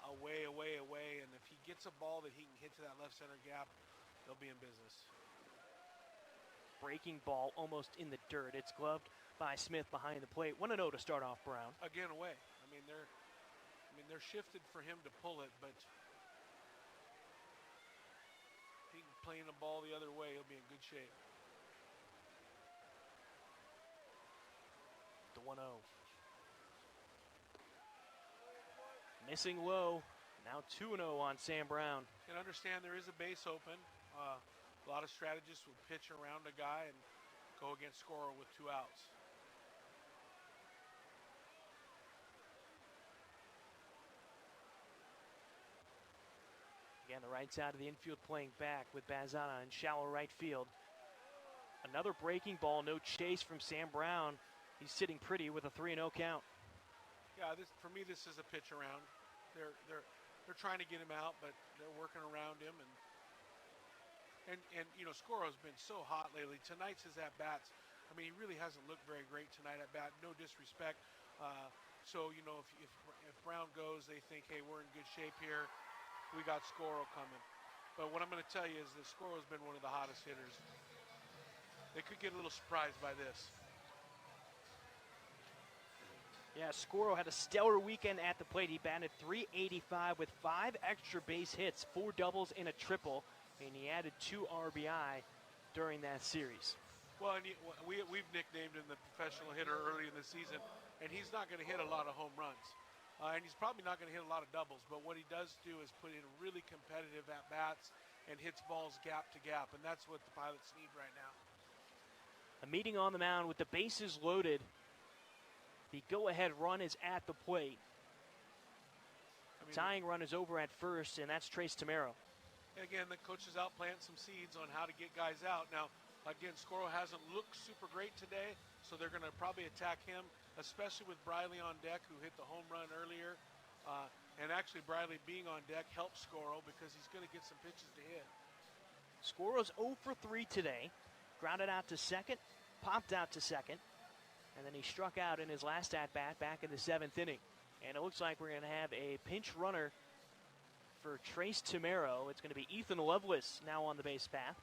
away. And if he gets a ball that he can hit to that left center gap, they'll be in business. Breaking ball almost in the dirt. It's gloved by Smith behind the plate. 1-0 to start off Brown. Again, away. I mean, they're shifted for him to pull it, but if he can play the ball the other way, he'll be in good shape. The 1-0. Missing low. Now 2-0 on Sam Brown. And understand there is a base open. A lot of strategists would pitch around a guy and go against scorer with 2 outs. Again, the right side of the infield playing back with Bazana in shallow right field. Another breaking ball, no chase from Sam Brown. He's sitting pretty with a 3-0 count. Yeah, for me, this is a pitch around. They're trying to get him out, but they're working around him. And you know, Scoro's been so hot lately. Tonight's his at-bats. I mean, he really hasn't looked very great tonight at bat. No disrespect. So, you know, if Brown goes, they think, hey, we're in good shape here. We got Scoro coming. But what I'm going to tell you is that Scoro's been one of the hottest hitters. They could get a little surprised by this. Yeah, Scoro had a stellar weekend at the plate. He batted .385 with 5 extra base hits, 4 doubles and a triple, and he added 2 RBI during that series. Well, and we've nicknamed him the professional hitter early in the season, and he's not going to hit a lot of home runs. And he's probably not going to hit a lot of doubles, but what he does do is put in really competitive at-bats and hits balls gap to gap, and that's what the Pilots need right now. A meeting on the mound with the bases loaded. The go-ahead run is at the plate. Tying run is over at first, and that's Trace Tamero. And again, the coach is out planting some seeds on how to get guys out. Now, Again, Scoro hasn't looked super great today, so they're going to probably attack him, especially with Briley on deck, who hit the home run earlier. And actually, Briley being on deck helps Scoro because he's going to get some pitches to hit. Scoro's 0 for 3 today. Grounded out to second, popped out to second, and then he struck out in his last at-bat back in the 7th inning. And it looks like we're going to have a pinch runner for Trace Tamero. It's going to be Ethan Lovelace now on the base path.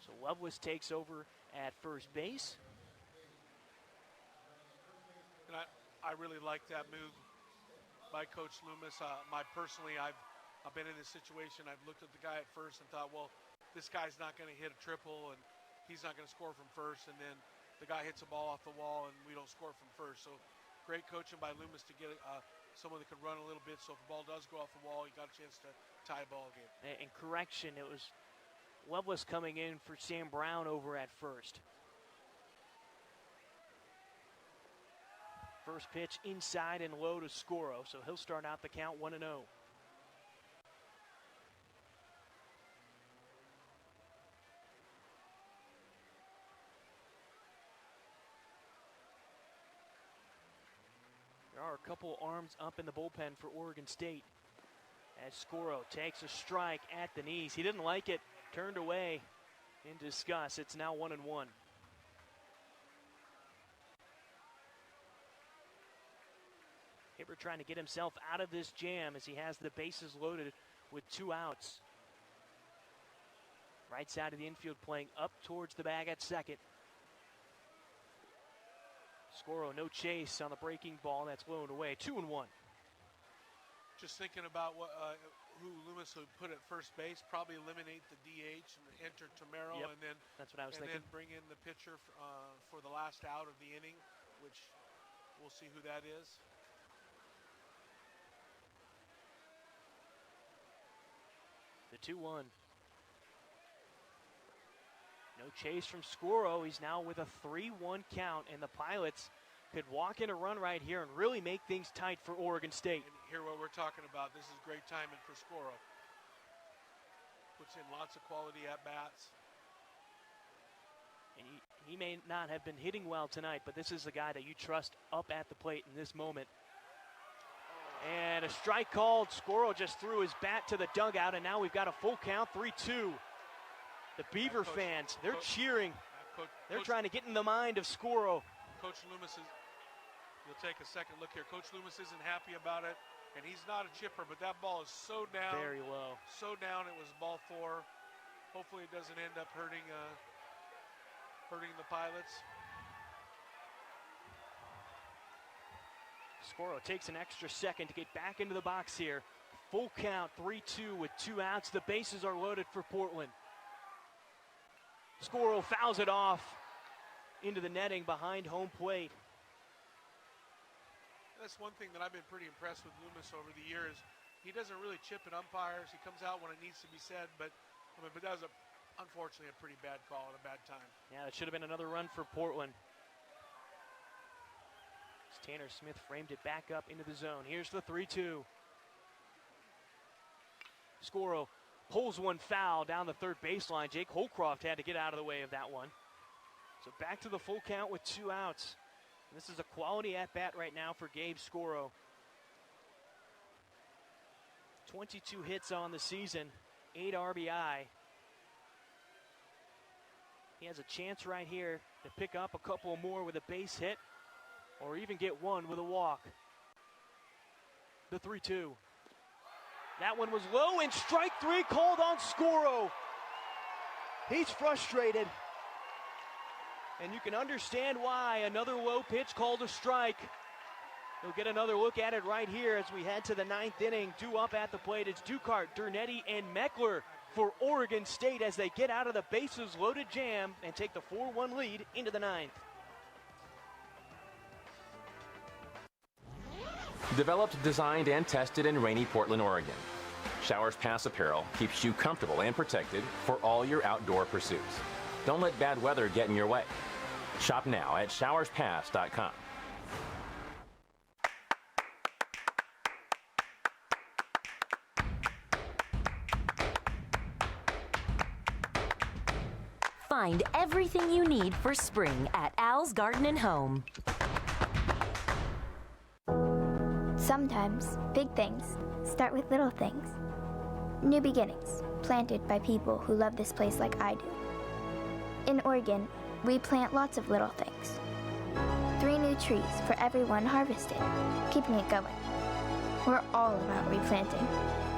So Lovelace takes over at first base. And I really like that move by Coach Loomis. I've been in this situation. I've looked at the guy at first and thought, well, this guy's not going to hit a triple and he's not going to score from first. And then the guy hits a ball off the wall and we don't score from first. So great coaching by Loomis to get someone that could run a little bit. So if the ball does go off the wall, you got a chance to tie a ball game. And correction, it was Lovelace coming in for Sam Brown over at first. First pitch inside and low to Scoro, so he'll start out the count 1-0. There are a couple arms up in the bullpen for Oregon State as Scoro takes a strike at the knees. He didn't like it, turned away in disgust. It's now 1-1. Hibbert trying to get himself out of this jam as he has the bases loaded with 2 outs. Right side of the infield playing up towards the bag at second. Scoro, no chase on the breaking ball. That's blown away. 2-1. Just thinking about who Loomis would put at first base, probably eliminate the DH and enter Tamero, Yep, and then that's what I was thinking. Then bring in the pitcher for the last out of the inning, which we'll see who that is. The 2-1. No chase from Scoro. He's now with a 3-1 count, and the Pilots could walk in a run right here and really make things tight for Oregon State. And hear what we're talking about. This is great timing for Scoro. Puts in lots of quality at-bats. And he may not have been hitting well tonight, but this is the guy that you trust up at the plate in this moment. And a strike called. Scoro just threw his bat to the dugout, and now we've got a full count, 3-2. The Beaver fans, they're cheering. They're trying to get in the mind of Scoro. Coach Loomis you'll take a second look here. Coach Loomis isn't happy about it, and he's not a chipper, but that ball is so down. Very low. So down, it was ball 4. Hopefully it doesn't end up hurting the Pilots. Scoro takes an extra second to get back into the box here. Full count, 3-2 with 2 outs. The bases are loaded for Portland. Scoro fouls it off into the netting behind home plate. That's one thing that I've been pretty impressed with Loomis over the years. He doesn't really chip at umpires. He comes out when it needs to be said, but that was unfortunately a pretty bad call at a bad time. Yeah, it should have been another run for Portland. Tanner Smith framed it back up into the zone. Here's the 3-2. Scoro pulls one foul down the third baseline. Jake Holcroft had to get out of the way of that one. So back to the full count with 2 outs. And this is a quality at-bat right now for Gabe Scoro. 22 hits on the season, 8 RBI. He has a chance right here to pick up a couple more with a base hit, or even get one with a walk. The 3-2. That one was low, and strike 3 called on Scoro. He's frustrated. And you can understand why. Another low pitch called a strike. We'll get another look at it right here as we head to the 9th inning. Due up at the plate, it's Ducart, Dernetti, and Meckler for Oregon State as they get out of the bases loaded jam and take the 4-1 lead into the 9th. Developed, designed, and tested in rainy Portland, Oregon. Showers Pass Apparel keeps you comfortable and protected for all your outdoor pursuits. Don't let bad weather get in your way. Shop now at showerspass.com. Find everything you need for spring at Al's Garden and Home. Sometimes big things start with little things. New beginnings, planted by people who love this place like I do. In Oregon, we plant lots of little things. 3 new trees for every one harvested, keeping it going. We're all about replanting,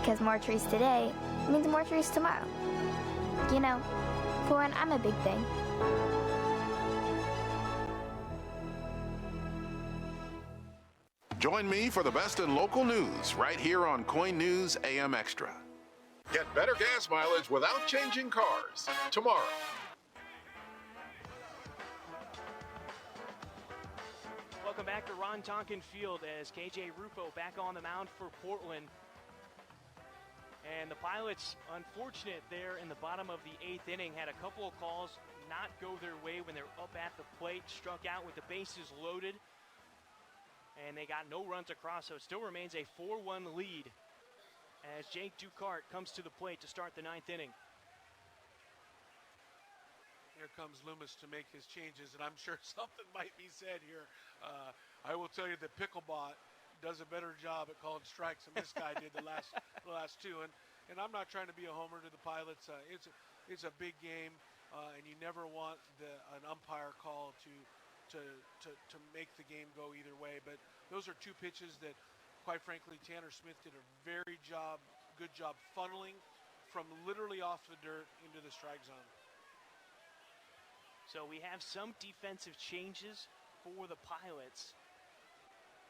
because more trees today means more trees tomorrow. You know, for when I'm a big thing. Join me for the best in local news right here on Coin News AM Extra. Get better gas mileage without changing cars tomorrow. Welcome back to Ron Tonkin Field as KJ Rufo back on the mound for Portland. And the Pilots, unfortunate there in the bottom of the 8th inning, had a couple of calls not go their way when they're up at the plate, struck out with the bases loaded, and they got no runs across, so it still remains a 4-1 lead as Jake Ducart comes to the plate to start the 9th inning. Here comes Loomis to make his changes, and I'm sure something might be said here. I will tell you that Picklebot does a better job at calling strikes than this guy did the last two. And I'm not trying to be a homer to the Pilots. It's a big game, and you never want an umpire call to make the game go either way. But those are 2 pitches that, quite frankly, Tanner Smith did a very good job funneling from literally off the dirt into the strike zone. So we have some defensive changes for the Pilots.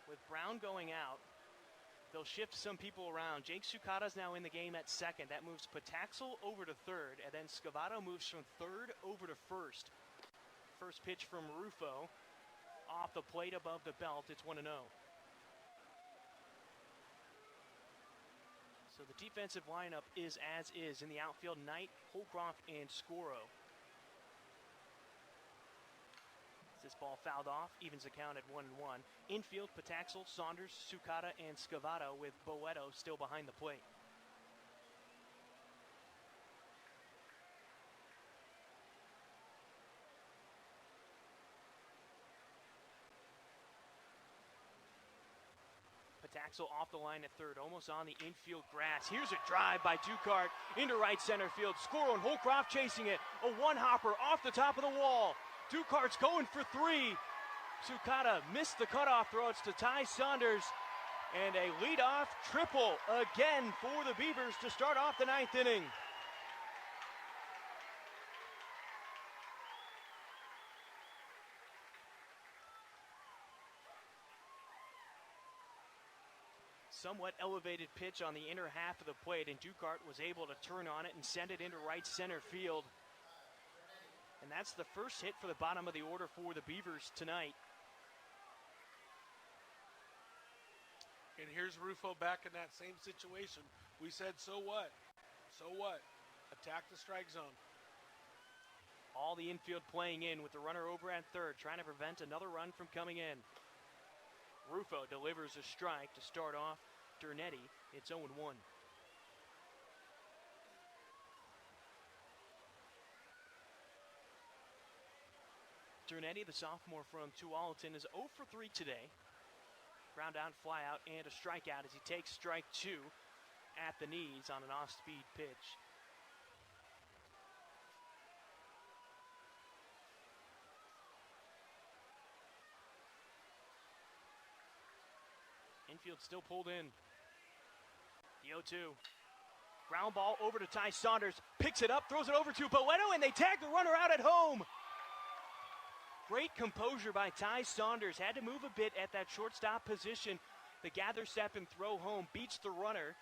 With Brown going out, they'll shift some people around. Jake Sukata's now in the game at second. That moves Pataxel over to third, and then Scavato moves from third over to first. First pitch from Rufo off the plate above the belt. It's 1-0. So the defensive lineup is as is. In the outfield, Knight, Holcroft, and Scoro. This ball fouled off, evens the count at 1-1. Infield, Pataxel, Saunders, Sukata, and Scavato, with Boeto still behind the plate. Pataxel off the line at third, almost on the infield grass. Here's a drive by Ducart into right center field. Scoro and Holcroft chasing it. A one-hopper off the top of the wall. Ducart's going for 3. Sukata missed the cutoff throw. It's to Ty Saunders. And a leadoff triple again for the Beavers to start off the 9th inning. Somewhat elevated pitch on the inner half of the plate, and Ducart was able to turn on it and send it into right center field. And that's the first hit for the bottom of the order for the Beavers tonight. And here's Rufo back in that same situation. We said, so what? So what? Attack the strike zone. All the infield playing in with the runner over at third, trying to prevent another run from coming in. Rufo delivers a strike to start off Dernetti. It's 0-1. Dernetti, the sophomore from Tualatin, is 0 for 3 today. Ground out, fly out, and a strikeout as he takes strike 2 at the knees on an off-speed pitch. Infield still pulled in. The 0-2. Ground ball over to Ty Saunders. Picks it up, throws it over to Boeto, and they tag the runner out at home. Great composure by Ty Saunders. Had to move a bit at that shortstop position. The gather step and throw home beats the runner.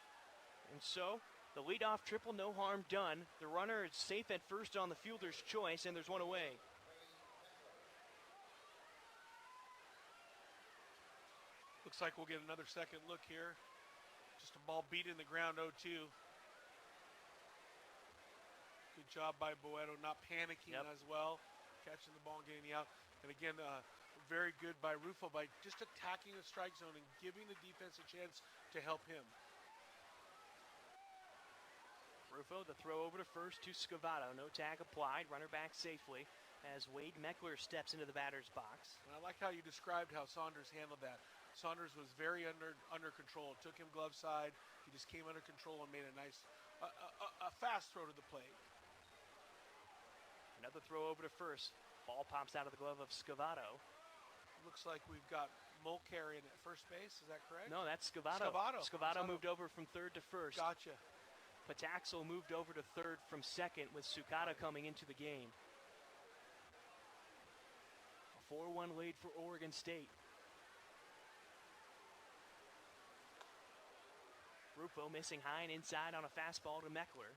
And so the leadoff triple, no harm done. The runner is safe at first on the fielder's choice, and there's one away. Looks like we'll get another second look here. Just a ball beat in the ground, 0-2. Good job by Boeto, not panicking as well. Catching the ball and getting the out. And again, very good by Rufo by just attacking the strike zone and giving the defense a chance to help him. Rufo, the throw over to first to Scavato. No tag applied. Runner back safely as Wade Meckler steps into the batter's box. And I like how you described how Saunders handled that. Saunders was very under control. Took him glove side. He just came under control and made a nice, a fast throw to the plate. Another throw over to first. Ball pops out of the glove of Scavato. Looks like we've got Mulcahy at first base. Is that correct? No, that's Scavato. Scavato moved over from third to first. Gotcha. Pataxel moved over to third from second with Sukata coming into the game. A 4-1 lead for Oregon State. Rufo missing high and inside on a fastball to Meckler.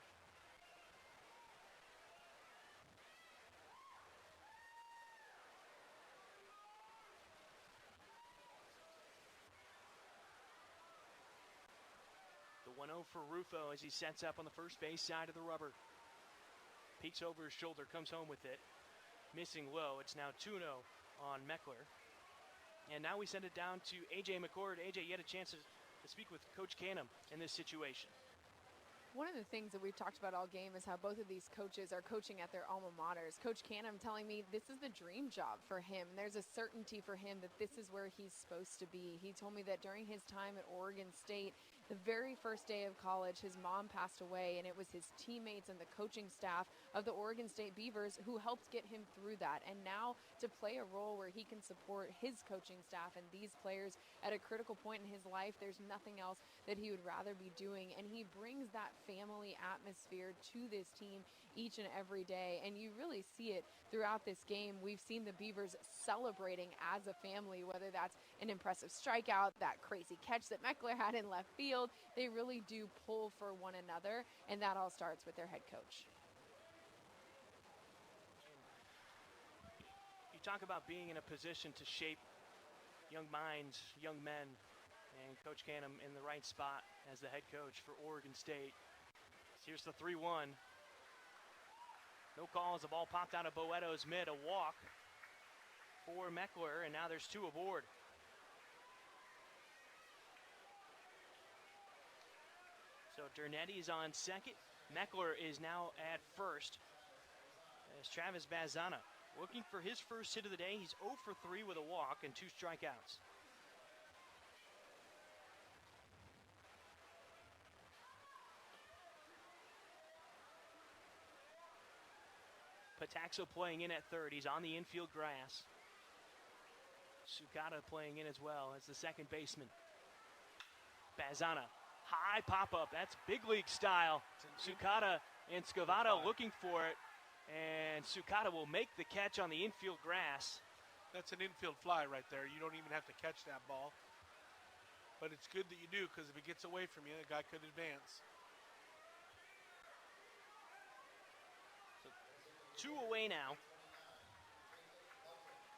The 1-0 for Rufo as he sets up on the first base side of the rubber. Peeks over his shoulder, comes home with it. Missing low. It's now 2-0 on Meckler. And now we send it down to A.J. McCord. A.J., you had a chance to speak with Coach Canham in this situation. One of the things that we've talked about all game is how both of these coaches are coaching at their alma maters. Coach Canham telling me this is the dream job for him. There's a certainty for him that this is where he's supposed to be. He told me that during his time at Oregon State, the very first day of college, his mom passed away, and it was his teammates and the coaching staff of the Oregon State Beavers who helped get him through that. And now to play a role where he can support his coaching staff and these players at a critical point in his life, there's nothing else that he would rather be doing. And he brings that family atmosphere to this team each and every day. And you really see it throughout this game. We've seen the Beavers celebrating as a family, whether that's an impressive strikeout, that crazy catch that Meckler had in left field. They really do pull for one another, and that all starts with their head coach. You talk about being in a position to shape young minds, young men, and Coach Canham in the right spot as the head coach for Oregon State. Here's the 3-1. No calls. The ball popped out of Boeto's mid. A walk for Meckler, and now there's two aboard. So Dernetti's on second. Meckler is now at first. As Travis Bazana looking for his first hit of the day. He's 0 for 3 with a walk and 2 strikeouts. Pataxo playing in at third. He's on the infield grass. Sukata playing in as well as the second baseman. Bazana. High pop-up. That's big league style. Sukata and Scavato looking for it. And Sukata will make the catch on the infield grass. That's an infield fly right there. You don't even have to catch that ball. But it's good that you do, because if it gets away from you, the guy could advance. So 2 away now.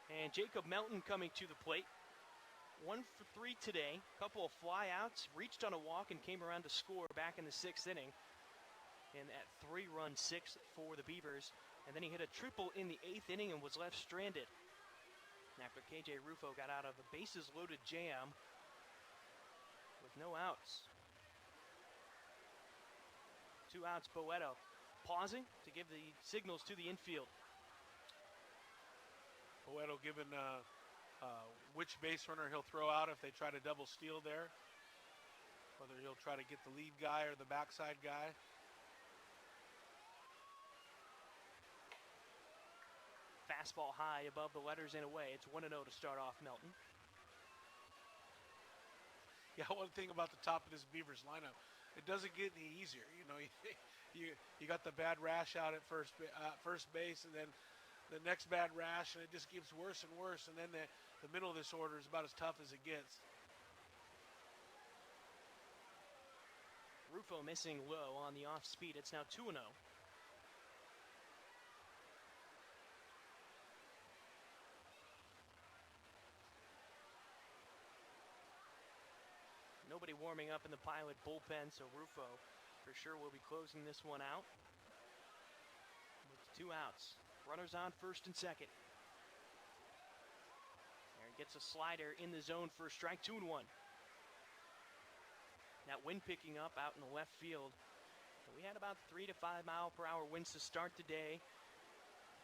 And Jacob Melton coming to the plate. 1 for 3 today. Couple of flyouts, reached on a walk and came around to score back in the 6th inning. In that 3-run 6th for the Beavers. And then he hit a triple in the 8th inning and was left stranded. After KJ Rufo got out of a bases loaded jam with no outs. 2 outs, Boeto pausing to give the signals to the infield. Boeto given which base runner he'll throw out if they try to double steal there. Whether he'll try to get the lead guy or the backside guy. Fastball high above the letters and away. It's 1-0 to start off Melton. Yeah, one thing about the top of this Beavers lineup, it doesn't get any easier. You know, you got the bad rash out at first base, and then the next bad rash, and it just gets worse and worse. And then the middle of this order is about as tough as it gets. Rufo missing low on the off speed. It's now 2-0. Nobody warming up in the Pilot bullpen, so Rufo for sure will be closing this one out. With 2 outs. Runners on first and second. Aaron gets a slider in the zone for a strike, 2-1. That wind picking up out in the left field So we had about 3 to 5 mile per hour winds to start today.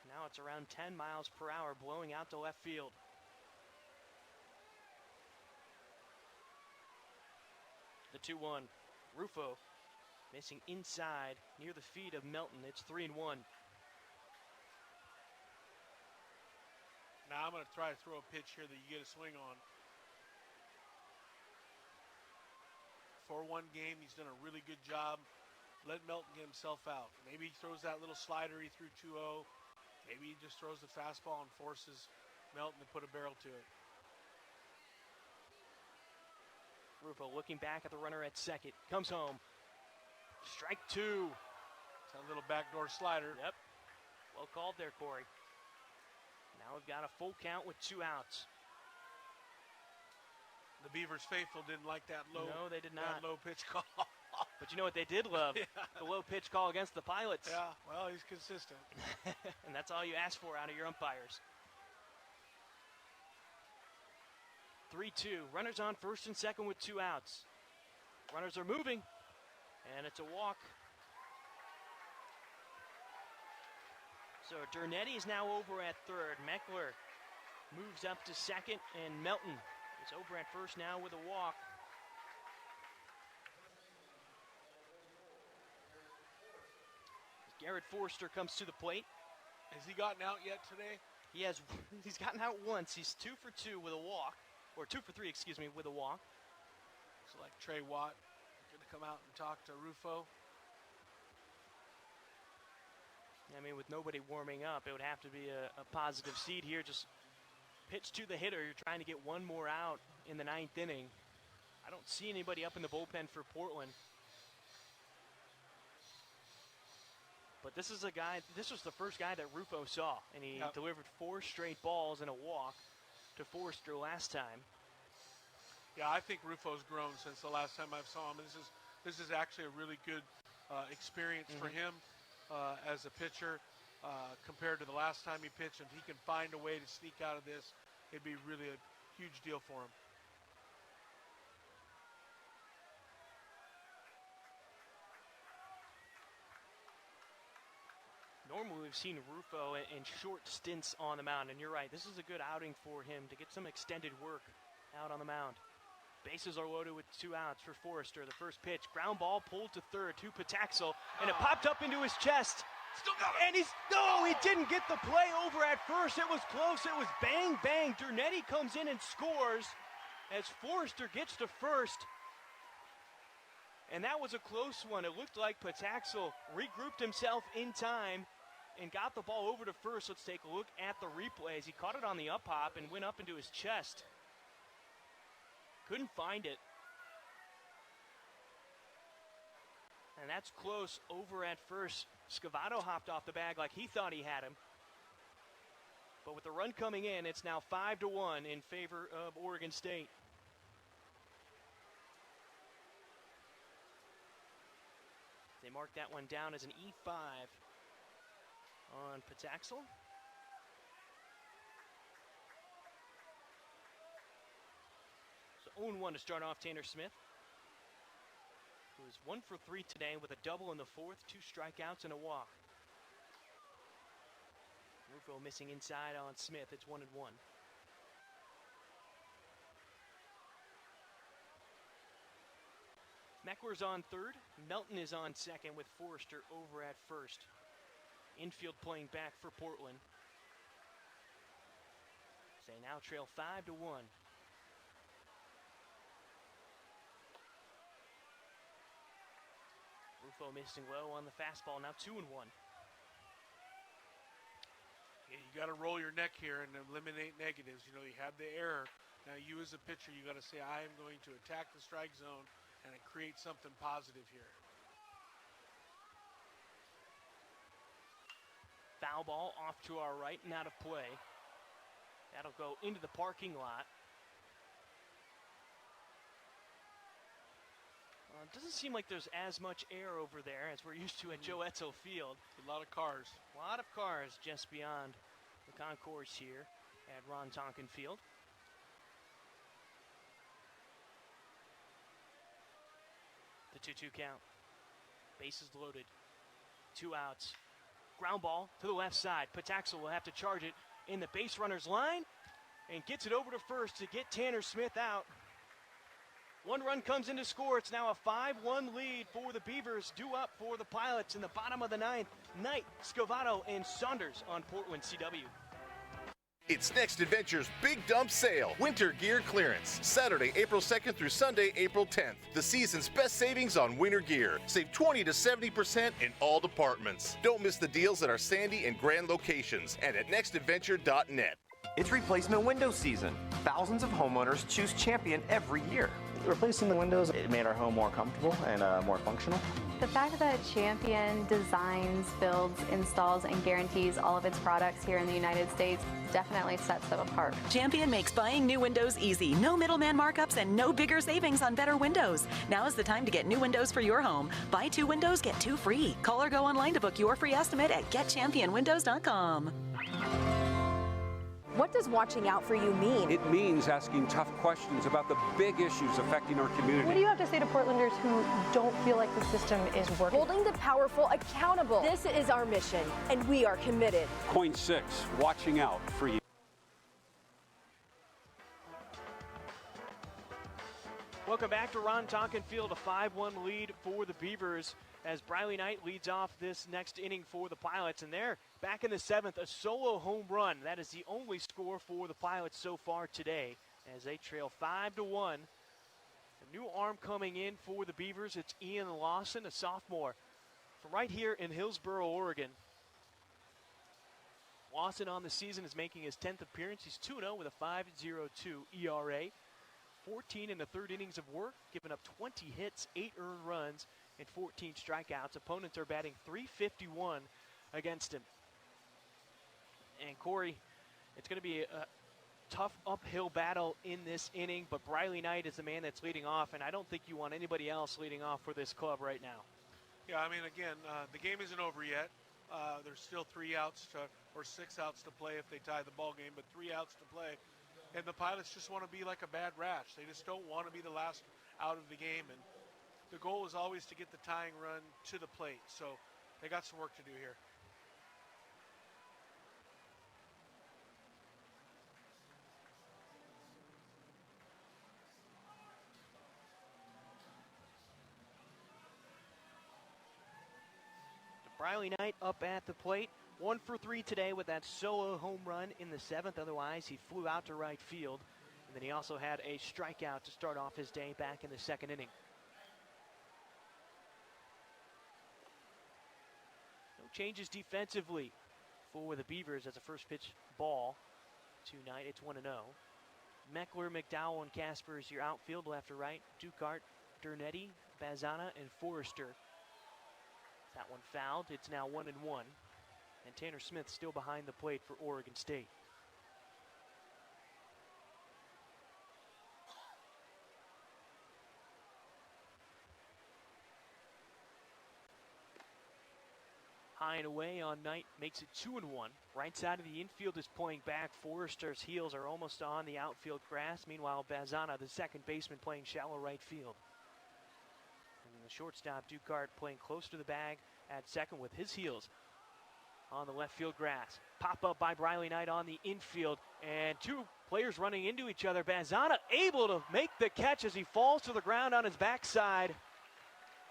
Now it's around 10 miles per hour blowing out to left field. The 2-1. Rufo missing inside near the feet of Melton. It's 3-1. Now I'm going to try to throw a pitch here that you get a swing on. 4-1 game. He's done a really good job. Let Melton get himself out. Maybe he throws that little slider he threw 2-0. Maybe he just throws the fastball and forces Melton to put a barrel to it. Rufo looking back at the runner at second. Comes home. Strike 2. It's a little backdoor slider. Yep. Well called there, Corey. Now we've got a full count with 2 outs. The Beavers faithful didn't like that low. No, they did not. That low pitch call. But you know what they did love? Yeah. The low pitch call against the Pilots. Yeah, well, he's consistent. And that's all you ask for out of your umpires. 3-2. Runners on first and second with 2 outs. Runners are moving. And it's a walk. So Dernetti is now over at third. Meckler moves up to second. And Melton is over at first now with a walk. Garrett Forrester comes to the plate. Has he gotten out yet today? He has. He's gotten out once. He's 2 for 2 with a walk. Or 2 for 3, excuse me, with a walk. So like Trey Watt going to come out and talk to Rufo. I mean, with nobody warming up, it would have to be a positive seed here. Just pitch to the hitter. You're trying to get one more out in the 9th inning. I don't see anybody up in the bullpen for Portland. But this is a guy, this was the first guy that Rufo saw, and he delivered 4 straight balls and a walk to Forrester last time. Yeah, I think Rufo's grown since the last time I saw him. This is actually a really good experience for him as a pitcher compared to the last time he pitched. If he can find a way to sneak out of this, it'd be really a huge deal for him. Normally we've seen Rufo in short stints on the mound, and you're right, this is a good outing for him to get some extended work out on the mound. Bases are loaded with 2 outs for Forrester. The first pitch, ground ball pulled to third to Pataxel, and it popped up into his chest. Still got it. And he didn't get the play over at first. It was close. It was bang, bang. Dernetti comes in and scores as Forrester gets to first. And that was a close one. It looked like Pataxel regrouped himself in time and got the ball over to first. Let's take a look at the replays. He caught it on the up hop and went up into his chest. Couldn't find it. And that's close over at first. Scavato hopped off the bag like he thought he had him. But with the run coming in, it's now 5-1 in favor of Oregon State. They mark that one down as an E5 on Pataxel. So 0-1 to start off Tanner Smith, who is 1 for 3 today with a double in the 4th, 2 strikeouts and a walk. Rufo missing inside on Smith. It's 1-1. Meckler's on third. Melton is on second with Forrester over at first. Infield playing back for Portland. They now trail 5-1. Rufo missing low on the fastball. Now 2-1. Yeah, you got to roll your neck here and eliminate negatives. You know, you have the error. Now you as a pitcher, you got to say, I am going to attack the strike zone and create something positive here. Foul ball off to our right and out of play. That'll go into the parking lot. It doesn't seem like there's as much air over there as we're used to at Joe Etzel Field. A lot of cars. A lot of cars just beyond the concourse here at Ron Tonkin Field. The 2-2 count. Bases loaded. 2 outs. Ground ball to the left side. Pataxel will have to charge it in the base runner's line and gets it over to first to get Tanner Smith out. 1 run comes in to score. It's now a 5-1 lead for the Beavers. Due up for the Pilots in the bottom of the 9th. Knight, Scavato, and Saunders on Portland CW. It's Next Adventure's Big Dump Sale, Winter Gear Clearance, Saturday, April 2nd through Sunday, April 10th. The season's best savings on winter gear. Save 20 to 70% in all departments. Don't miss the deals at our Sandy and Grand locations and at nextadventure.net. It's replacement window season. Thousands of homeowners choose Champion every year. Replacing the windows, it made our home more comfortable and more functional. The fact that Champion designs, builds, installs, and guarantees all of its products here in the United States definitely sets them apart. Champion makes buying new windows easy. No middleman markups and no bigger savings on better windows. Now is the time to get new windows for your home. Buy 2 windows, get 2 free. Call or go online to book your free estimate at getchampionwindows.com. What does watching out for you mean? It means asking tough questions about the big issues affecting our community. What do you have to say to Portlanders who don't feel like the system is working? Holding the powerful accountable. This is our mission, and we are committed. Coin 6, watching out for you. Welcome back to Ron Tonkin Field, a 5-1 lead for the Beavers as Briley Knight leads off this next inning for the Pilots. And they're back in the 7th, a solo home run. That is the only score for the Pilots so far today as they trail 5-1. A new arm coming in for the Beavers. It's Ian Lawson, a sophomore from right here in Hillsboro, Oregon. Lawson on the season is making his 10th appearance. He's 2-0 with a 5.02 ERA. 14 in the 3rd innings of work, giving up 20 hits, 8 earned runs, and 14 strikeouts. Opponents are batting .351 against him. And Corey, it's going to be a tough uphill battle in this inning, but Briley Knight is the man that's leading off, and I don't think you want anybody else leading off for this club right now. Yeah, I mean, again, the game isn't over yet. There's still 3 outs or 6 outs to play if they tie the ball game, but 3 outs to play. And the Pilots just want to be like a bad rash. They just don't want to be the last out of the game. And the goal is always to get the tying run to the plate. So they got some work to do here. Briley Knight up at the plate. 1 for 3 today with that solo home run in the 7th. Otherwise, he flew out to right field. And then he also had a strikeout to start off his day back in the 2nd inning. No changes defensively for the Beavers as a first pitch ball tonight. It's 1-0. Meckler, McDowell, and Casper is your outfield left to right. Ducart, Dernetti, Bazana, and Forrester. That one fouled. It's now 1-1. And Tanner Smith still behind the plate for Oregon State. High and away on Knight makes it 2-1. Right side of the infield is pulling back. Forrester's heels are almost on the outfield grass. Meanwhile, Bazana, the second baseman, playing shallow right field. And the shortstop, Ducart, playing close to the bag at second with his heels on the left field grass. Pop up by Briley Knight on the infield, and 2 players running into each other. Bazana able to make the catch as he falls to the ground on his backside.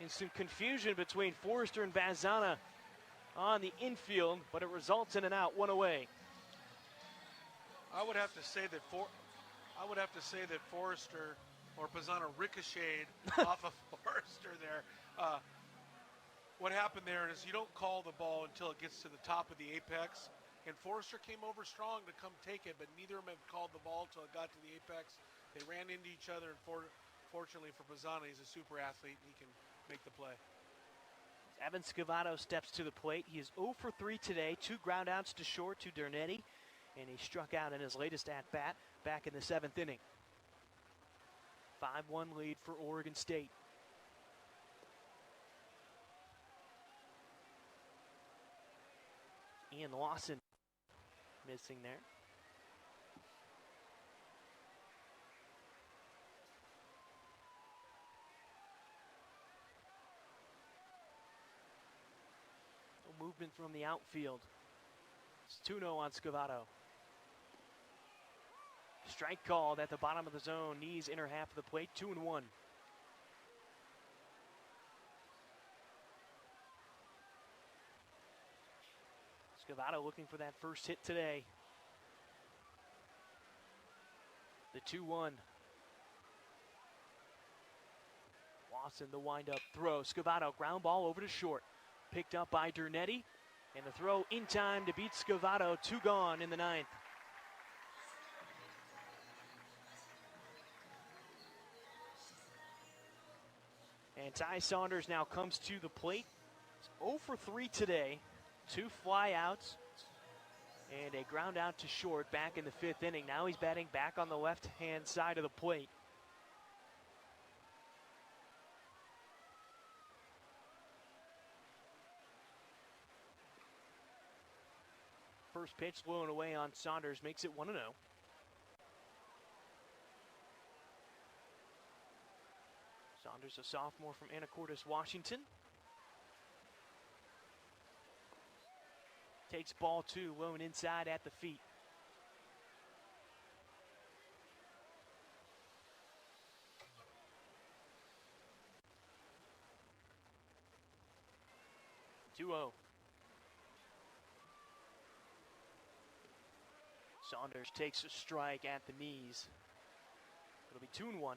And some confusion between Forrester and Bazana on the infield, but it results in an out, 1 away. I would have to say that Forrester or Bazana ricocheted off of Forrester there. What happened there is you don't call the ball until it gets to the top of the apex. And Forrester came over strong to come take it, but neither of them had called the ball until it got to the apex. They ran into each other, and fortunately for Bazana, he's a super athlete, and he can make the play. Evan Scavato steps to the plate. He is 0 for 3 today. 2 ground outs to short to Dernetti, and he struck out in his latest at-bat back in the 7th inning. 5-1 lead for Oregon State. Ian Lawson missing there. movement from the outfield. It's 2-0 on Scavato. Strike called at the bottom of the zone. Knees inner half of the plate. 2-1. Scavato looking for that first hit today. The 2-1. Lawson, the windup throw. Scavato, ground ball over to short. Picked up by Dernetti. And the throw in time to beat Scavato. 2 gone in the 9th. And Ty Saunders now comes to the plate. He's 0 for 3 today. 2 flyouts and a ground out to short back in the 5th inning. Now he's batting back on the left-hand side of the plate. First pitch low and away on Saunders makes it 1-0. Saunders, a sophomore from Anacortes, Washington. Takes ball 2, low and inside at the feet. (2-0). Saunders takes a strike at the knees. It'll be 2-1.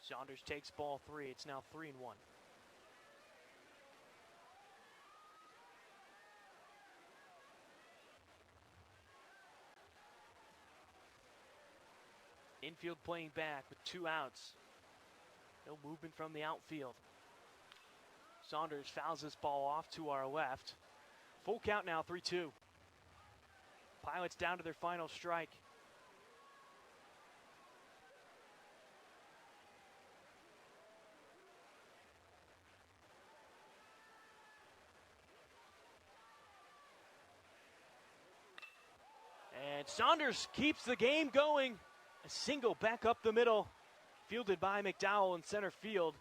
Saunders takes ball 3. It's now 3-1. Infield playing back with 2 outs. No movement from the outfield. Saunders fouls this ball off to our left. Full count now, 3-2. Pilots down to their final strike. And Saunders keeps the game going. A single back up the middle, fielded by McDowell in center field.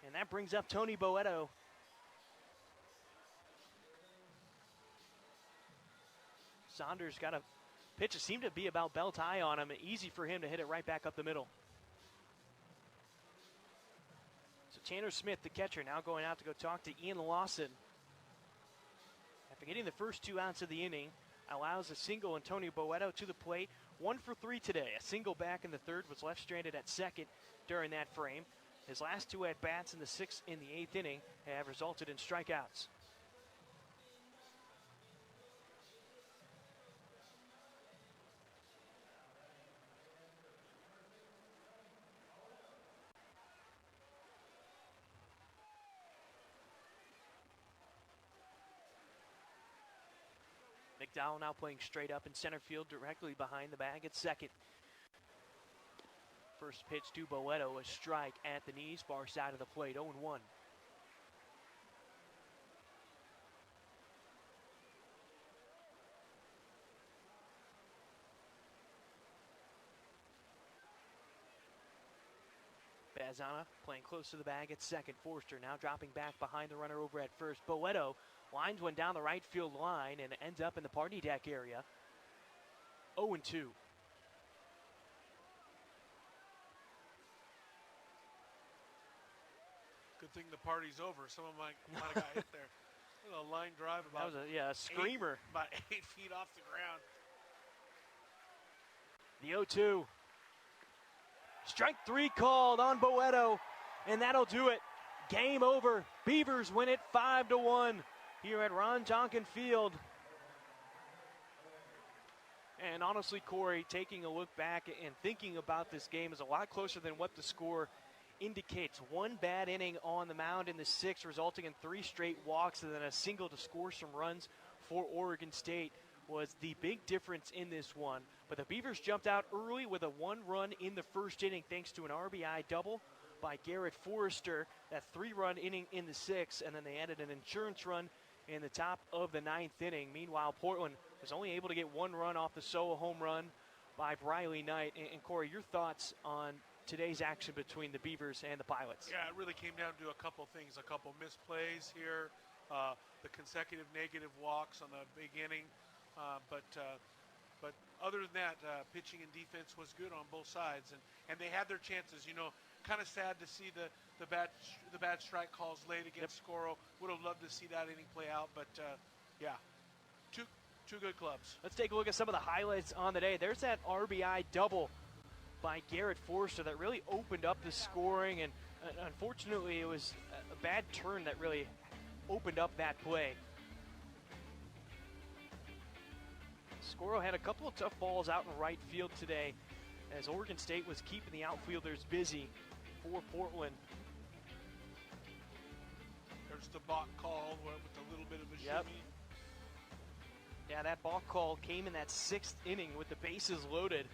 And that brings up Tony Boeto. Saunders got a pitch that seemed to be about belt high on him. Easy for him to hit it right back up the middle. So Tanner Smith, the catcher, now going out to go talk to Ian Lawson. After getting the first 2 outs of the inning, allows a single Antonio Boeto to the plate. 1 for 3 today. A single back in the 3rd, was left stranded at 2nd during that frame. His last 2 at-bats in the 6th and the 8th inning have resulted in strikeouts. McDowell now playing straight up in center field, directly behind the bag at 2nd. First pitch to Boeto, a strike at the knees, far side of the plate, 0-1. Bazana playing close to the bag at 2nd. Forster now dropping back behind the runner over at 1st. Boeto lines one down the right field line and ends up in the party deck area. 0-2. Good thing the party's over. Someone might have got hit there. A line drive about that was a screamer. About 8 feet off the ground. The 0-2. Strike 3 called on Boeto, and that'll do it. Game over. Beavers win it 5-1 here at Ron Tonkin Field. And honestly, Corey, taking a look back and thinking about this game is a lot closer than what the score indicates. 1 bad inning on the mound in the 6th, resulting in 3 straight walks and then a single to score some runs for Oregon State was the big difference in this one. But the Beavers jumped out early with a 1-run in the 1st inning thanks to an RBI double by Garrett Forrester. That 3-run inning in the 6th, and then they added an insurance run in the top of the 9th inning. Meanwhile, Portland was only able to get 1 run off the solo home run by Briley Knight. And Corey, your thoughts on today's action between the Beavers and the Pilots? Yeah, it really came down to a couple things, a couple misplays here, the consecutive negative walks on the beginning, but other than that, pitching and defense was good on both sides, and they had their chances. You know, kind of sad to see the bad strike calls late against Scoro. Would have loved to see that inning play out, but yeah, two good clubs. Let's take a look at some of the highlights on the day. There's that RBI double by Garrett Forster that really opened up the scoring, and unfortunately it was a bad turn that really opened up that play. Scoro had a couple of tough balls out in right field today as Oregon State was keeping the outfielders busy for Portland. There's the balk call with a little bit of a shimmy. Yeah, that balk call came in that 6th inning with the bases loaded.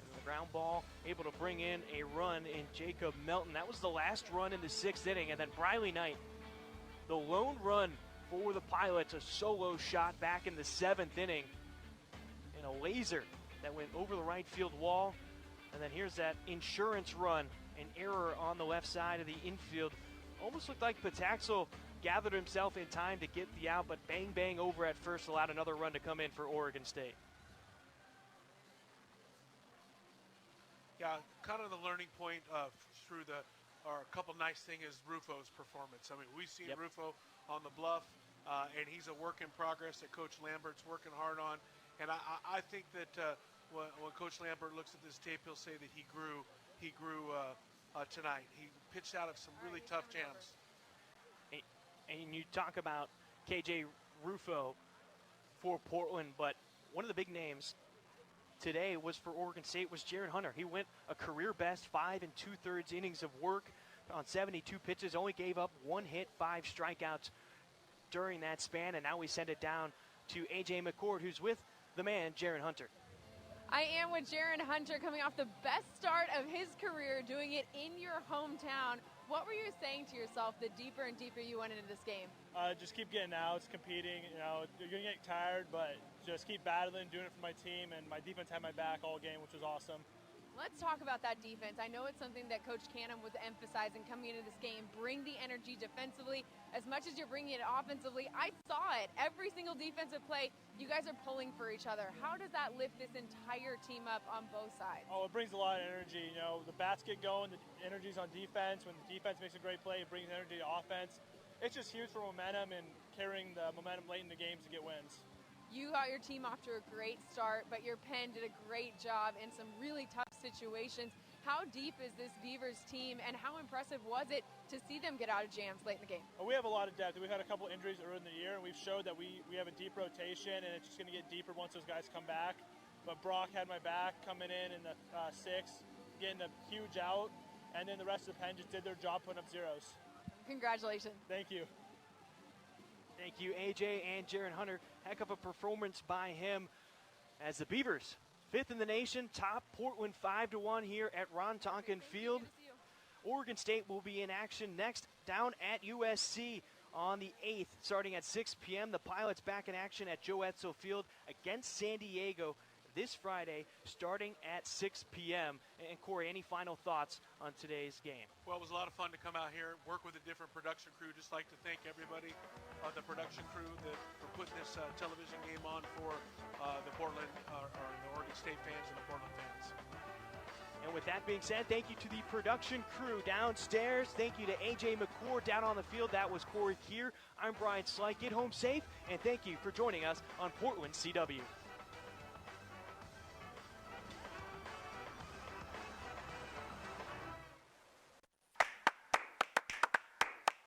And the ground ball able to bring in a run in Jacob Melton. That was the last run in the 6th inning. And then Briley Knight, the lone run for the Pilots, a solo shot back in the 7th inning. And a laser that went over the right field wall. And then here's that insurance run, an error on the left side of the infield. Almost looked like Pataxel gathered himself in time to get the out, but bang, bang over at first allowed another run to come in for Oregon State. Yeah, kind of the learning point through or a couple nice thing is Rufo's performance. I mean, we've seen Rufo on the bluff, and he's a work in progress that Coach Lambert's working hard on. And I think that when Coach Lambert looks at this tape, he'll say that he grew tonight. He pitched out of some really tough jams. And you talk about KJ Rufo for Portland, but one of the big names today was for Oregon State was Jaren Hunter. He went a career best 5 2/3 innings of work on 72 pitches, only gave up 1 hit, 5 strikeouts during that span, and now we send it down to A.J. McCord, who's with the man, Jaren Hunter. I am with Jaren Hunter coming off the best start of his career, doing it in your hometown. What were you saying to yourself the deeper and deeper you went into this game? Just keep getting outs, competing. You know, you're going to get tired, but just keep battling, doing it for my team, and my defense had my back all game, which was awesome. Let's talk about that defense. I know it's something that Coach Canham was emphasizing coming into this game. Bring the energy defensively as much as you're bringing it offensively. I saw it. Every single defensive play, you guys are pulling for each other. How does that lift this entire team up on both sides? Oh, it brings a lot of energy. You know, the bats get going, the energy's on defense. When the defense makes a great play, it brings energy to offense. It's just huge for momentum and carrying the momentum late in the games to get wins. You got your team off to a great start, but your pen did a great job in some really tough situations. How deep is this Beavers team, and how impressive was it to see them get out of jams late in the game? Well, we have a lot of depth. We've had a couple injuries early in the year, and we've showed that we have a deep rotation, and it's just going to get deeper once those guys come back. But Brock had my back coming in the 6th, getting a huge out, and then the rest of the pen just did their job putting up zeros. Congratulations. Thank you. Thank you, AJ and Jaren Hunter. Heck of a performance by him as the Beavers, 5th in the nation, top Portland 5-1 here at Ron Tonkin Field. Oregon State will be in action next down at USC on the 8th, starting at 6 p.m. The Pilots back in action at Joe Edsel Field against San Diego this Friday, starting at 6 p.m. And Corey, any final thoughts on today's game? Well, it was a lot of fun to come out here, work with a different production crew. Just like to thank everybody, the production crew, for putting this television game on for the Portland, or the Oregon State fans and the Portland fans. And with that being said, thank you to the production crew downstairs. Thank you to A.J. McCord down on the field. That was Corey Kier. I'm Brian Slyke. Get home safe, and thank you for joining us on Portland CW.